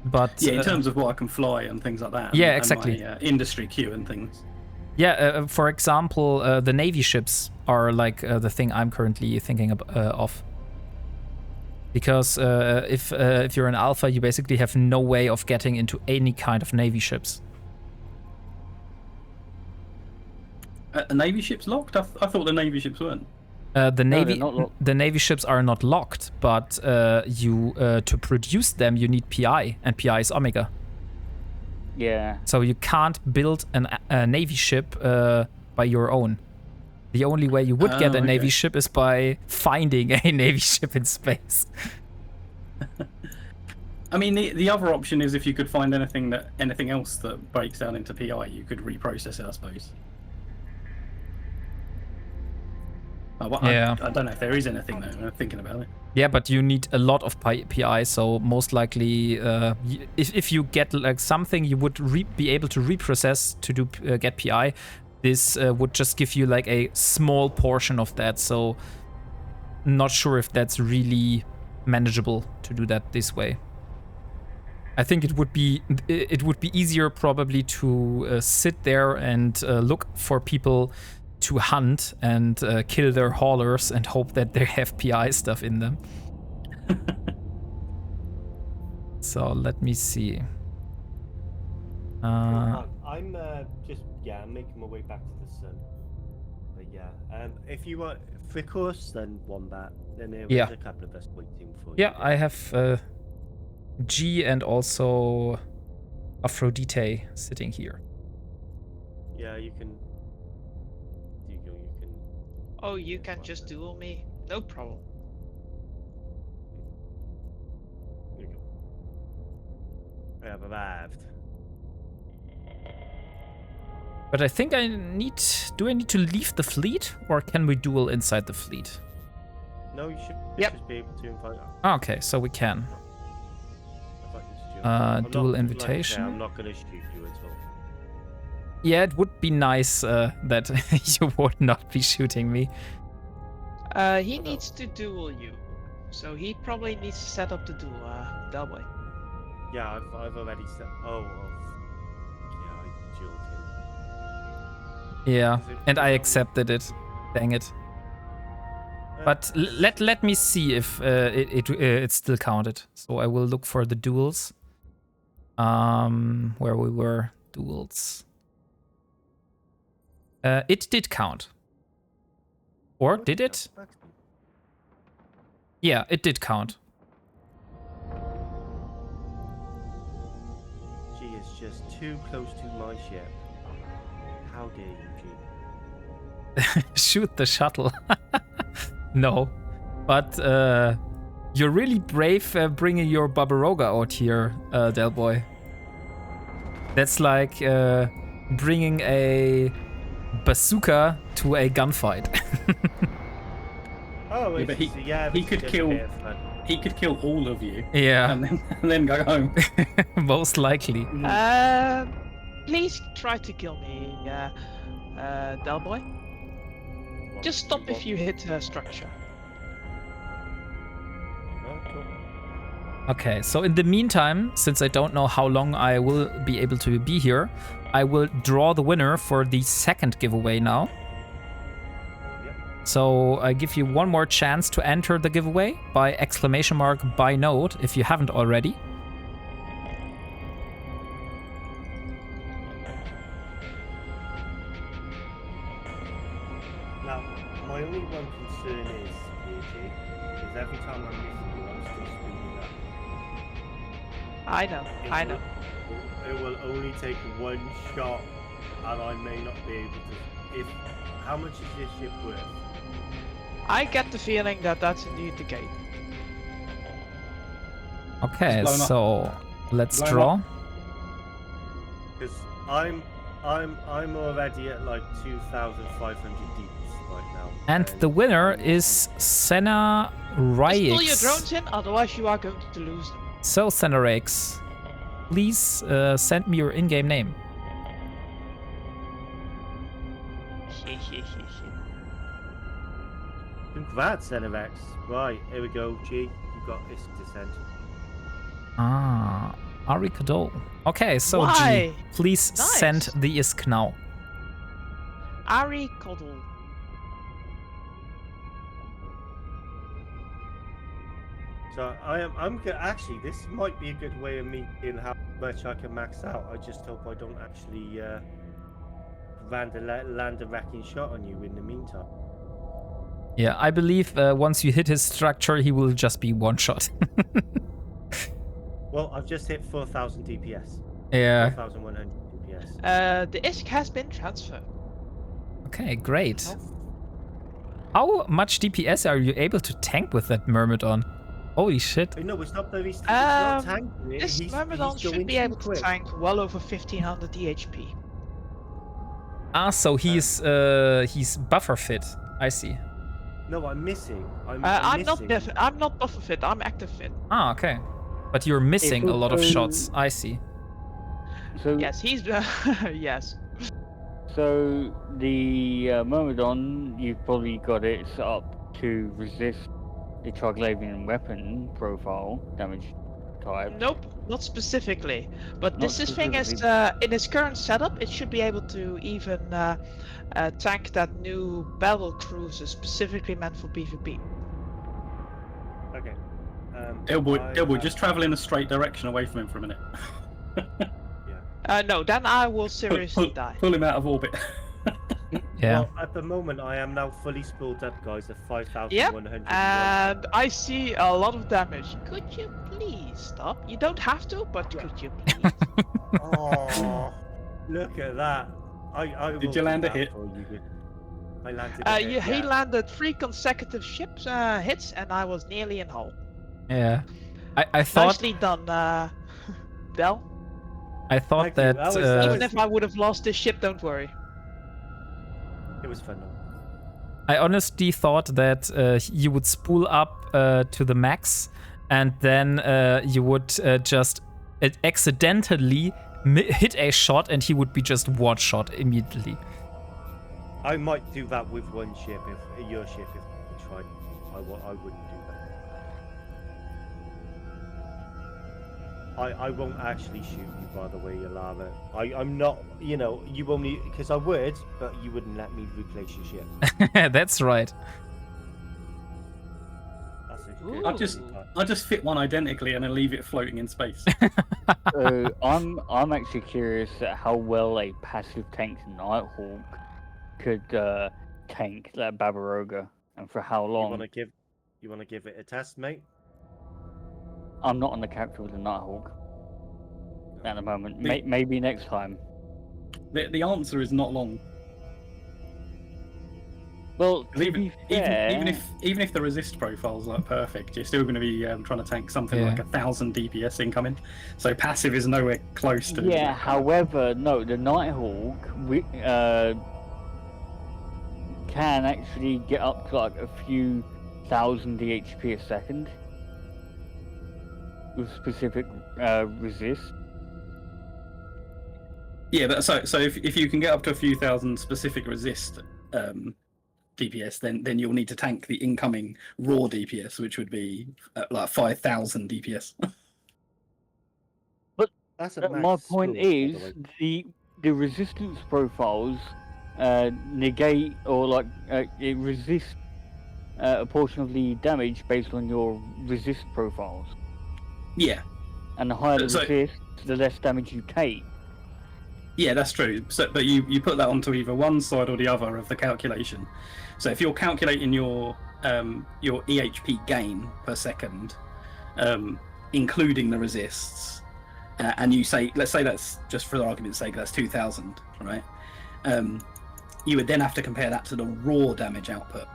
But yeah, in terms of what I can fly and things like that. Yeah, and exactly. My, industry queue and things. Yeah, for example, the Navy ships are like the thing I'm currently thinking of. Because if you're an alpha, you basically have no way of getting into any kind of Navy ships. A Navy ship's locked? I thought the Navy ships weren't. The Navy ships are not locked, but to produce them you need PI, and PI is Omega. Yeah. So you can't build a Navy ship by your own. The only way you would get a Navy ship is by finding a Navy ship in space. I mean, the other option is if you could find anything else that breaks down into PI, you could reprocess it, I suppose. Yeah. I don't know if there is anything though. I'm thinking about it. Yeah, but you need a lot of PI, so most likely, if you get like something you would be able to reprocess to do get PI, this would just give you like a small portion of that. So not sure if that's really manageable to do that this way. I think it would be easier probably to sit there and look for people to hunt and kill their haulers and hope that they have PI stuff in them. So let me see. I'm just I'm making my way back to the sun. But yeah, if you want Fricos, then Wombat. Then there's a couple of us waiting for you. Yeah, I have G and also Aphrodite sitting here. Yeah, you can. Oh, you can just duel me. No problem. There you go. I have arrived. But I think do I need to leave the fleet, or can we duel inside the fleet? No, you should just be able to invite. Okay, so we can. Dual invitation. I'm not gonna shoot you at all. Yeah, it would be nice that you would not be shooting me. He needs to duel you, so he probably needs to set up the duel, Delboy. Yeah, I've already set. Yeah, I dueled him. Yeah, and I accepted it. Dang it. But let me see if it's still counted. So I will look for the duels. Where we were duels. It did count. Or did it? Yeah, it did count. She is just too close to my ship. How dare you, G? Shoot the shuttle. No. But you're really brave bringing your Barbaroga out here, Delboy. That's like bringing a bazooka to a gunfight. Oh, yeah, but he could kill all of you. Yeah. And then go home. Most likely. Please try to kill me, Delboy. Just stop if you hit a structure. Okay, so in the meantime, since I don't know how long I will be able to be here, I will draw the winner for the second giveaway now. So I give you one more chance to enter the giveaway by ! by node if you haven't already. Now, my only one concern is, PG, is every time I'm missing you, I'm still speeding up. I know. It will only take one shot, and I may not be able to. How much is this ship worth? I get the feeling that that's indeed the case. Okay, so let's draw. Because I'm already at like 2,500 deeps right now. And the winner is Senna Ryx. Just pull your drones in, otherwise you are going to lose them. So Senna Ryx, please send me your in-game name. Congrats, NFX. Right, here we go, G. You got this descent. Ah, Arikado. Okay, so Why? G, please send the ISK now. Arikado. So actually, this might be a good way of me seeing how much I can max out. I just hope I don't actually land a wrecking shot on you in the meantime. Yeah, I believe once you hit his structure, he will just be one shot. Well, I've just hit 4,000 DPS. Yeah. 4,100 DPS. The ISK has been transferred. Okay, great. How much DPS are you able to tank with that Myrmidon? Holy shit. No, it's not that he's not tanking it. This Myrmidon should be able to tank well over 1,500 DHP. Ah, so he's buffer fit. I see. No, I'm missing. I'm I'm missing. I'm not buffer fit. I'm active fit. Ah, okay. But you're missing a lot of also- shots. I see. So Yes, he's yes. So the Myrmidon, you've probably got it set up to resist the Triglavian weapon profile damage type. Nope, not specifically. But Not this thing is specifically. in its current setup, it should be able to even tank that new battle cruiser specifically meant for PvP. Okay. Delboy, just travel in a straight direction away from him for a minute. No, then I will seriously die. Pull him out of orbit. Yeah. Well, at the moment, I am now fully spooled up, guys, at 5,100. Yep, and I see a lot of damage. Could you please stop? You don't have to, but could you please? Oh, look at that. I Did will you do land a that hit? for you. I landed a hit, He yeah. landed 3 consecutive ships hits, and I was nearly in hull. Yeah. I thought Nicely done, Del. I thought Thank you. that, That was- Even if I would have lost this ship, don't worry. It was fun, though. I honestly thought that you would spool up to the max, and then you would just accidentally hit a shot, and he would be just one shot immediately. I might do that with one ship, if your ship, if you tried. I wouldn't do that. I won't actually shoot you, by the way, Alava. I'm not, you know, you only, because I would, but you wouldn't let me replace your ship. That's right. That's a Ooh. good I just fit one identically and then leave it floating in space. So I'm actually curious at how well a passive tank Nighthawk could tank that Babaroga, and for how long. You wanna give it a test, mate? I'm not on the character with the Nighthawk at the moment. The- Maybe next time. The answer is not long. Well, 'Cause to be fair, even if the resist profile's like perfect, you're still going to be trying to tank something Yeah. like 1,000 DPS incoming. So passive is nowhere close to. yeah. However, no, the Nighthawk can actually get up to like a few thousand DHP a second with specific resist. Yeah, but so if you can get up to a few thousand specific resist DPS, then you'll need to tank the incoming raw DPS, which would be like 5,000 DPS. That's a My max point score, by is the way. the resistance profiles negate or like it resists a portion of the damage based on your resist profiles, Yeah, and the higher the So- resist, the less damage you take. yeah, that's true. So, but you put that onto either one side or the other of the calculation. So if you're calculating your EHP gain per second, including the resists, and you say, let's say that's just for the argument's sake, that's 2,000, right? You would then have to compare that to the raw damage output,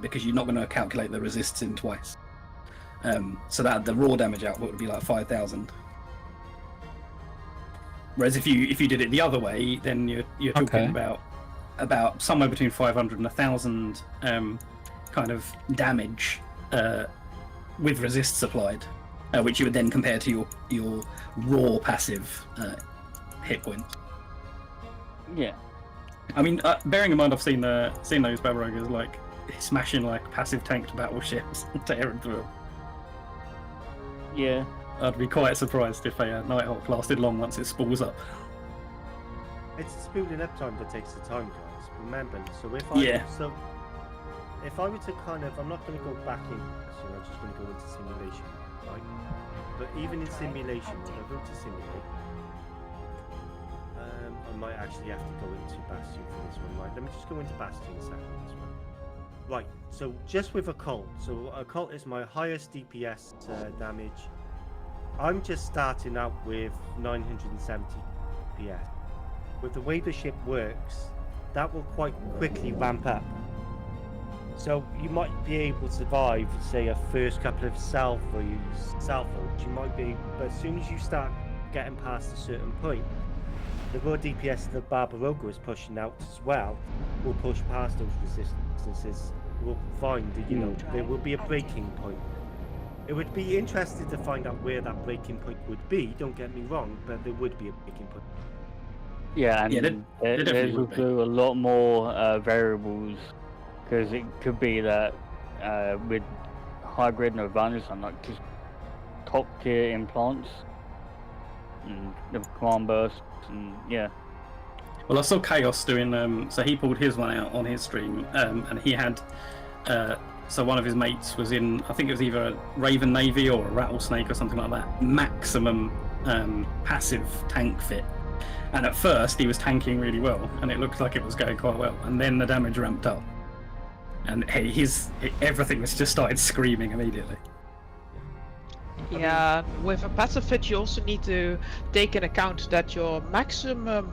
because you're not going to calculate the resists in twice. So that the raw damage output would be like 5,000. Whereas if you did it the other way, then you're talking about somewhere between 500 and 1,000 kind of damage with resists applied, which you would then compare to your raw passive hit points. Yeah. I mean, bearing in mind I've seen those Babarogas like smashing like passive tanked battleships and tearing through them. Yeah. I'd be quite surprised if a Nighthawk lasted long once it spools up. It's the spooling up time that takes the time, guys. Remember. So if I were to kind of, I'm not going to go back in, so I'm just going to go into simulation, right? But even in simulation, when I go to simulate, I might actually have to go into Bastion for this one. Right, let me just go into Bastion a second. This one. Right, so just with Occult. So Occult is my highest DPS damage. I'm just starting out with 970 DPS. With the way the ship works, that will quite quickly ramp up. So you might be able to survive, say, a first couple of salvos. You might be, but as soon as you start getting past a certain point, the raw DPS that Barbaroga is pushing out as well will push past those resistances we'll find, you know, there will be a breaking point. It would be interesting to find out where that breaking point would be, don't get me wrong, but there would be a breaking point. Yeah, and Yeah, there there's definitely would be. also a lot more variables, because it could be that with high-grade Nirvanas and like just top-tier implants and the command bursts, and yeah. Well, I saw Chaos doing, so he pulled his one out on his stream, and he had, so one of his mates was in, I think it was either a Raven Navy or a Rattlesnake or something like that, maximum passive tank fit. And at first he was tanking really well, and it looked like it was going quite well, and then the damage ramped up. And everything was just started screaming immediately. Yeah, with a passive fit, you also need to take in account that your maximum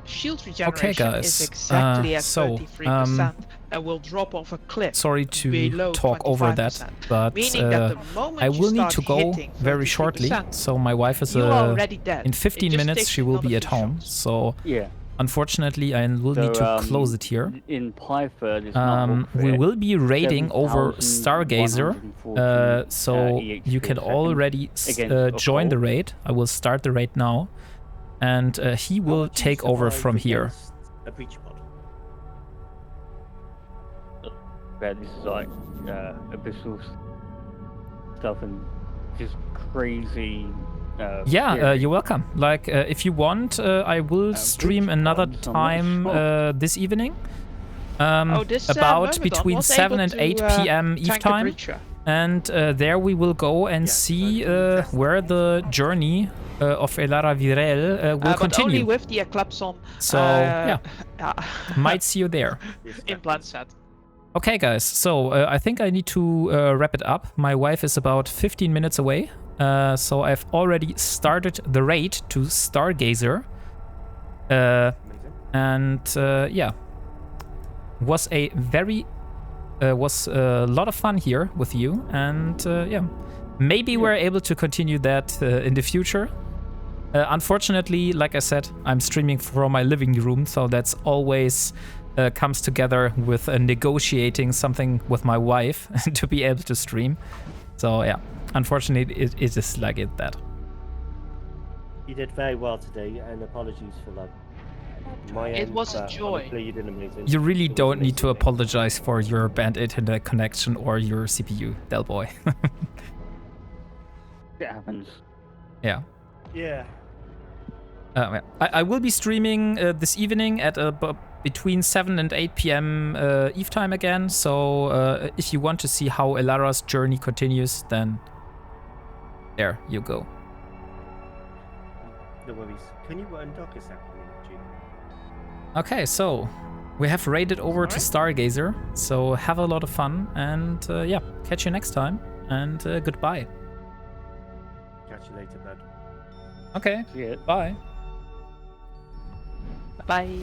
shield regeneration is exactly at 33%, and will drop off a cliff. Sorry to below talk 25%, over that, but meaning that the moment I will you need to start go hitting very shortly. 33%, So my wife is you are already dead. in 15 It just minutes takes she will another be at few home. shots. So Yeah. unfortunately I will need to close it here. In Python, it's not We will be raiding over Stargazer, so you can already join the raid. I will start the raid now, and he will take over from here. A breach pod. This is like abyssal stuff and just crazy. Yeah, you're welcome. Like, if you want, I will stream another time this evening. About between 7 and 8 p.m. Eve time. And there we will go and see where the journey of Elara Virel will but continue. only with the Eclipse on. So, yeah. Might see you there. Implant set. Okay, guys, so I think I need to wrap it up. My wife is about 15 minutes away. So I've already started the raid to Stargazer. And yeah, was a lot of fun here with you, and yeah, maybe we're able to continue that in the future. Unfortunately, like I said, I'm streaming from my living room, so that's always comes together with negotiating something with my wife to be able to stream. So yeah, unfortunately, it is like that. You did very well today, and apologies for that. It was a joy. You did amazing. You really don't need to apologize for your bad internet connection or your CPU, Del Boy. It happens. Yeah. Yeah. I will be streaming this evening at between 7 and 8 p.m. Eve time again. So if you want to see how Elara's journey continues, then there you go. No worries. Can you undock a second? Okay, so we have raided over to Stargazer. So have a lot of fun, and yeah, catch you next time, and goodbye. Catch you later, bud. Okay. Yeah. Bye. Bye.